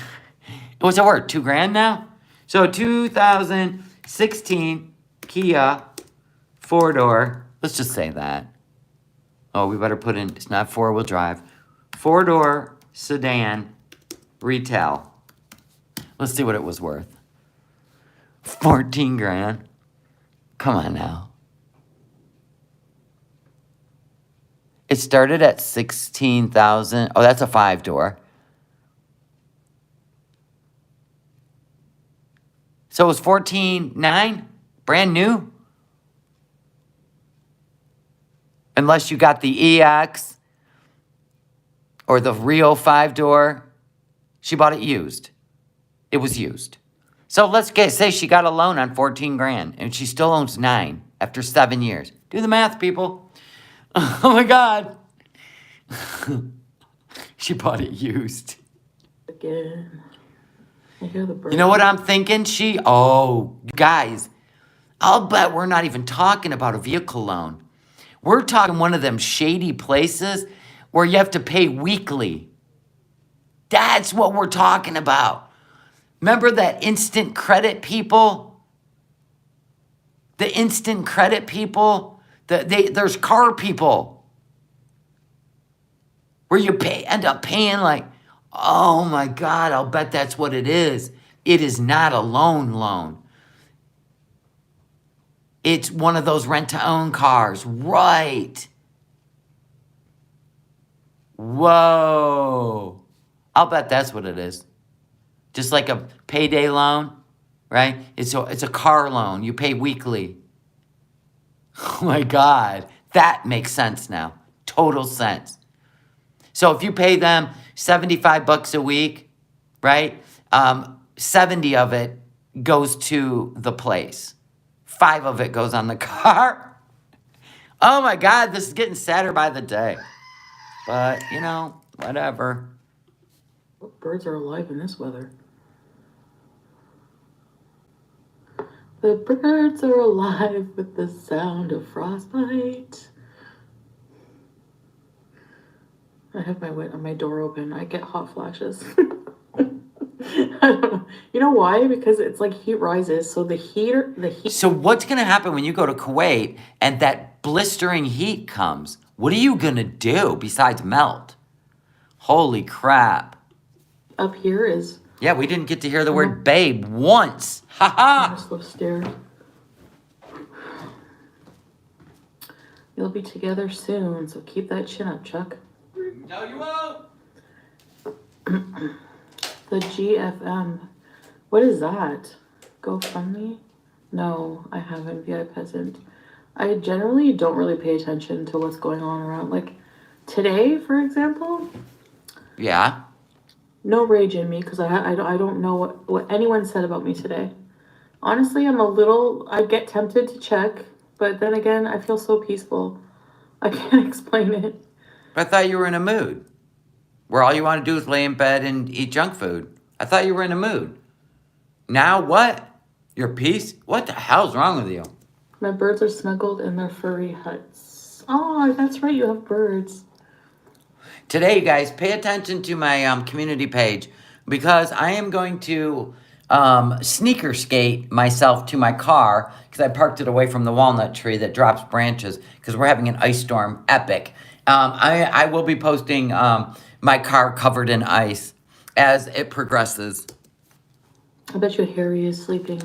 what's it worth? 2 grand now? So 2016 Kia 4-door. Let's just say that. Oh, we better put in, it's not 4-wheel drive. 4-door sedan retail. Let's see what it was worth. 14 grand. Come on now. It started at 16,000. Oh, that's a 5-door. So it was 14.9, brand new. Unless you got the EX or the Rio 5-door. She bought it used. It was used. So let's say she got a loan on 14 grand and she still owns 9 after 7 years. Do the math, people. Oh my God. She bought it used. Again. I hear the bird. You know what I'm thinking? Guys, I'll bet we're not even talking about a vehicle loan. We're talking one of them shady places where you have to pay weekly. That's what we're talking about. Remember that instant credit people? The instant credit people? There's car people where you end up paying like, oh my God, I'll bet that's what it is. It is not a loan. It's one of those rent-to-own cars, right? Whoa. I'll bet that's what it is. Just like a payday loan, right? It's a car loan. You pay weekly. Oh my God. That makes sense now. Total sense. So if you pay them $75 a week, right? 70 of it goes to the place. 5 of it goes on the car. Oh my God, this is getting sadder by the day. But, whatever. What birds are alive in this weather? The birds are alive with the sound of frostbite. I have my door open. I get hot flashes. I don't know. You know why? Because it's like heat rises, so the heat. So what's gonna happen when you go to Kuwait and that blistering heat comes? What are you gonna do besides melt? Holy crap! Up here is. Yeah, we didn't get to hear the word babe once. Ha ha. Slow stairs. You'll be together soon, so keep that chin up, Chuck. No, you won't. The GFM. What is that? GoFundMe? No, I haven't. VI Peasant. I generally don't really pay attention to what's going on around. Like today, for example, Yeah. no rage in me because I don't know what anyone said about me today. Honestly, I get tempted to check, but then again, I feel so peaceful. I can't explain it. But I thought you were in a mood where all you want to do is lay in bed and eat junk food. I thought you were in a mood. Now what? Your peace? What the hell's wrong with you? My birds are snuggled in their furry huts. Oh, that's right, you have birds. Today, you guys, pay attention to my community page because I am going to sneaker skate myself to my car because I parked it away from the walnut tree that drops branches because we're having an ice storm. Epic. I will be posting my car covered in ice as it progresses. I bet you Harry is sleeping.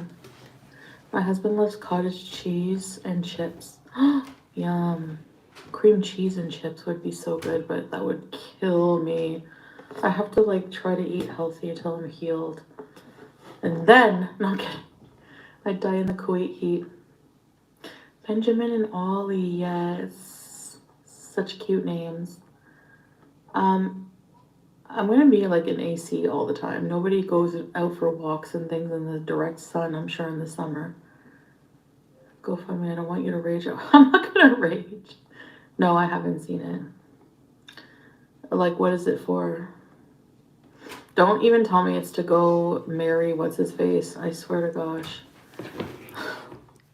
My husband loves cottage cheese and chips. Yum. Cream cheese and chips would be so good, but that would kill me. I have to like try to eat healthy until I'm healed. And then, not kidding, I'd die in the Kuwait heat. Benjamin and Ollie, yes. Such cute names. I'm gonna be like in AC all the time. Nobody goes out for walks and things in the direct sun, I'm sure, in the summer. GoFundMe, I don't want you to rage. I'm not gonna rage. No, I haven't seen it. Like, what is it for? Don't even tell me it's to go marry what's his face. I swear to gosh.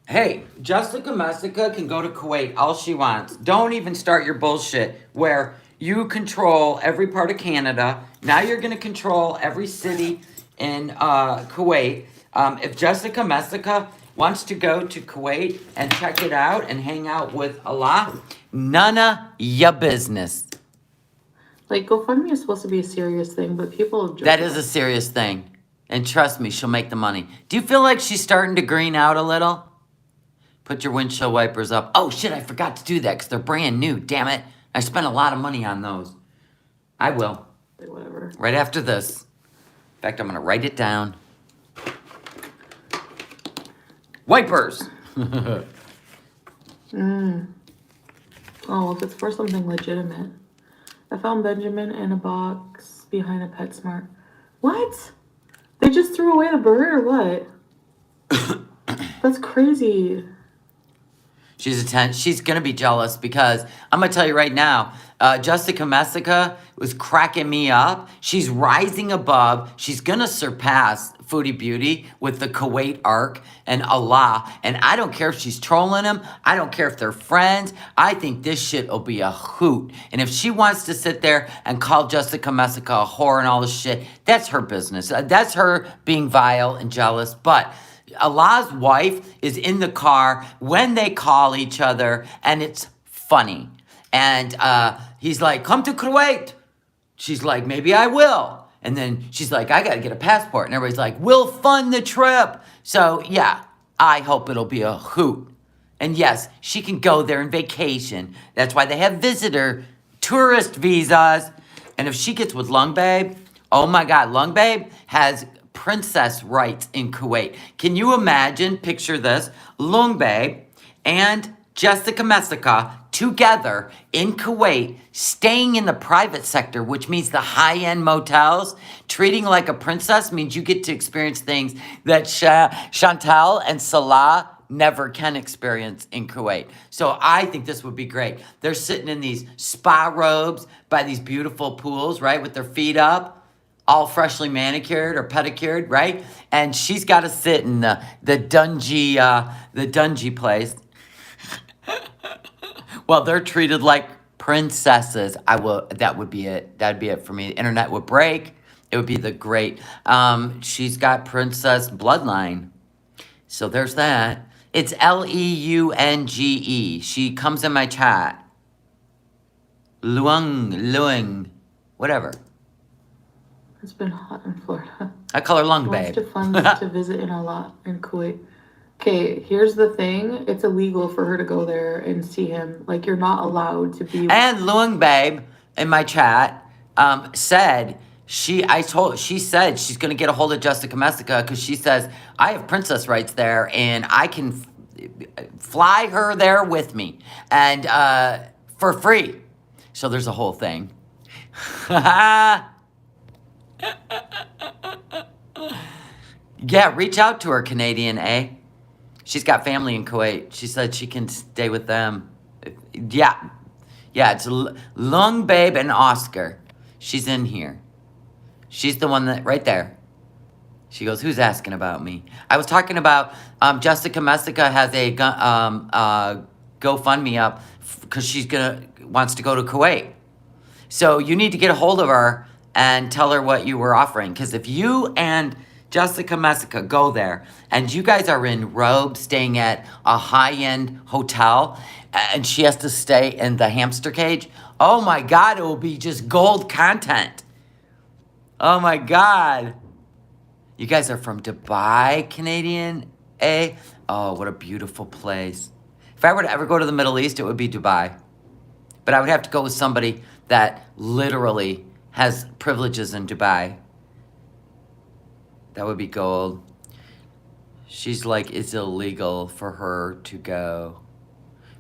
Hey, Jessica Messica can go to Kuwait all she wants. Don't even start your bullshit where you control every part of Canada. Now you're going to control every city in Kuwait. If Jessica Messica wants to go to Kuwait and check it out and hang out with Allah, none of your business. Like, GoFundMe is supposed to be a serious thing, but people joke. That is a serious thing. And trust me, she'll make the money. Do you feel like she's starting to green out a little? Put your windshield wipers up. Oh, shit, I forgot to do that because they're brand new. Damn it. I spent a lot of money on those. I will. Whatever. Right after this. In fact, I'm going to write it down. Wipers. Oh, if it's for something legitimate. I found Benjamin in a box behind a PetSmart. What? They just threw away the bird or what? That's crazy. She's going to be jealous because I'm going to tell you right now, Jessica Messica was cracking me up. She's rising above. She's going to surpass Foodie Beauty with the Kuwait Arc and Allah. And I don't care if she's trolling him. I don't care if they're friends. I think this shit will be a hoot. And if she wants to sit there and call Jessica Messica a whore and all this shit, that's her business. That's her being vile and jealous. But Allah's wife is in the car when they call each other, and it's funny. And he's like, come to Kuwait. She's like, maybe I will. And then she's like, I got to get a passport. And everybody's like, we'll fund the trip. So, yeah, I hope it'll be a hoot. And yes, she can go there and vacation. That's why they have visitor tourist visas. And if she gets with Lung Babe, oh my God, Lung Babe has princess rights in Kuwait. Can you imagine, picture this, Lung Babe and Jessica Messica together in Kuwait, staying in the private sector, which means the high-end motels. Treating like a princess means you get to experience things that Chantal and Salah never can experience in Kuwait. So I think this would be great. They're sitting in these spa robes by these beautiful pools, right, with their feet up, all freshly manicured or pedicured, right? And she's got to sit in the dungy place. Well, they're treated like princesses. That would be it. That'd be it for me. The internet would break. It would be the great. She's got princess bloodline. So there's that. It's Leunge. She comes in my chat. Luang, whatever. It's been hot in Florida. I call her Lung Lots Babe. of funds to visit in Kuwait. Okay, here's the thing. It's illegal for her to go there and see him. Like, you're not allowed to be. And Luang Babe in my chat said she said she's gonna get a hold of Jessica Messica because she says I have princess rights there and I can fly her there with me and for free. So there's a whole thing. Yeah, reach out to her, Canadian, eh? She's got family in Kuwait. She said she can stay with them. Yeah. Yeah, it's Lung Babe and Oscar. She's in here. She's the one that, right there. She goes, who's asking about me? I was talking about Jessica Messica has a GoFundMe up because wants to go to Kuwait. So you need to get a hold of her and tell her what you were offering. Because if you and Jessica Messica go there and you guys are in robes staying at a high-end hotel and she has to stay in the hamster cage, oh my God, it will be just gold content. Oh my God. You guys are from Dubai, Canadian, eh? Oh, what a beautiful place. If I were to ever go to the Middle East, it would be Dubai. But I would have to go with somebody that literally has privileges in Dubai. That would be gold. She's like, it's illegal for her to go.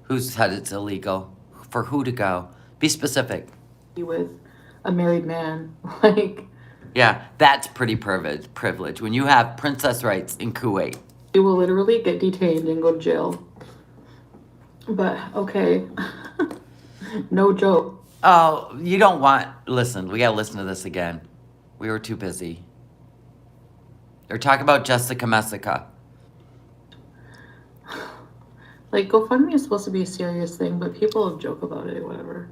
Who said it's illegal? For who to go? Be specific. With a married man. Like, yeah, that's pretty privilege. When you have princess rights in Kuwait. You will literally get detained and go to jail. But, okay. No joke. Oh, you don't want... Listen, we gotta listen to this again. We were too busy. They're talking about Jessica Messica. Like, GoFundMe is supposed to be a serious thing, but people joke about it, whatever.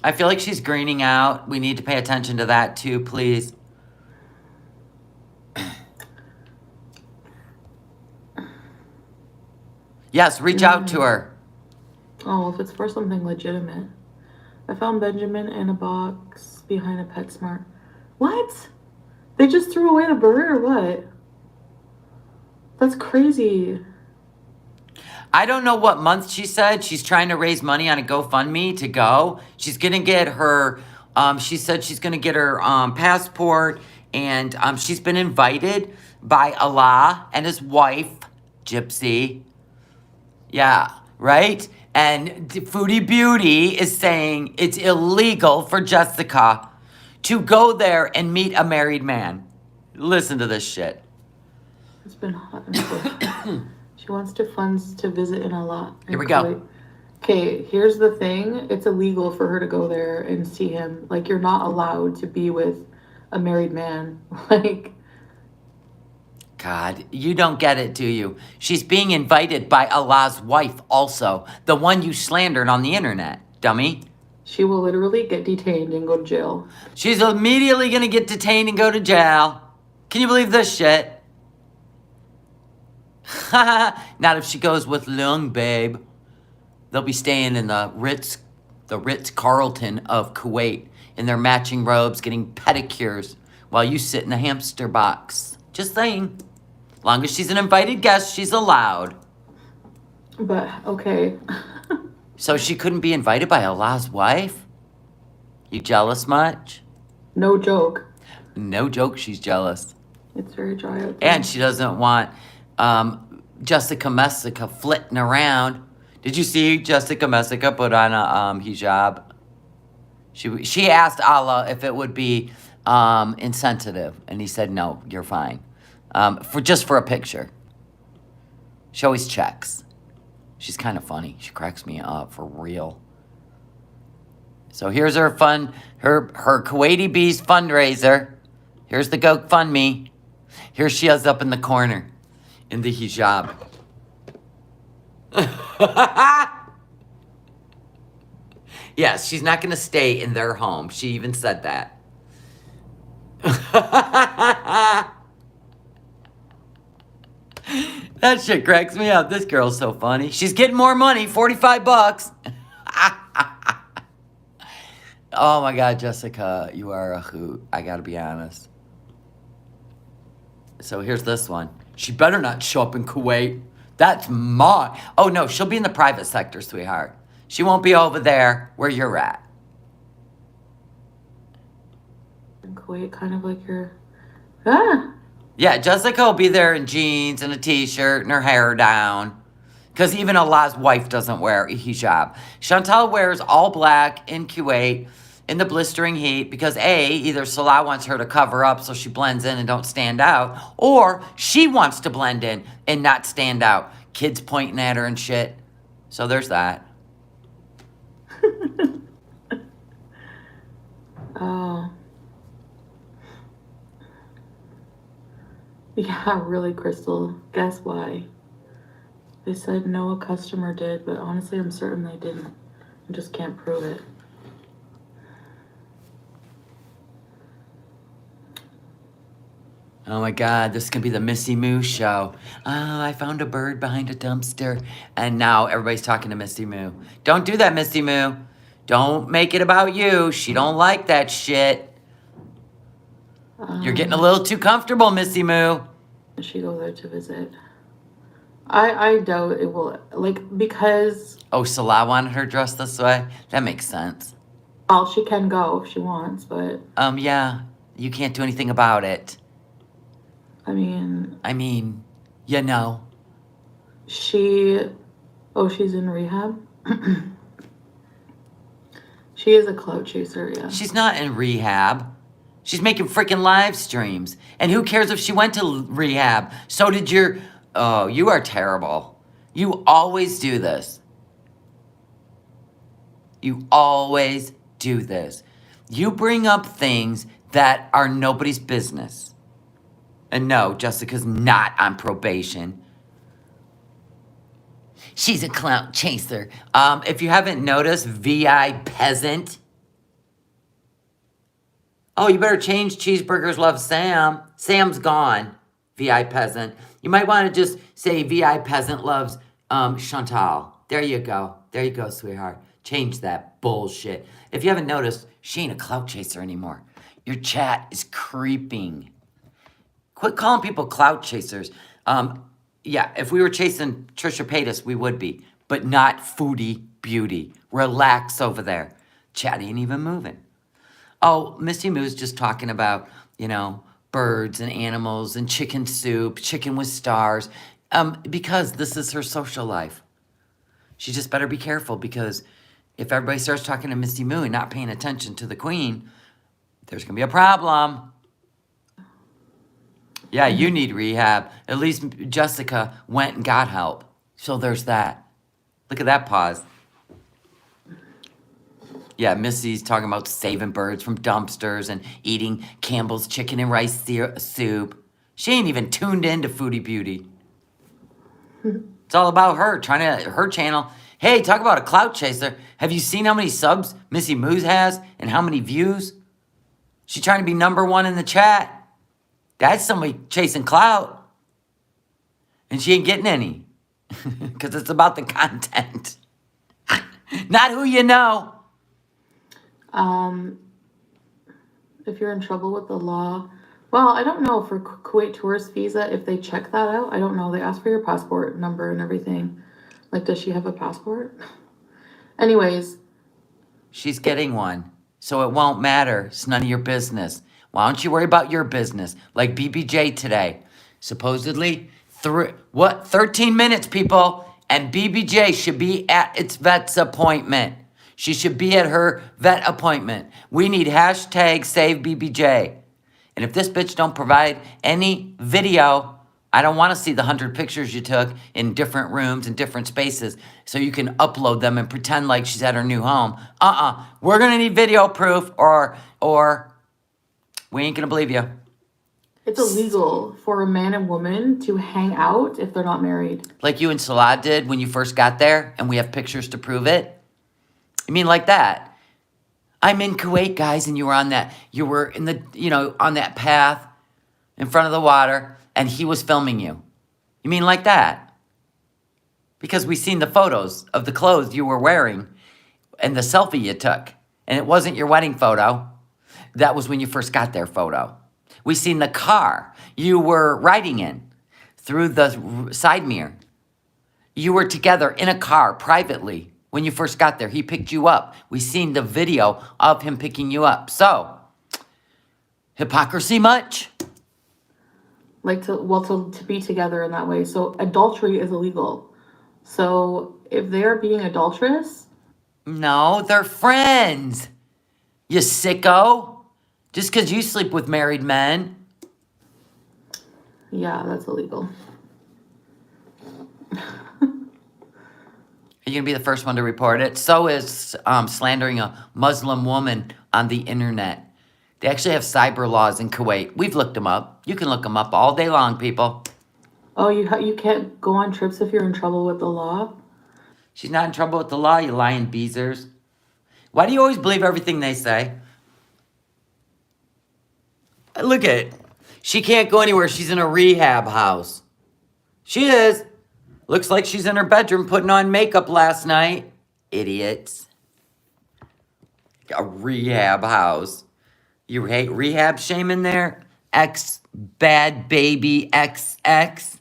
I feel like she's greening out. We need to pay attention to that too, please. Yes, reach out to her. Oh, if it's for something legitimate. I found Benjamin in a box behind a PetSmart. What? They just threw away the bird or what? That's crazy. I don't know what month she said. She's trying to raise money on a GoFundMe to go. She's going to get her, she said she's going to get her passport. And she's been invited by Allah and his wife, Gypsy. Yeah, right? And Foodie Beauty is saying it's illegal for Jessica to go there and meet a married man. Listen to this shit. It's been hot and cold. She wants to funds to visit in a lot. Here we go. Okay, here's the thing. It's illegal for her to go there and see him. Like, you're not allowed to be with a married man. Like... God, you don't get it, do you? She's being invited by Allah's wife also. The one you slandered on the internet, dummy. She will literally get detained and go to jail. She's immediately going to get detained and go to jail. Can you believe this shit? Not if she goes with Lung Babe. They'll be staying in the Ritz-Carlton of Kuwait in their matching robes, getting pedicures while you sit in a hamster box. Just saying. Long as she's an invited guest, she's allowed. But, okay. So she couldn't be invited by Allah's wife? You jealous much? No joke. No joke, she's jealous. It's very dry out there. And she doesn't want Jessica Messica flitting around. Did you see Jessica Messica put on a hijab? She asked Allah if it would be insensitive, and he said, no, you're fine. For a picture. She always checks. She's kind of funny. She cracks me up for real. So here's her Kuwaiti Bees fundraiser. Here's the GoFundMe. Here she is up in the corner in the hijab. Yes, she's not going to stay in their home. She even said that. That shit cracks me up. This girl's so funny. She's getting more money, 45 bucks. Oh my God, Jessica, you are a hoot. I gotta be honest. So here's this one. She better not show up in Kuwait. That's my. Oh no, she'll be in the private sector, sweetheart. She won't be over there where you're at. In Kuwait, kind of like your. Ah! Yeah, Jessica will be there in jeans and a t-shirt and her hair down. Because even Allah's wife doesn't wear a hijab. Chantal wears all black in Kuwait in the blistering heat because either Salah wants her to cover up so she blends in and don't stand out, or she wants to blend in and not stand out. Kids pointing at her and shit. So there's that. Oh. Yeah, really, Crystal. Guess why? They said no, a customer did, but honestly, I'm certain they didn't. I just can't prove it. Oh my God, this could be the Missy Moo show. Oh, I found a bird behind a dumpster. And now everybody's talking to Missy Moo. Don't do that, Missy Moo. Don't make it about you. She don't like that shit. You're getting a little too comfortable, Missy Moo. She goes there to visit. I doubt it will, like, because... Oh, Salah wanted her dressed this way? That makes sense. Well, she can go if she wants, but... Yeah, you can't do anything about it. I mean, you know. She's in rehab? She is a clout chaser, yeah. She's not in rehab. She's making freaking live streams. And who cares if she went to rehab? So did your... Oh, you are terrible. You always do this. You always do this. You bring up things that are nobody's business. And no, Jessica's not on probation. She's a clout chaser. If you haven't noticed, VI Peasant. Oh, you better change Cheeseburgers Love Sam. Sam's gone. VI Peasant. You might want to just say VI Peasant loves Chantal. There you go. There you go, sweetheart. Change that bullshit. If you haven't noticed, she ain't a clout chaser anymore. Your chat is creeping. Quit calling people clout chasers. Yeah, if we were chasing Trisha Paytas, we would be. But not Foodie Beauty. Relax over there. Chat ain't even moving. Oh, Missy Moo's just talking about, birds and animals and chicken soup, chicken with stars, because this is her social life. She just better be careful, because if everybody starts talking to Missy Moo and not paying attention to the queen, there's going to be a problem. Yeah, you need rehab. At least Jessica went and got help. So there's that. Look at that pause. Yeah, Missy's talking about saving birds from dumpsters and eating Campbell's chicken and rice soup. She ain't even tuned into Foodie Beauty. It's all about her, her channel. Hey, talk about a clout chaser. Have you seen how many subs Missy Moose has and how many views? She's trying to be #1 in the chat. That's somebody chasing clout. And she ain't getting any. Because it's about the content. Not who you know. If you're in trouble with the law, well, I don't know for Kuwait tourist visa, if they check that out. I don't know. They ask for your passport number and everything. Like, does she have a passport? Anyways. She's getting one. So it won't matter. It's none of your business. Why don't you worry about your business? Like BBJ today. Supposedly, 13 minutes, people. And BBJ should be at its vet's appointment. She should be at her vet appointment. We need #SaveBBJ. And if this bitch don't provide any video, I don't want to see the 100 pictures you took in different rooms and different spaces so you can upload them and pretend like she's at her new home. We're going to need video proof or we ain't going to believe you. It's illegal for a man and woman to hang out if they're not married. Like you and Salah did when you first got there, and we have pictures to prove it? You mean like that? I'm in Kuwait, guys, and you were in the, on that path in front of the water, and he was filming you. You mean like that? Because we seen the photos of the clothes you were wearing and the selfie you took, and it wasn't your wedding photo. That was when you first got there photo. We seen the car you were riding in through the side mirror. You were together in a car privately when you first got there. He picked you up. We seen the video of him picking you up. So, hypocrisy much? Like to be together in that way. So adultery is illegal. So if they're being adulterous, No, they're friends. You sicko. Just because you sleep with married men. yeah, that's illegal. Are you going to be the first one to report it? So is slandering a Muslim woman on the internet. They actually have cyber laws in Kuwait. We've looked them up. You can look them up all day long, people. Oh, you can't go on trips if you're in trouble with the law? She's not in trouble with the law, you lying beezers. Why do you always believe everything they say? Look at it. She can't go anywhere. She's in a rehab house. She is. Looks like she's in her bedroom putting on makeup last night. Idiots. A rehab house. You hate rehab shame in there? Bad baby XX.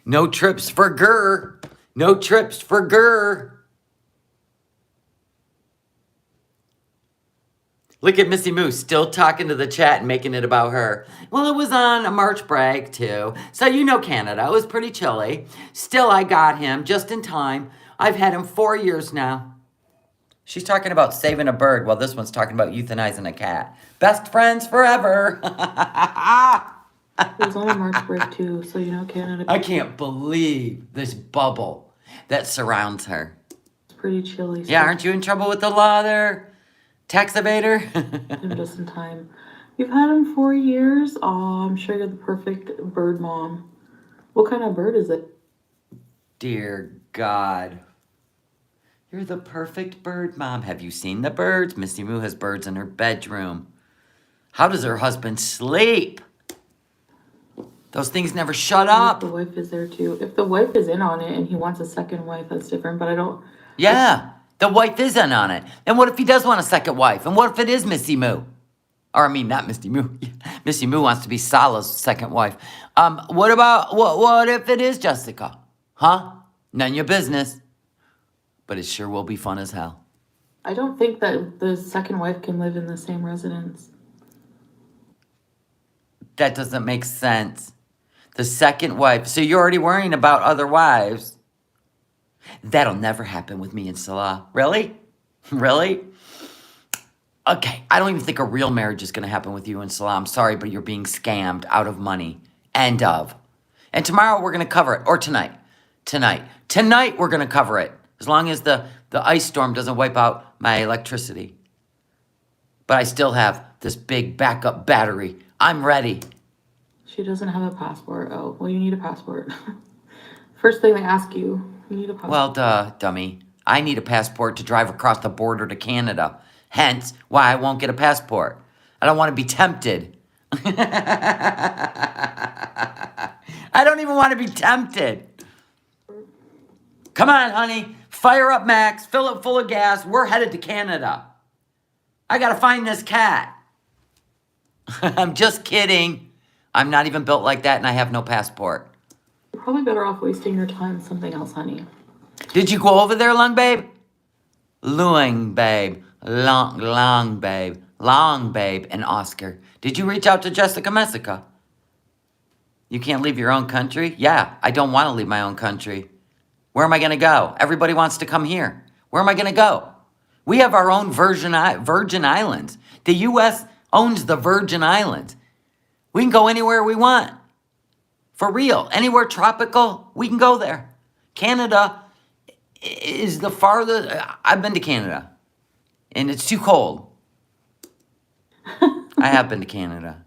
No trips for Gurr. No trips for Gurr. Look at Missy Moose still talking to the chat and making it about her. Well, it was on a March break too. So you know Canada. It was pretty chilly. Still, I got him just in time. I've had him 4 years now. She's talking about saving a bird while this one's talking about euthanizing a cat. Best friends forever. It was on a March break too, so you know Canada. I can't believe this bubble that surrounds her. It's pretty chilly. So Yeah, aren't you in trouble with the law there? Tax evader? I'm just in time. You've had him 4 years? Oh, I'm sure you're the perfect bird mom. What kind of bird is it? Dear God. You're the perfect bird mom. Have you seen the birds? Missy Moo has birds in her bedroom. How does her husband sleep? Those things never shut up. The wife is there too. If the wife is in on it and he wants a second wife, that's different, but I don't... Yeah, the wife is in on it. And what if he does want a second wife? And what if it is Missy Moo? Or I mean, not Missy Moo. Missy Moo wants to be Salah's second wife. What if it is Jessica? Huh? None of your business. But it sure will be fun as hell. I don't think that the second wife can live in the same residence. That doesn't make sense. The second wife. So you're already worrying about other wives. That'll never happen with me and Salah. Really? Really? Okay, I don't even think a real marriage is going to happen with you and Salah. I'm sorry, but you're being scammed out of money. End of. And tomorrow we're going to cover it. Or tonight. Tonight we're going to cover it. As long as the ice storm doesn't wipe out my electricity. But I still have this big backup battery. I'm ready. She doesn't have a passport. Oh, well, you need a passport. First thing they ask you, you need a passport. Well, duh, dummy. I need a passport to drive across the border to Canada. Hence, why I won't get a passport. I don't want to be tempted. I don't even want to be tempted. Come on, honey. Fire up Max. Fill it full of gas. We're headed to Canada. I got to find this cat. I'm just kidding. I'm not even built like that and I have no passport. You're probably better off wasting your time on something else, honey. Did you go over there, Long Babe? Long Babe. Long Babe. Long Babe and Oscar. Did you reach out to Jessica Messica? You can't leave your own country? Yeah, I don't want to leave my own country. Where am I going to go? Everybody wants to come here. Where am I going to go? We have our own Virgin Islands. The U.S. owns the Virgin Islands. We can go anywhere we want. For real. Anywhere tropical, we can go there. Canada is the farthest. I've been to Canada. And it's too cold. I have been to Canada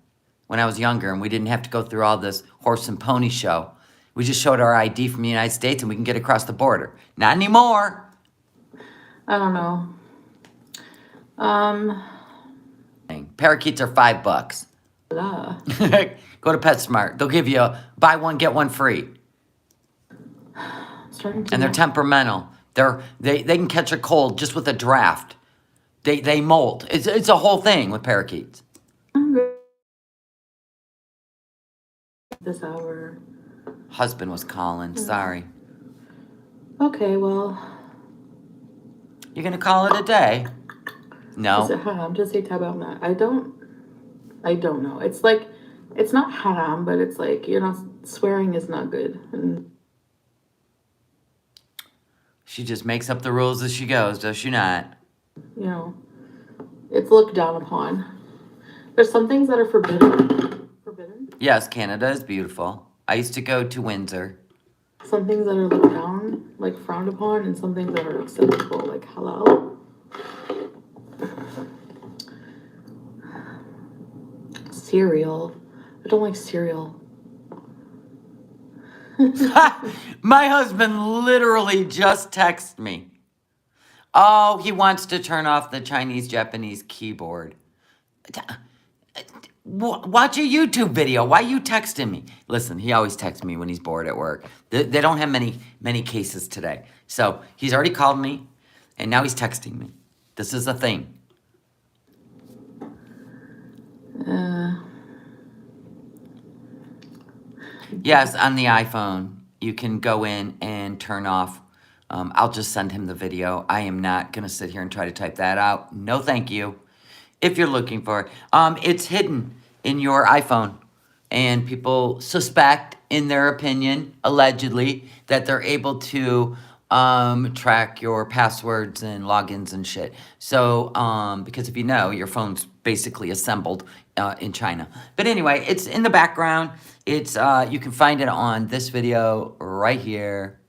when I was younger and we didn't have to go through all this horse and pony show. We just showed our ID from the United States and we can get across the border. Not anymore. I don't know. Parakeets are $5. Blah. Go to PetSmart. They'll give you a buy one, get one free. And they're temperamental. They can catch a cold just with a draft. They molt. It's a whole thing with parakeets. This hour. Husband was calling. Sorry. Okay, well, You're gonna call it a day? is No. it haram to say tabarnak? I don't know. It's like, it's not haram, but it's like, you know, swearing is not good. And, She just makes up the rules as she goes, does she not? you know, it's looked down upon. There's some things that are forbidden. Forbidden? Yes, Canada is beautiful. I used to go to Windsor. Some things that are looked down, like frowned upon, and some things that are acceptable, like halal. Cereal. I don't like cereal. My husband literally just texted me. Oh, he wants to turn off the Chinese-Japanese keyboard. Watch a YouTube video. Why you texting me? Listen, he always texts me when he's bored at work. They don't have many cases today. So he's already called me, and now he's texting me. This is a thing. Yes, on the iPhone, you can go in and turn off. I'll just send him the video. I am not going to sit here and try to type that out. No, thank you. If you're looking for it. It's hidden in your iPhone. And people suspect, in their opinion, allegedly, that they're able to track your passwords and logins and shit. So, because if you know, your phone's basically assembled in China. But anyway, it's in the background. It's you can find it on this video right here.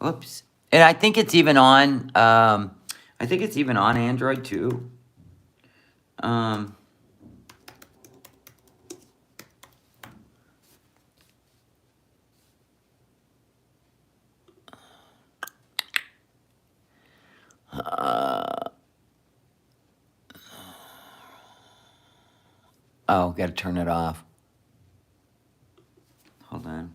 Oops. And I think it's even on, I think it's even on Android too. Oh, gotta turn it off. Hold on.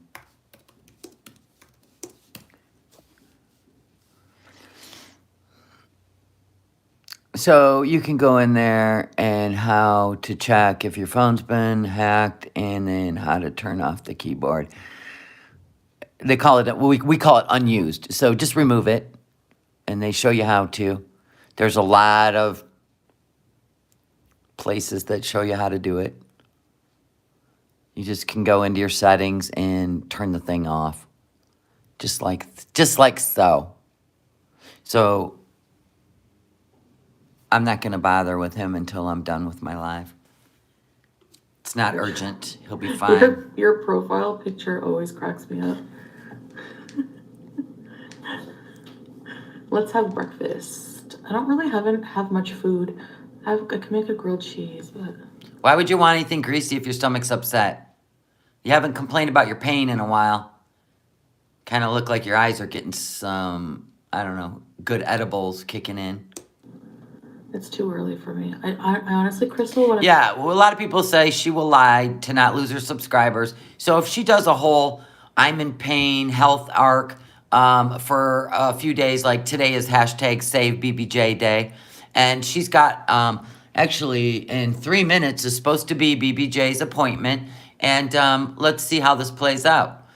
So you can go in there and how to check if your phone's been hacked and then how to turn off the keyboard. They call it, we call it unused. So just remove it and they show you how to. There's a lot of places that show you how to do it. You just can go into your settings and turn the thing off. Just like so. So I'm not going to bother with him until I'm done with my live. It's not urgent. He'll be fine. Your profile picture always cracks me up. Let's have breakfast. I don't really have much food. I can make a grilled cheese, but... Why would you want anything greasy if your stomach's upset? You haven't complained about your pain in a while. Kind of look like your eyes are getting some, I don't know, good edibles kicking in. It's too early for me. I honestly, Crystal, when Yeah, well, a lot of people say she will lie to not lose her subscribers. So if she does a whole I'm in pain health arc for a few days, like today is hashtag save BBJ day. And she's got, actually in 3 minutes is supposed to be BBJ's appointment. And let's see how this plays out.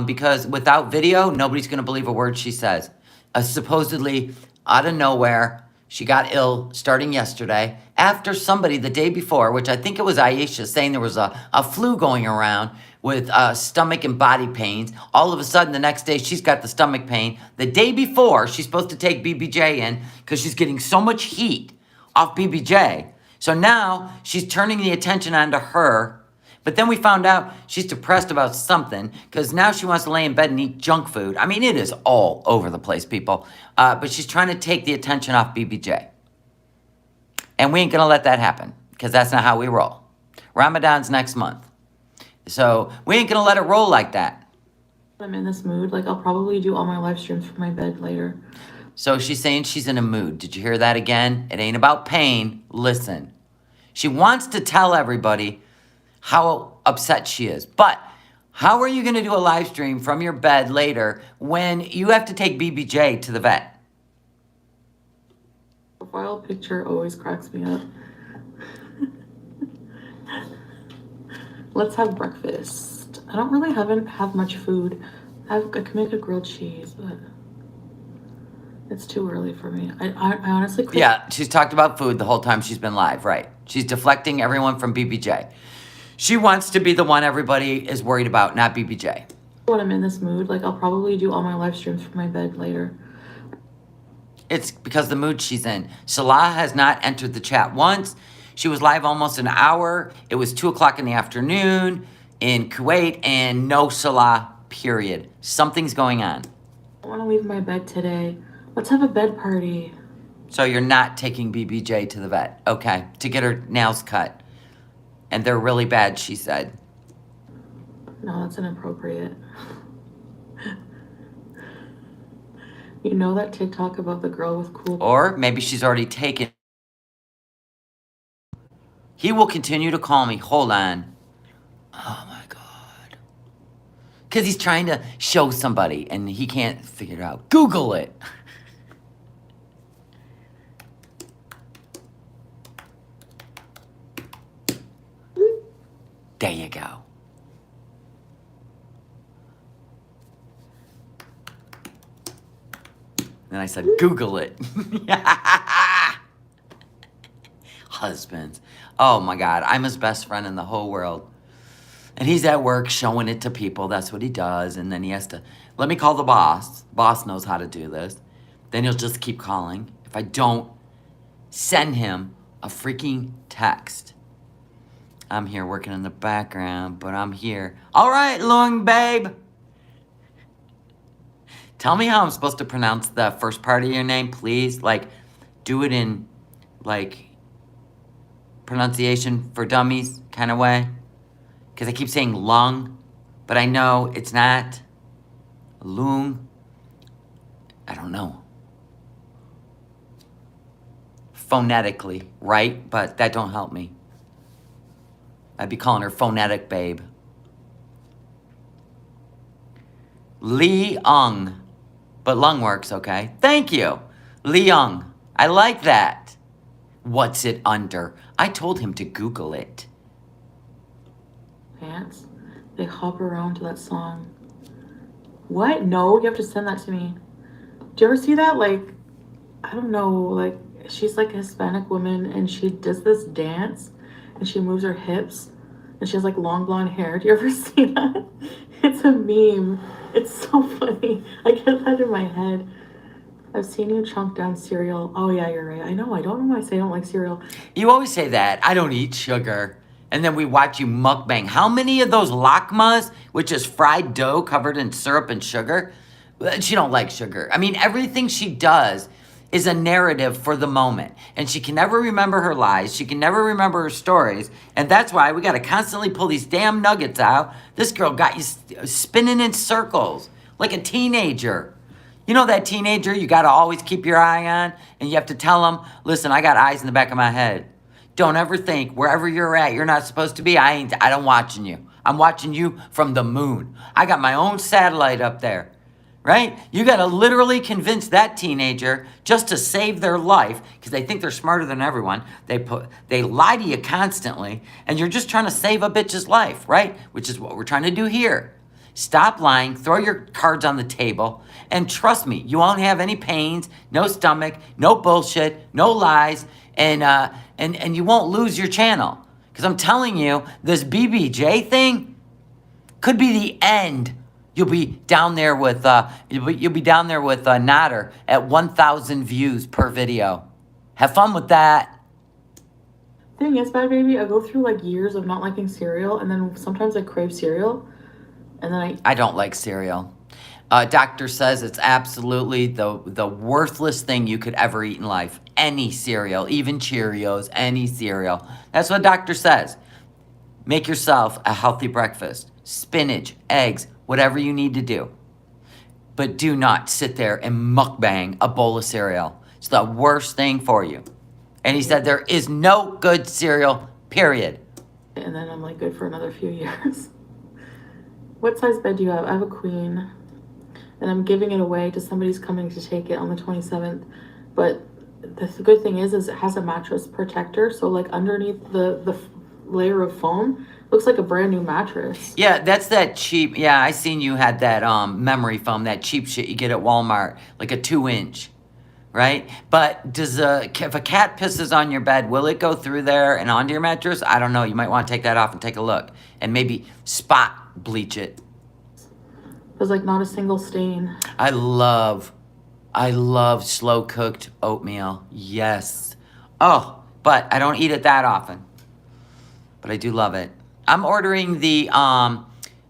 Because without video, nobody's going to believe a word she says. Supposedly, out of nowhere, she got ill starting yesterday after somebody the day before, which I think it was Aisha, saying there was a flu going around with stomach and body pains. All of a sudden, the next day, she's got the stomach pain. The day before, she's supposed to take BBJ in because she's getting so much heat off BBJ. So now she's turning the attention onto her. But then we found out she's depressed about something because now she wants to lay in bed and eat junk food. I mean, it is all over the place, people. But she's trying to take the attention off BBJ. And we ain't going to let that happen because that's not how we roll. Ramadan's next month. So we ain't going to let it roll like that. I'm in this mood, like I'll probably do all my live streams from my bed later. So she's saying she's in a mood. Did you hear that again? It ain't about pain. Listen. She wants to tell everybody how upset she is. But how are you going to do a live stream from your bed later when you have to take BBJ to the vet? Profile picture always cracks me up. Let's have breakfast. I don't really have much food. I can make a grilled cheese, but it's too early for me. I honestly could. Yeah, she's talked about food the whole time she's been live, right? She's deflecting everyone from BBJ. She wants to be the one everybody is worried about, not BBJ. When I'm in this mood, like I'll probably do all my live streams from my bed later. It's because the mood she's in. Salah has not entered the chat once. She was live almost an hour. It was 2 o'clock in the afternoon in Kuwait, and no Salah, period. Something's going on. I want to leave my bed today. Let's have a bed party. So you're not taking BBJ to the vet, okay, to get her nails cut. And they're really bad, she said. No, that's inappropriate. You know that TikTok about the girl with cool... Or maybe she's already taken. He will continue to call me. Hold on. Oh, my God. Because he's trying to show somebody, and he can't figure it out. Google it. There you go. Then I said, Google it. Husbands. Oh my God, I'm his best friend in the whole world. And he's at work showing it to people. That's what he does. And then he has to, let me call the boss. Boss knows how to do this. Then he'll just keep calling. If I don't send him a freaking text. I'm here working in the background, but I'm here. All right, Lung babe. Tell me how I'm supposed to pronounce the first part of your name, please. Like, do it in, like, pronunciation for dummies kind of way. Because I keep saying lung, but I know it's not lung. I don't know. Phonetically, right? But that don't help me. I'd be calling her phonetic babe. Lee-ung. But lung works, okay? Thank you. Lee-ung. I like that. What's it under? I told him to Google it. Pants. They hop around to that song. What? No, you have to send that to me. Do you ever see that? Like, I don't know, like, she's like a Hispanic woman and she does this dance and she moves her hips and she has like long blonde hair. Do you ever see that? It's a meme. It's so funny. I get that in my head. I've seen you chunk down cereal. Oh yeah, you're right. I know. I don't know why I say I don't like cereal. You always say that. I don't eat sugar. And then we watch you mukbang. How many of those lakmas, which is fried dough covered in syrup and sugar, she don't like sugar. I mean, everything she does is a narrative for the moment. And she can never remember her lies. She can never remember her stories. And that's why we got to constantly pull these damn nuggets out. This girl got you spinning in circles like a teenager. You know that teenager you got to always keep your eye on? And you have to tell them, listen, I got eyes in the back of my head. Don't ever think wherever you're at, you're not supposed to be. I don't watching you. I'm watching you from the moon. I got my own satellite up there. Right? You got to literally convince that teenager just to save their life because they think they're smarter than everyone. They lie to you constantly and you're just trying to save a bitch's life, right? Which is what we're trying to do here. Stop lying, throw your cards on the table, and trust me, you won't have any pains, no stomach, no bullshit, no lies, and you won't lose your channel. Because I'm telling you, this BBJ thing could be the end. You'll be down there with Nader at 1,000 views per video. Have fun with that. Thing is, Bad Baby, I go through like years of not liking cereal, and then sometimes I crave cereal, and then I don't like cereal. Doctor says it's absolutely the worthless thing you could ever eat in life. Any cereal, even Cheerios, any cereal. That's what doctor says. Make yourself a healthy breakfast. Spinach, eggs, whatever you need to do. But do not sit there and mukbang a bowl of cereal. It's the worst thing for you. And he said there is no good cereal, period. And then I'm like good for another few years. What size bed do you have? I have a queen. And I'm giving it away to somebody who's coming to take it on the 27th. But the good thing is it has a mattress protector. So like underneath the layer of foam, Looks like a brand new mattress. Yeah, that's that cheap. Yeah, I seen you had that memory foam, that cheap shit you get at Walmart, like a 2 inch, right? But if a cat pisses on your bed, will it go through there and onto your mattress? I don't know. You might want to take that off and take a look, and maybe spot bleach it. There's like not a single stain. I love slow cooked oatmeal. Yes. Oh, but I don't eat it that often. But I do love it. I'm ordering the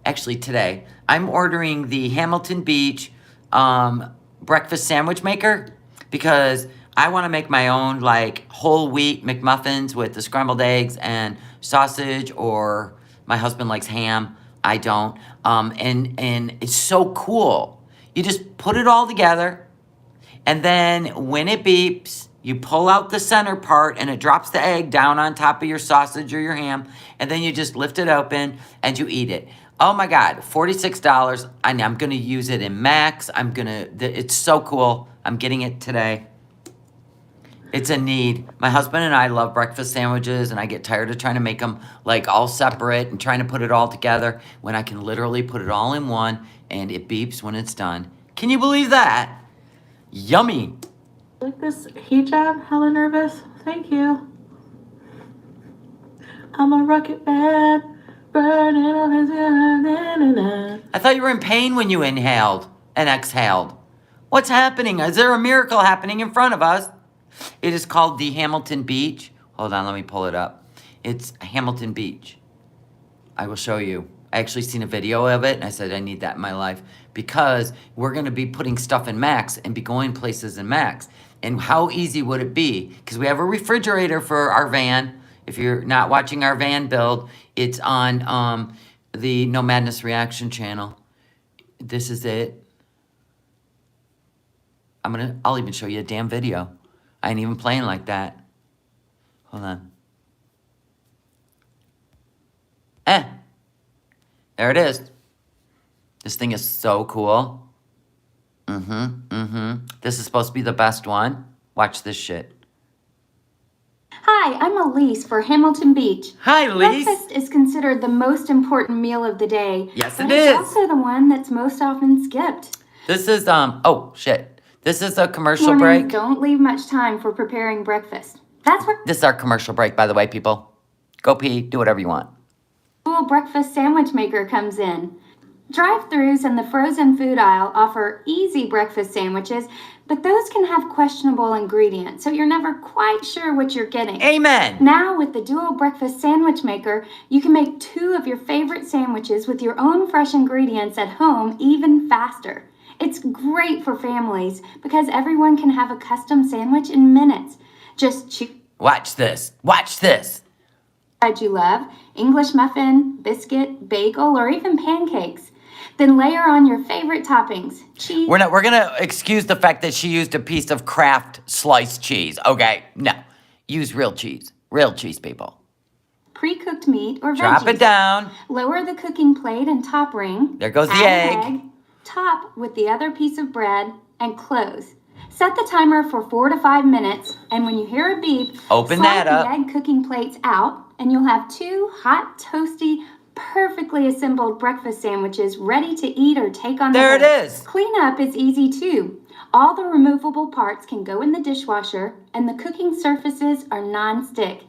actually today, I'm ordering the Hamilton Beach breakfast sandwich maker because I want to make my own like whole wheat McMuffins with the scrambled eggs and sausage, or my husband likes ham. I don't. And it's so cool. You just put it all together, and then when it beeps, you pull out the center part and it drops the egg down on top of your sausage or your ham, and then you just lift it open and you eat it. Oh my God, $46. I'm gonna use it in Max. It's so cool. I'm getting it today. It's a need. My husband and I love breakfast sandwiches, and I get tired of trying to make them like all separate and trying to put it all together when I can literally put it all in one and it beeps when it's done. Can you believe that? Yummy. Like this hijab, hella nervous. Thank you. I'm a rocket man, burning up his na. I thought you were in pain when you inhaled and exhaled. What's happening? Is there a miracle happening in front of us? It is called the Hamilton Beach. Hold on, let me pull it up. It's Hamilton Beach. I will show you. I actually seen a video of it, and I said I need that in my life because we're going to be putting stuff in Max and be going places in Max. And how easy would it be? Because we have a refrigerator for our van. If you're not watching our van build, it's on the No Madness Reaction channel. This is it. I'll even show you a damn video. I ain't even playing like that. Hold on. There it is. This thing is so cool. This is supposed to be the best one. Watch this shit. Hi, I'm Elise for Hamilton Beach. Hi, Elise. Breakfast is considered the most important meal of the day. Yes, but it is. It's also the one that's most often skipped. This is, oh, shit. This is a commercial Mornings break. don't leave much time for preparing breakfast. That's where This is our commercial break, by the way, people. Go pee, do whatever you want. the dual breakfast sandwich maker comes in. Drive-thrus and the frozen food aisle offer easy breakfast sandwiches, but those can have questionable ingredients, so you're never quite sure what you're getting. Amen. Now, with the dual breakfast sandwich maker, you can make 2 of your favorite sandwiches with your own fresh ingredients at home even faster. It's great for families because everyone can have a custom sandwich in minutes. Just choose Watch this. Watch this. what you love: English muffin, biscuit, bagel, or even pancakes. Then layer on your favorite toppings: cheese. We're gonna excuse the fact that she used a piece of Kraft sliced cheese. Okay, no. Use real cheese. Real cheese, people. Pre-cooked meat or veggies. Drop it down. Lower the cooking plate and top ring. There goes the Add egg. an top with the other piece of bread, and close. Set the timer for 4 to 5 minutes, and when you hear a beep, Open slide that up. the egg cooking plates out, and you'll have 2 hot, toasty, perfectly assembled breakfast sandwiches ready to eat or take on the There it go. is. Cleanup is easy too. All the removable parts can go in the dishwasher, and the cooking surfaces are non-stick.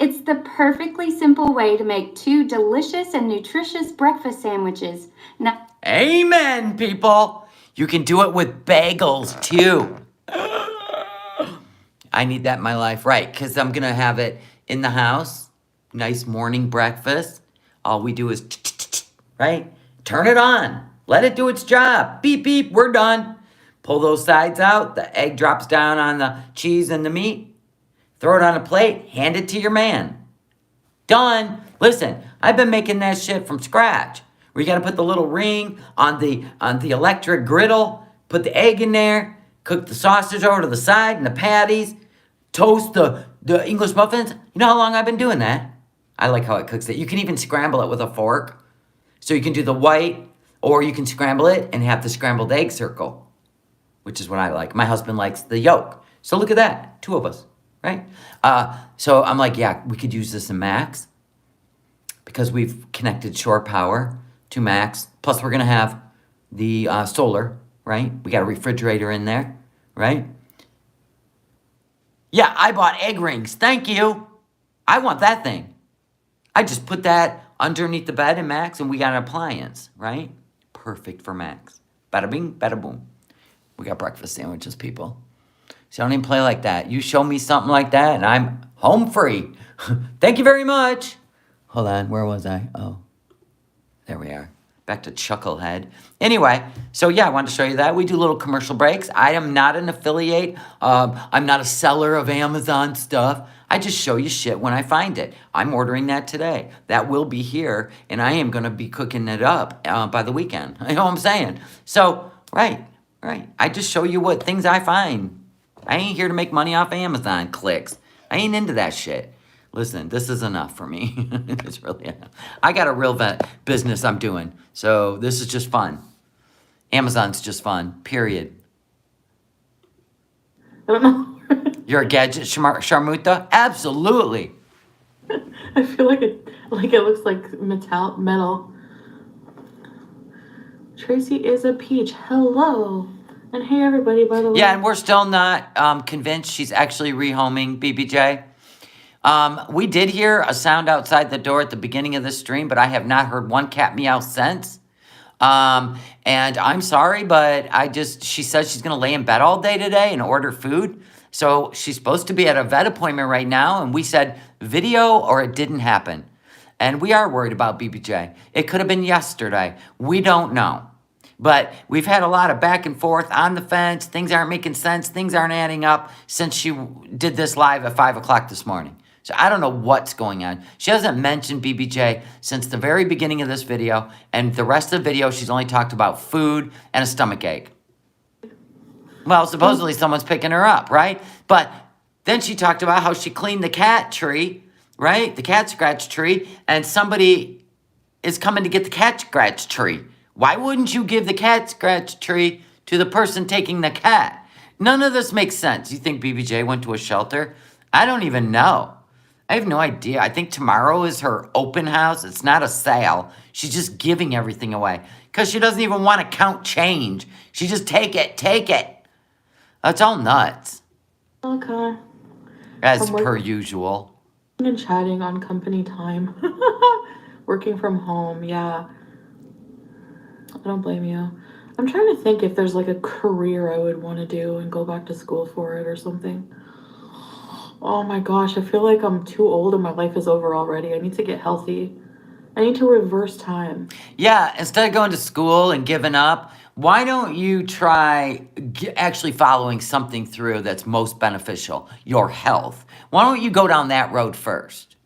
It's the perfectly simple way to make 2 delicious and nutritious breakfast sandwiches. Now, Amen, people. You can do it with bagels too. I need that in my life, right? Because I'm gonna have it in the house. Nice morning breakfast. All we do is, right? Turn it on. Let it do its job. Beep, beep, we're done. Pull those sides out. The egg drops down on the cheese and the meat. Throw it on a plate. Hand it to your man. Done. Listen, I've been making that shit from scratch. Where you gotta put the little ring on the electric griddle, put the egg in there, cook the sausage over to the side and the patties, toast the English muffins. You know how long I've been doing that? I like how it cooks it. You can even scramble it with a fork. So you can do the white, or you can scramble it and have the scrambled egg circle, which is what I like. My husband likes the yolk. So look at that, 2 of us, right? So I'm like, yeah, we could use this in Max. because we've connected shore power to Max. Plus, we're going to have the solar, right? We got a refrigerator in there, right? Yeah, I bought egg rings. Thank you. I want that thing. I just put that underneath the bed in Max, and we got an appliance, right? Perfect for Max. Bada bing, bada boom. We got breakfast sandwiches, people. So I don't even play like that. You show me something like that, and I'm home free. Thank you very much. Hold on, where was I? Oh, there we are. Back to Chucklehead. Anyway, so yeah, I wanted to show you that. We do little commercial breaks. I am not an affiliate. I'm not a seller of Amazon stuff. I just show you shit when I find it. I'm ordering that today. That will be here, and I am going to be cooking it up by the weekend. You know what I'm saying? So, right. I just show you what things I find. I ain't here to make money off Amazon clicks. I ain't into that shit. Listen, this is enough for me. It's really enough. I got a real business I'm doing, so this is just fun. Amazon's just fun, period. I don't know. You're a gadget sharmuta? Absolutely. I feel like it looks like metal. Tracy is a peach. Hello. And hey, everybody, by the way. Yeah, and we're still not convinced she's actually rehoming BBJ. We did hear a sound outside the door at the beginning of the stream, but I have not heard one cat meow since. And I'm sorry, but she says she's going to lay in bed all day today and order food. So she's supposed to be at a vet appointment right now. And we said video or it didn't happen. And we are worried about BBJ. It could have been yesterday. We don't know. But we've had a lot of back and forth on the fence. Things aren't making sense. Things aren't adding up since she did this live at 5 o'clock this morning. So I don't know what's going on. She hasn't mentioned BBJ since the very beginning of this video. And the rest of the video, she's only talked about food and a stomach ache. Well, supposedly someone's picking her up, right? But then she talked about how she cleaned the cat tree, right? The cat scratch tree. And somebody is coming to get the cat scratch tree. Why wouldn't you give the cat scratch tree to the person taking the cat? None of this makes sense. You think BBJ went to a shelter? I don't even know. I have no idea. I think tomorrow is her open house. It's not a sale. She's just giving everything away because she doesn't even want to count change. She just take it. That's all nuts. Okay. As per usual. And chatting on company time. Working from home, yeah. I don't blame you. I'm trying to think if there's like a career I would want to do and go back to school for it or something. Oh my gosh, I feel like I'm too old and my life is over already. I need to get healthy. I need to reverse time. Yeah, instead of going to school and giving up, why don't you try actually following something through that's most beneficial? Your health. Why don't you go down that road first?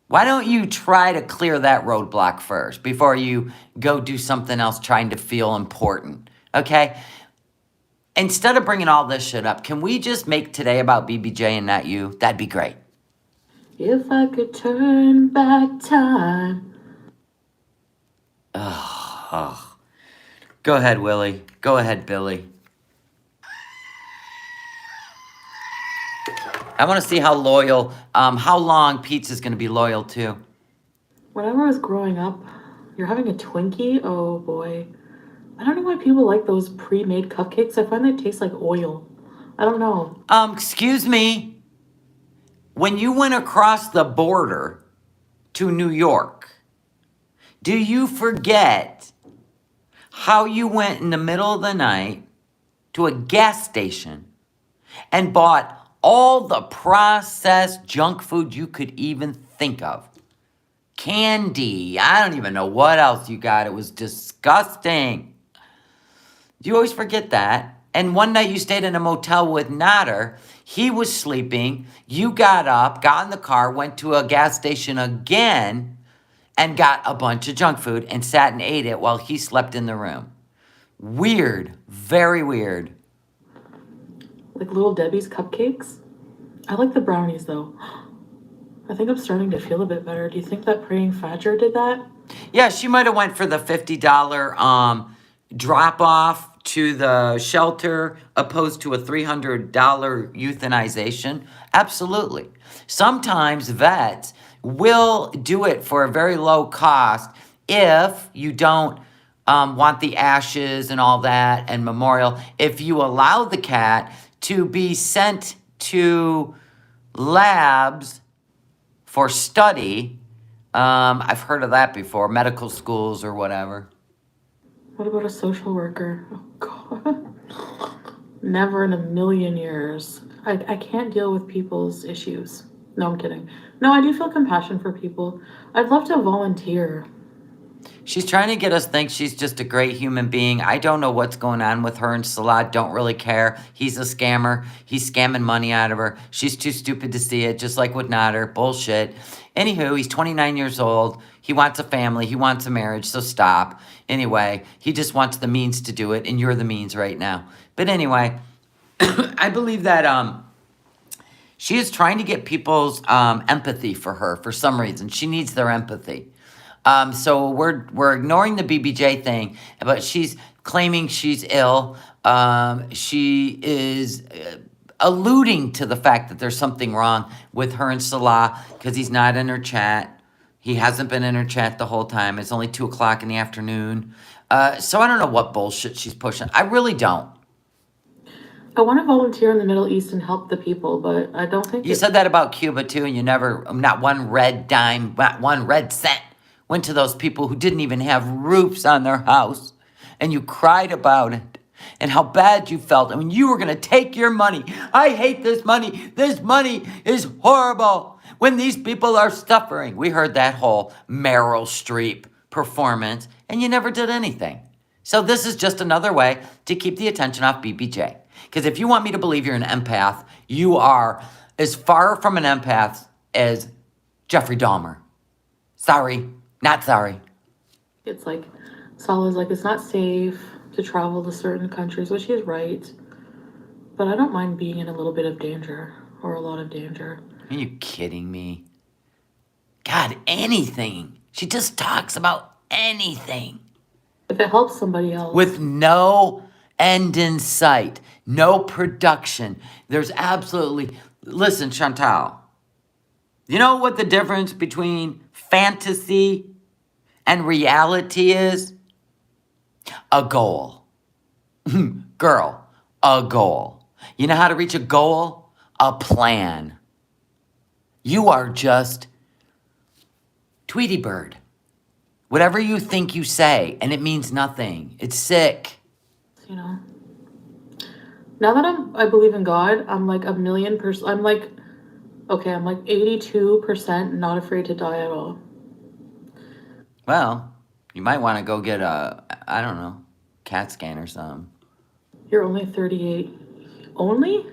Why don't you try to clear that roadblock first before you go do something else trying to feel important, okay? Instead of bringing all this shit up, can we just make today about BBJ and not you? That'd be great. If I could turn back time. Ugh. Go ahead, Willie. Go ahead, Billy. I want to see how long Pizza's going to be loyal to. Whenever I was growing up, you're having a Twinkie? Oh boy. I don't know why people like those pre-made cupcakes. I find they taste like oil. I don't know. Excuse me. When you went across the border to New York, do you forget how you went in the middle of the night to a gas station and bought all the processed junk food you could even think of? Candy. I don't even know what else you got. It was disgusting. You always forget that. And one night you stayed in a motel with Nader. He was sleeping. You got up, got in the car, went to a gas station again, and got a bunch of junk food and sat and ate it while he slept in the room. Weird. Very weird. Like Little Debbie's cupcakes? I like the brownies though. I think I'm starting to feel a bit better. Do you think that Praying Fajr did that? Yeah, she might have went for the $50 drop-off to the shelter opposed to a $300 euthanization. Absolutely. Sometimes vets will do it for a very low cost if you don't want the ashes and all that and memorial. If you allow the cat to be sent to labs for study, I've heard of that before, medical schools or whatever. What about a social worker? Oh, God. Never in a million years. I can't deal with people's issues. No, I'm kidding. No, I do feel compassion for people. I'd love to volunteer. She's trying to get us think she's just a great human being. I don't know what's going on with her and Salah. Don't really care. He's a scammer. He's scamming money out of her. She's too stupid to see it, just like with Nader. Bullshit. Anywho, he's 29 years old. He wants a family. He wants a marriage, so stop. Anyway, he just wants the means to do it, and you're the means right now. But anyway, I believe that she is trying to get people's empathy for her for some reason. She needs their empathy. So we're ignoring the BBJ thing, but she's claiming she's ill. She is alluding to the fact that there's something wrong with her and Salah because he's not in her chat. He hasn't been in her chat the whole time. It's only 2 o'clock in the afternoon. So I don't know what bullshit she's pushing. I really don't. I want to volunteer in the Middle East and help the people, but I don't think You said that about Cuba too, and you never, not one red dime, not one red cent went to those people who didn't even have roofs on their house, and you cried about it and how bad you felt. I mean, you were going to take your money. I hate this money. This money is horrible when these people are suffering. We heard that whole Meryl Streep performance, and you never did anything. So this is just another way to keep the attention off BBJ. Because if you want me to believe you're an empath, you are as far from an empath as Jeffrey Dahmer. Sorry, not sorry. it's like, Salah's like, it's not safe to travel to certain countries, which he's right. But I don't mind being in a little bit of danger, or a lot of danger. Are you kidding me? God, anything. She just talks about anything. If it helps somebody else. With no end in sight, no production. There's absolutely... Listen, Chantal. You know what the difference between fantasy and reality is? A goal. Girl, a goal. You know how to reach a goal? A plan. You are just Tweety Bird. Whatever you think you say, and it means nothing. It's sick. You know, now that I believe in God, I'm like 1,000,000%. I'm like 82% not afraid to die at all. Well, you might want to go get a, I don't know, CAT scan or something. You're only 38. Only?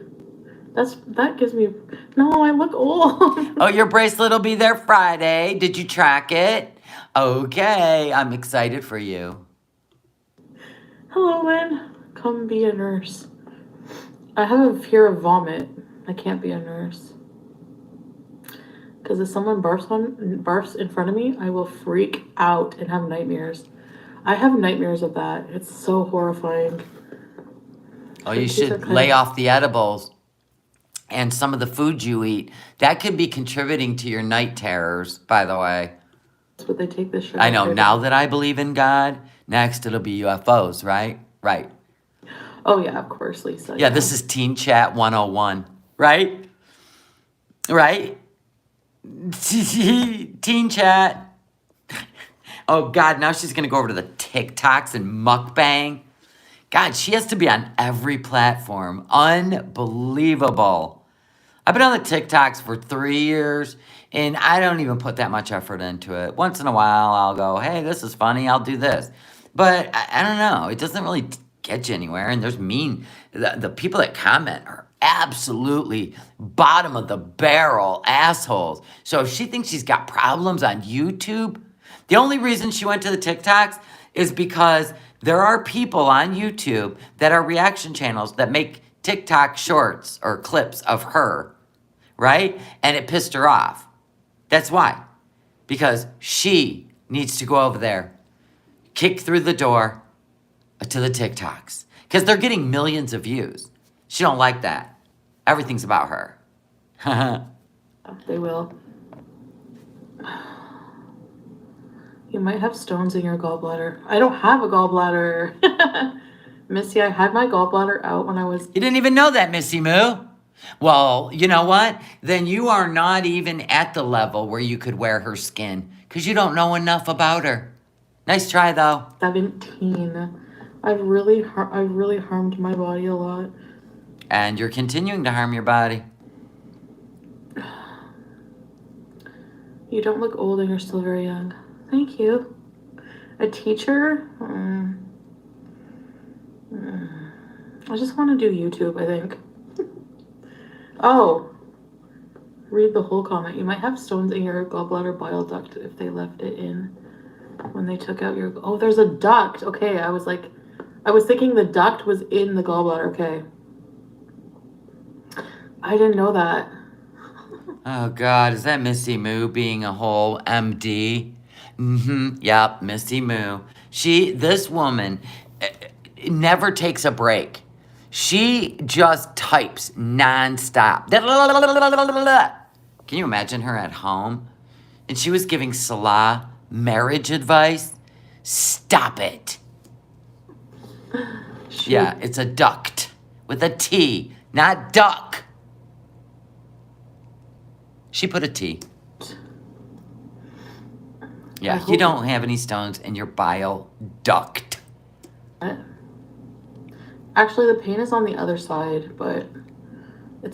That gives me... No, I look old. Oh, your bracelet will be there Friday. Did you track it? Okay, I'm excited for you. Hello, Lynn. Come be a nurse. I have a fear of vomit. I can't be a nurse. Because if someone barfs in front of me, I will freak out and have nightmares. I have nightmares of that. It's so horrifying. Oh, you should lay off the edibles and some of the food you eat. That could be contributing to your night terrors, by the way. That's what they take this shit. I know, now that I believe in God, next it'll be UFOs, right? Right. Oh, yeah, of course, Lisa. Yeah, this is Teen Chat 101, right? Right? Teen Chat. Oh, God, now she's going to go over to the TikToks and mukbang. God, she has to be on every platform. Unbelievable. I've been on the TikToks for 3 years, and I don't even put that much effort into it. Once in a while, I'll go, hey, this is funny, I'll do this. But I don't know. It doesn't really get you anywhere, and there's the people that comment are absolutely bottom of the barrel assholes. So if she thinks she's got problems on YouTube, the only reason she went to the TikToks is because there are people on YouTube that are reaction channels that make TikTok shorts or clips of her, right? And it pissed her off. That's why. Because she needs to go over there, kick through the door to the TikToks. Because they're getting millions of views. She don't like that. Everything's about her. They will. You might have stones in your gallbladder. I don't have a gallbladder. Missy, I had my gallbladder out when I was... You didn't even know that, Missy Moo. Well, you know what? Then you are not even at the level where you could wear her skin because you don't know enough about her. Nice try, though. 17. I've really harmed my body a lot. And you're continuing to harm your body. You don't look old and you're still very young. Thank you. A teacher? I just want to do YouTube, I think. Oh. Read the whole comment. You might have stones in your gallbladder bile duct if they left it in when they took out your... Oh, there's a duct. Okay, I was thinking the duct was in the gallbladder. Okay. I didn't know that. Oh, God. Is that Missy Moo being a whole MD? Yep, Missy Moo. This woman never takes a break. She just types nonstop. Can you imagine her at home? And she was giving Salah marriage advice? Stop it. Yeah, it's a duct with a T, not duck. She put a T. Yeah, you don't have any stones in your bile duct. Actually, the pain is on the other side, but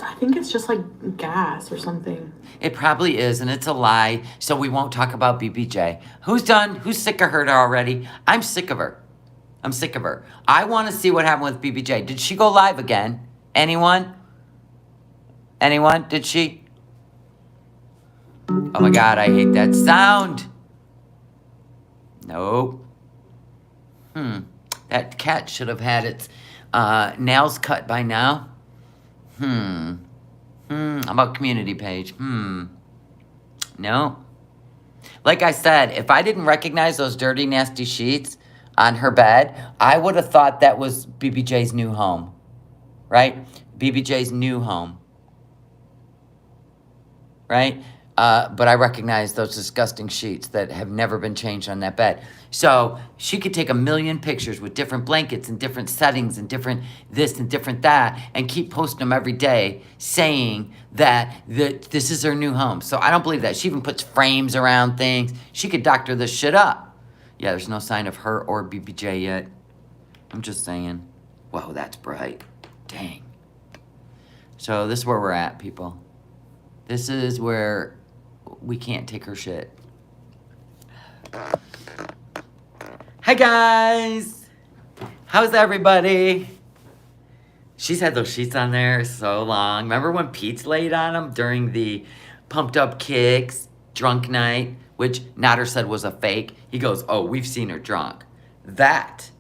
I think it's just like gas or something. It probably is, and it's a lie, so we won't talk about BBJ. Who's done? Who's sick of her already? I'm sick of her. I'm sick of her. I want to see what happened with BBJ. Did she go live again? Anyone? Anyone? Did she? Oh my God, I hate that sound. Nope. That cat should have had its nails cut by now. How about community page? No. Like I said, if I didn't recognize those dirty, nasty sheets on her bed, I would have thought that was BBJ's new home. Right? BBJ's new home. Right? But I recognize those disgusting sheets that have never been changed on that bed. So she could take 1,000,000 pictures with different blankets and different settings and different this and different that and keep posting them every day saying that this is her new home. So I don't believe that. She even puts frames around things. She could doctor this shit up. Yeah, there's no sign of her or BBJ yet. I'm just saying. Whoa, that's bright. Dang. So this is where we're at, people. This is where we can't take her shit. Hi, guys. How's everybody? She's had those sheets on there so long. Remember when Pete's laid on them during the Pumped Up Kicks drunk night, which Nader said was a fake? He goes, oh, we've seen her drunk. That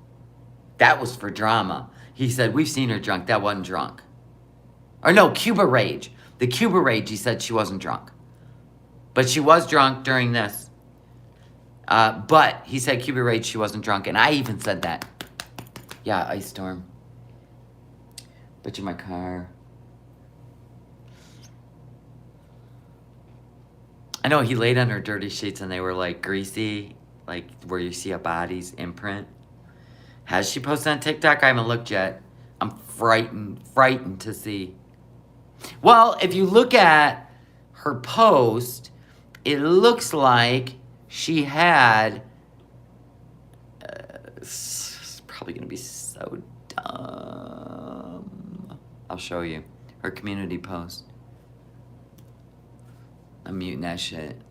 was for drama. He said, we've seen her drunk. That wasn't drunk. Or no, Cuba Rage. The Cuba Rage, he said she wasn't drunk. But she was drunk during this. But he said Cuba Rage, she wasn't drunk. And I even said that. Yeah, ice storm. Bitch in my car. I know he laid on her dirty sheets and they were like greasy. Like where you see a body's imprint. Has she posted on TikTok? I haven't looked yet. I'm frightened to see. Well, if you look at her post, it looks like she had... it's probably going to be so dumb. I'll show you. Her community post. I'm muting that shit.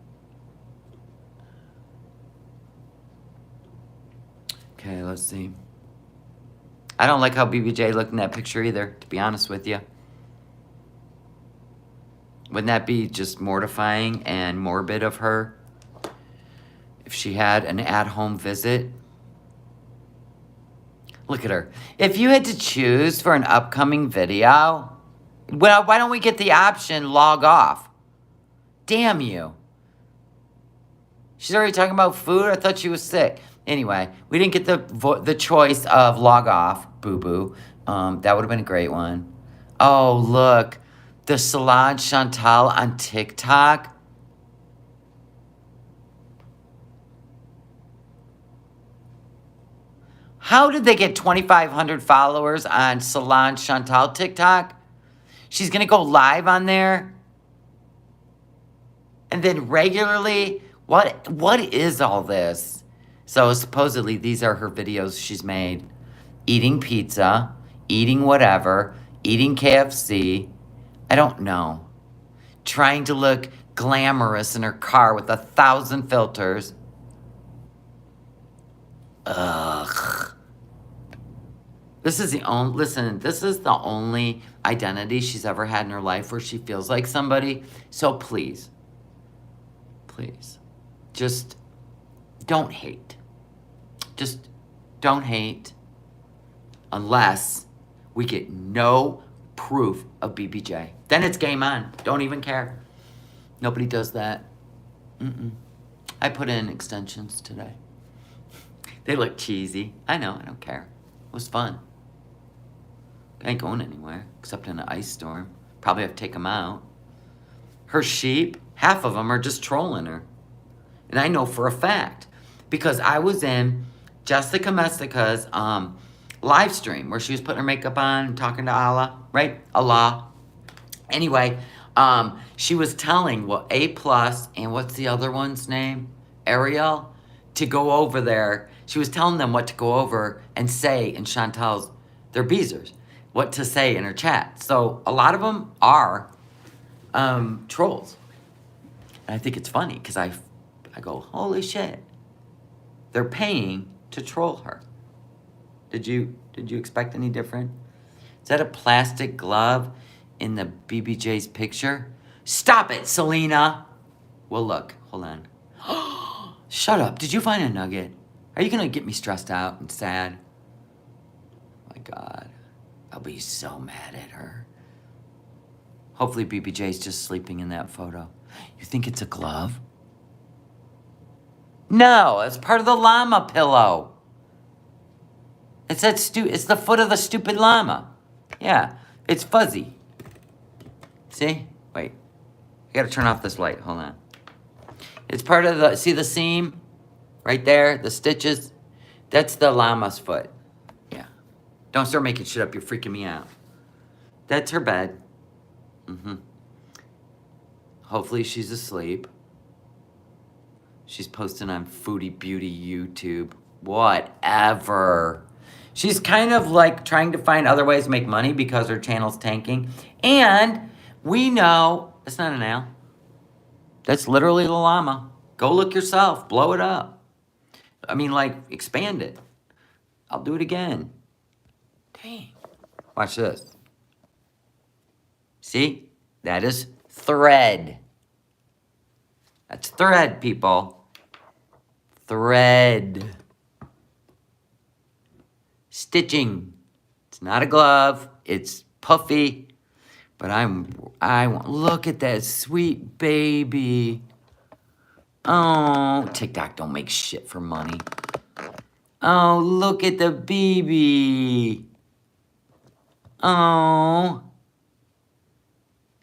Okay, let's see. I don't like how BBJ looked in that picture either, to be honest with you. Wouldn't that be just mortifying and morbid of her if she had an at-home visit? Look at her. If you had to choose for an upcoming video, well, why don't we get the option log off? Damn you. She's already talking about food? I thought she was sick. Anyway, we didn't get the choice of log off, boo-boo. That would have been a great one. Oh, look. The Salon Chantal on TikTok. How did they get 2,500 followers on Solange Chantal TikTok? She's going to go live on there. And then regularly, what is all this? So supposedly these are her videos she's made. Eating pizza, eating whatever, eating KFC. I don't know. Trying to look glamorous in her car with 1,000 filters. Ugh. This is the only identity she's ever had in her life where she feels like somebody. So please, just don't hate. Just don't hate unless we get no proof of BBJ. Then it's game on. Don't even care. Nobody does that. I put in extensions today. They look cheesy. I know, I don't care. It was fun. I ain't going anywhere except in an ice storm. Probably have to take them out. Her sheep, half of them are just trolling her. And I know for a fact because I was in Jessica Messica's live stream where she was putting her makeup on and talking to Allah, right? Allah. Anyway, she was telling A+ and what's the other one's name? Ariel, to go over there. She was telling them what to go over and say in Chantal's, they're Beezers, what to say in her chat. So a lot of them are trolls. And I think it's funny because I go, holy shit. They're paying to troll her. Did you expect any different? Is that a plastic glove in the BBJ's picture? Stop it, Selena. Well, look, hold on. Shut up. Did you find a nugget? Are you going to get me stressed out and sad? My God. I'll be so mad at her. Hopefully BBJ's just sleeping in that photo. You think it's a glove? No, it's part of the llama pillow. It's it's the foot of the stupid llama. Yeah, it's fuzzy. See? Wait. I gotta turn off this light. Hold on. It's part of see the seam? Right there, the stitches? That's the llama's foot. Yeah. Don't start making shit up. You're freaking me out. That's her bed. Hopefully she's asleep. She's posting on Foodie Beauty YouTube. Whatever. She's kind of like trying to find other ways to make money because her channel's tanking. And we know it's not a nail. That's literally the llama. Go look yourself. Blow it up. I mean, like, expand it. I'll do it again. Dang. Watch this. See? That is thread. That's thread, people. Thread. Stitching. It's not a glove. It's puffy. But I want, look at that sweet baby. Oh, TikTok don't make shit for money. Oh, look at the baby. Oh.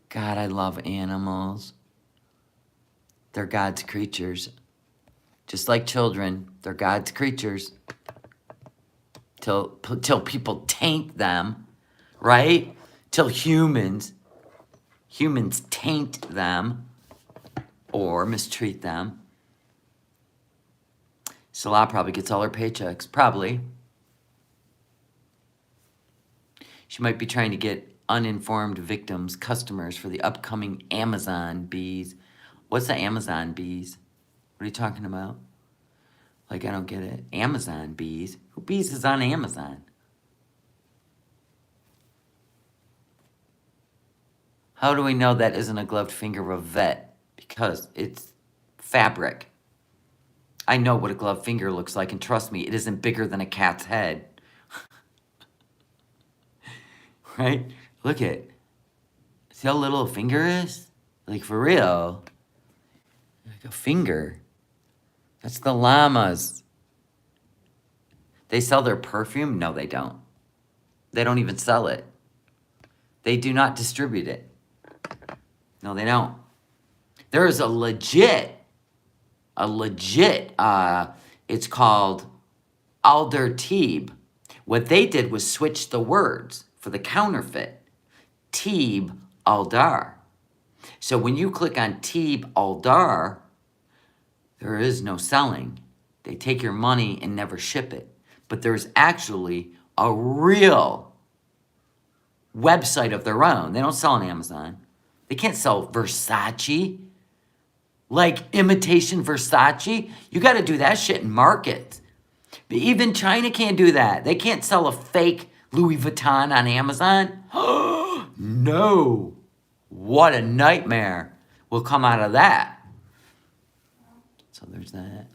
God, I love animals. They're God's creatures. Just like children, they're God's creatures. Till people taint them, right? Till humans taint them or mistreat them. Salah probably gets all her paychecks. Probably. She might be trying to get uninformed victims, customers for the upcoming Amazon bees. What's the Amazon bees? What are you talking about? Like, I don't get it. Amazon bees? Who bees is on Amazon? How do we know that isn't a gloved finger of a vet? Because it's fabric. I know what a gloved finger looks like, and trust me, it isn't bigger than a cat's head. Right? Look at, see how little a finger is? Like, for real. Like a finger. That's the llamas. They sell their perfume? No, they don't. They don't even sell it. They do not distribute it. No, they don't. There is a legit, it's called Alder-Teeb. What they did was switch the words for the counterfeit. Teeb Aldar. So when you click on Teeb Aldar, there is no selling. They take your money and never ship it. But there's actually a real website of their own. They don't sell on Amazon. They can't sell Versace. Like imitation Versace. You got to do that shit in markets. But even China can't do that. They can't sell a fake Louis Vuitton on Amazon. No. What a nightmare will come out of that. So there's that.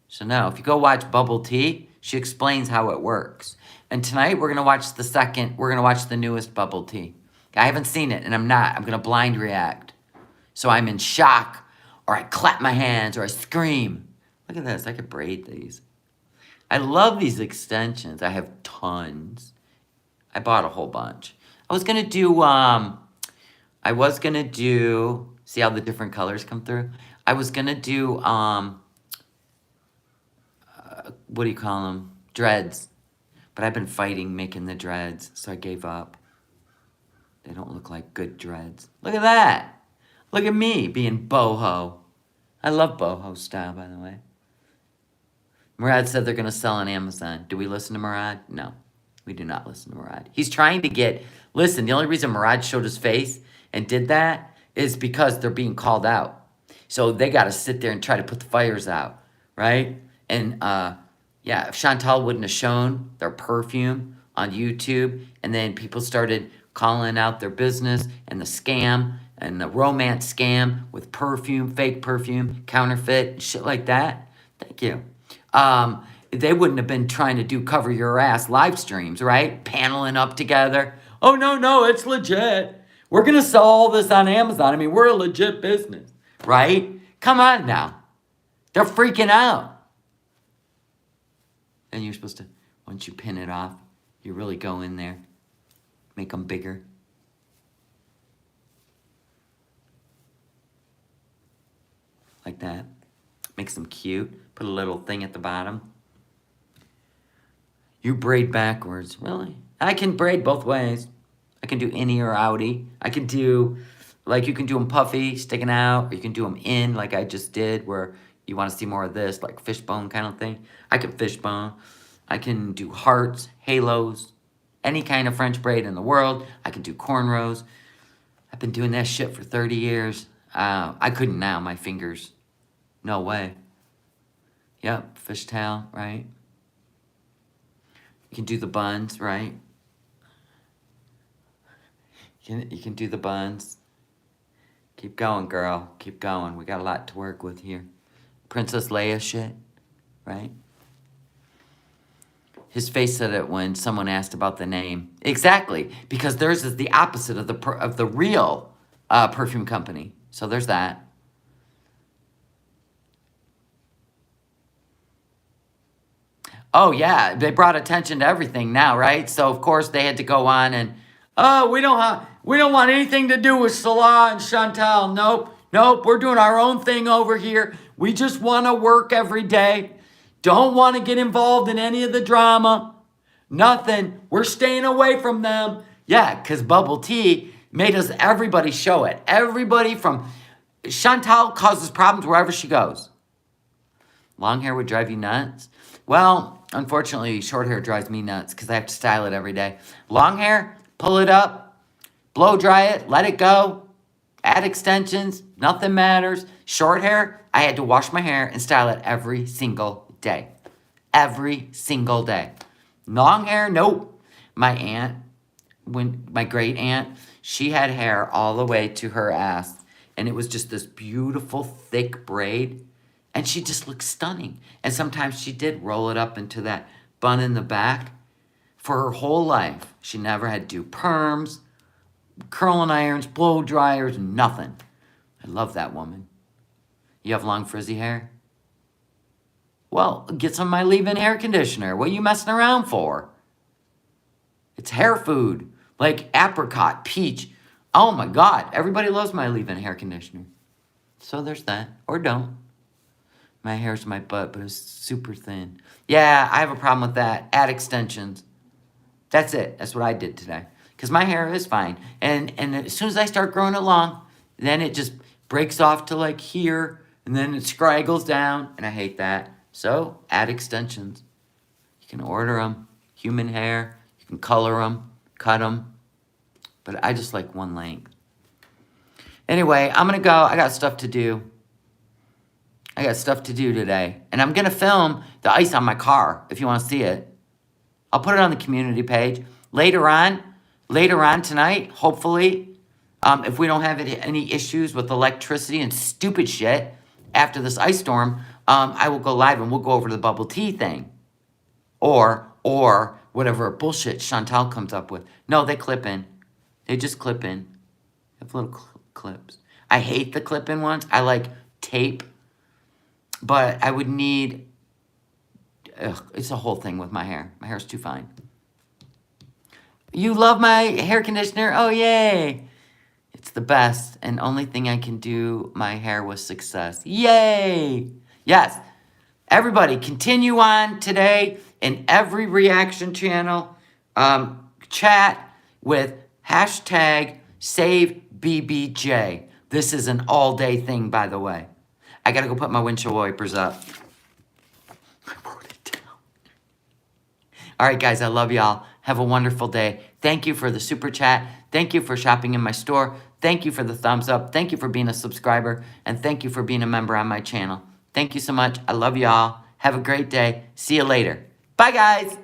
So now, if you go watch Bubble Tea, she explains how it works. And tonight, we're going to watch the newest Bubble Tea. I haven't seen it, and I'm going to blind react. So I'm in shock, or I clap my hands, or I scream. Look at this, I could braid these. I love these extensions. I have tons. I bought a whole bunch. I was going to do, see how the different colors come through? I was going to do, what do you call them? Dreads. But I've been fighting making the dreads, so I gave up. They don't look like good dreads. Look at that. Look at me being boho. I love boho style, by the way. Murad said they're going to sell on Amazon. Do we listen to Murad? No, we do not listen to Murad. He's trying to get... Listen, the only reason Murad showed his face and did that is because they're being called out. So they got to sit there and try to put the fires out, right? And, yeah, if Chantal wouldn't have shown their perfume on YouTube, and then people started calling out their business and the scam and the romance scam with perfume, fake perfume, counterfeit, shit like that. Thank you. They wouldn't have been trying to do cover your ass live streams, right? Paneling up together. Oh, no, it's legit. We're going to sell all this on Amazon. I mean, we're a legit business, right? Come on now. They're freaking out. And you're supposed to, once you pin it off, you really go in there, make them bigger. Like that. Makes them cute. Put a little thing at the bottom. You braid backwards. Really? I can braid both ways. I can do innie or outie. I can do, like you can do them puffy, sticking out, or you can do them in like I just did, where you want to see more of this, like fishbone kind of thing. I can fishbone. I can do hearts, halos, any kind of French braid in the world. I can do cornrows. I've been doing that shit for 30 years. I couldn't now, my fingers. No way. Yep, fishtail, right? You can do the buns, right? You can do the buns. Keep going, girl. Keep going. We got a lot to work with here. Princess Leia shit, right? His face said it when someone asked about the name. Exactly, because theirs is the opposite of the real perfume company. So there's that. Oh, yeah, they brought attention to everything now, right? So, of course, they had to go on and, oh, we don't want anything to do with Salah and Chantal. Nope, we're doing our own thing over here. We just want to work every day. Don't want to get involved in any of the drama. Nothing. We're staying away from them. Yeah, because Bubble Tea made us, everybody show it. Everybody from, Chantal causes problems wherever she goes. Long hair would drive you nuts? Well, unfortunately, short hair drives me nuts because I have to style it every day. Long hair, pull it up, blow dry it, let it go, add extensions, nothing matters. Short hair, I had to wash my hair and style it every single day. Every single day. Long hair, nope. My aunt, my great aunt, she had hair all the way to her ass. And it was just this beautiful, thick braid. And she just looked stunning. And sometimes she did roll it up into that bun in the back. For her whole life, she never had to do perms, curling irons, blow dryers, nothing. I love that woman. You have long frizzy hair? Well, get some of my leave-in hair conditioner. What are you messing around for? It's hair food. Like apricot, peach. Oh my God, everybody loves my leave-in hair conditioner. So there's that. Or don't. My hair's my butt, but it's super thin. Yeah, I have a problem with that. Add extensions. That's it. That's what I did today. Because my hair is fine. And as soon as I start growing it long, then it just breaks off to like here. And then it scraggles down. And I hate that. So add extensions. You can order them. Human hair. You can color them. Cut them. But I just like one length. Anyway, I'm going to go. I got stuff to do. I got stuff to do today. And I'm going to film the ice on my car if you want to see it. I'll put it on the community page. Later on tonight, hopefully, if we don't have any issues with electricity and stupid shit after this ice storm, I will go live and we'll go over to the bubble tea thing. Or whatever bullshit Chantal comes up with. No, they clip in. They just clip in. They have little clips. I hate the clip-in ones. I like tape. But I would need... it's a whole thing with my hair. My hair's too fine. You love my hair conditioner? Oh, yay. It's the best. And only thing I can do my hair with success. Yay. Yes. Everybody, continue on today in every reaction channel. Chat with hashtag #SaveBBJ. This is an all-day thing, by the way. I got to go put my windshield wipers up. I wrote it down. All right, guys, I love y'all. Have a wonderful day. Thank you for the super chat. Thank you for shopping in my store. Thank you for the thumbs up. Thank you for being a subscriber. And thank you for being a member on my channel. Thank you so much. I love y'all. Have a great day. See you later. Bye, guys.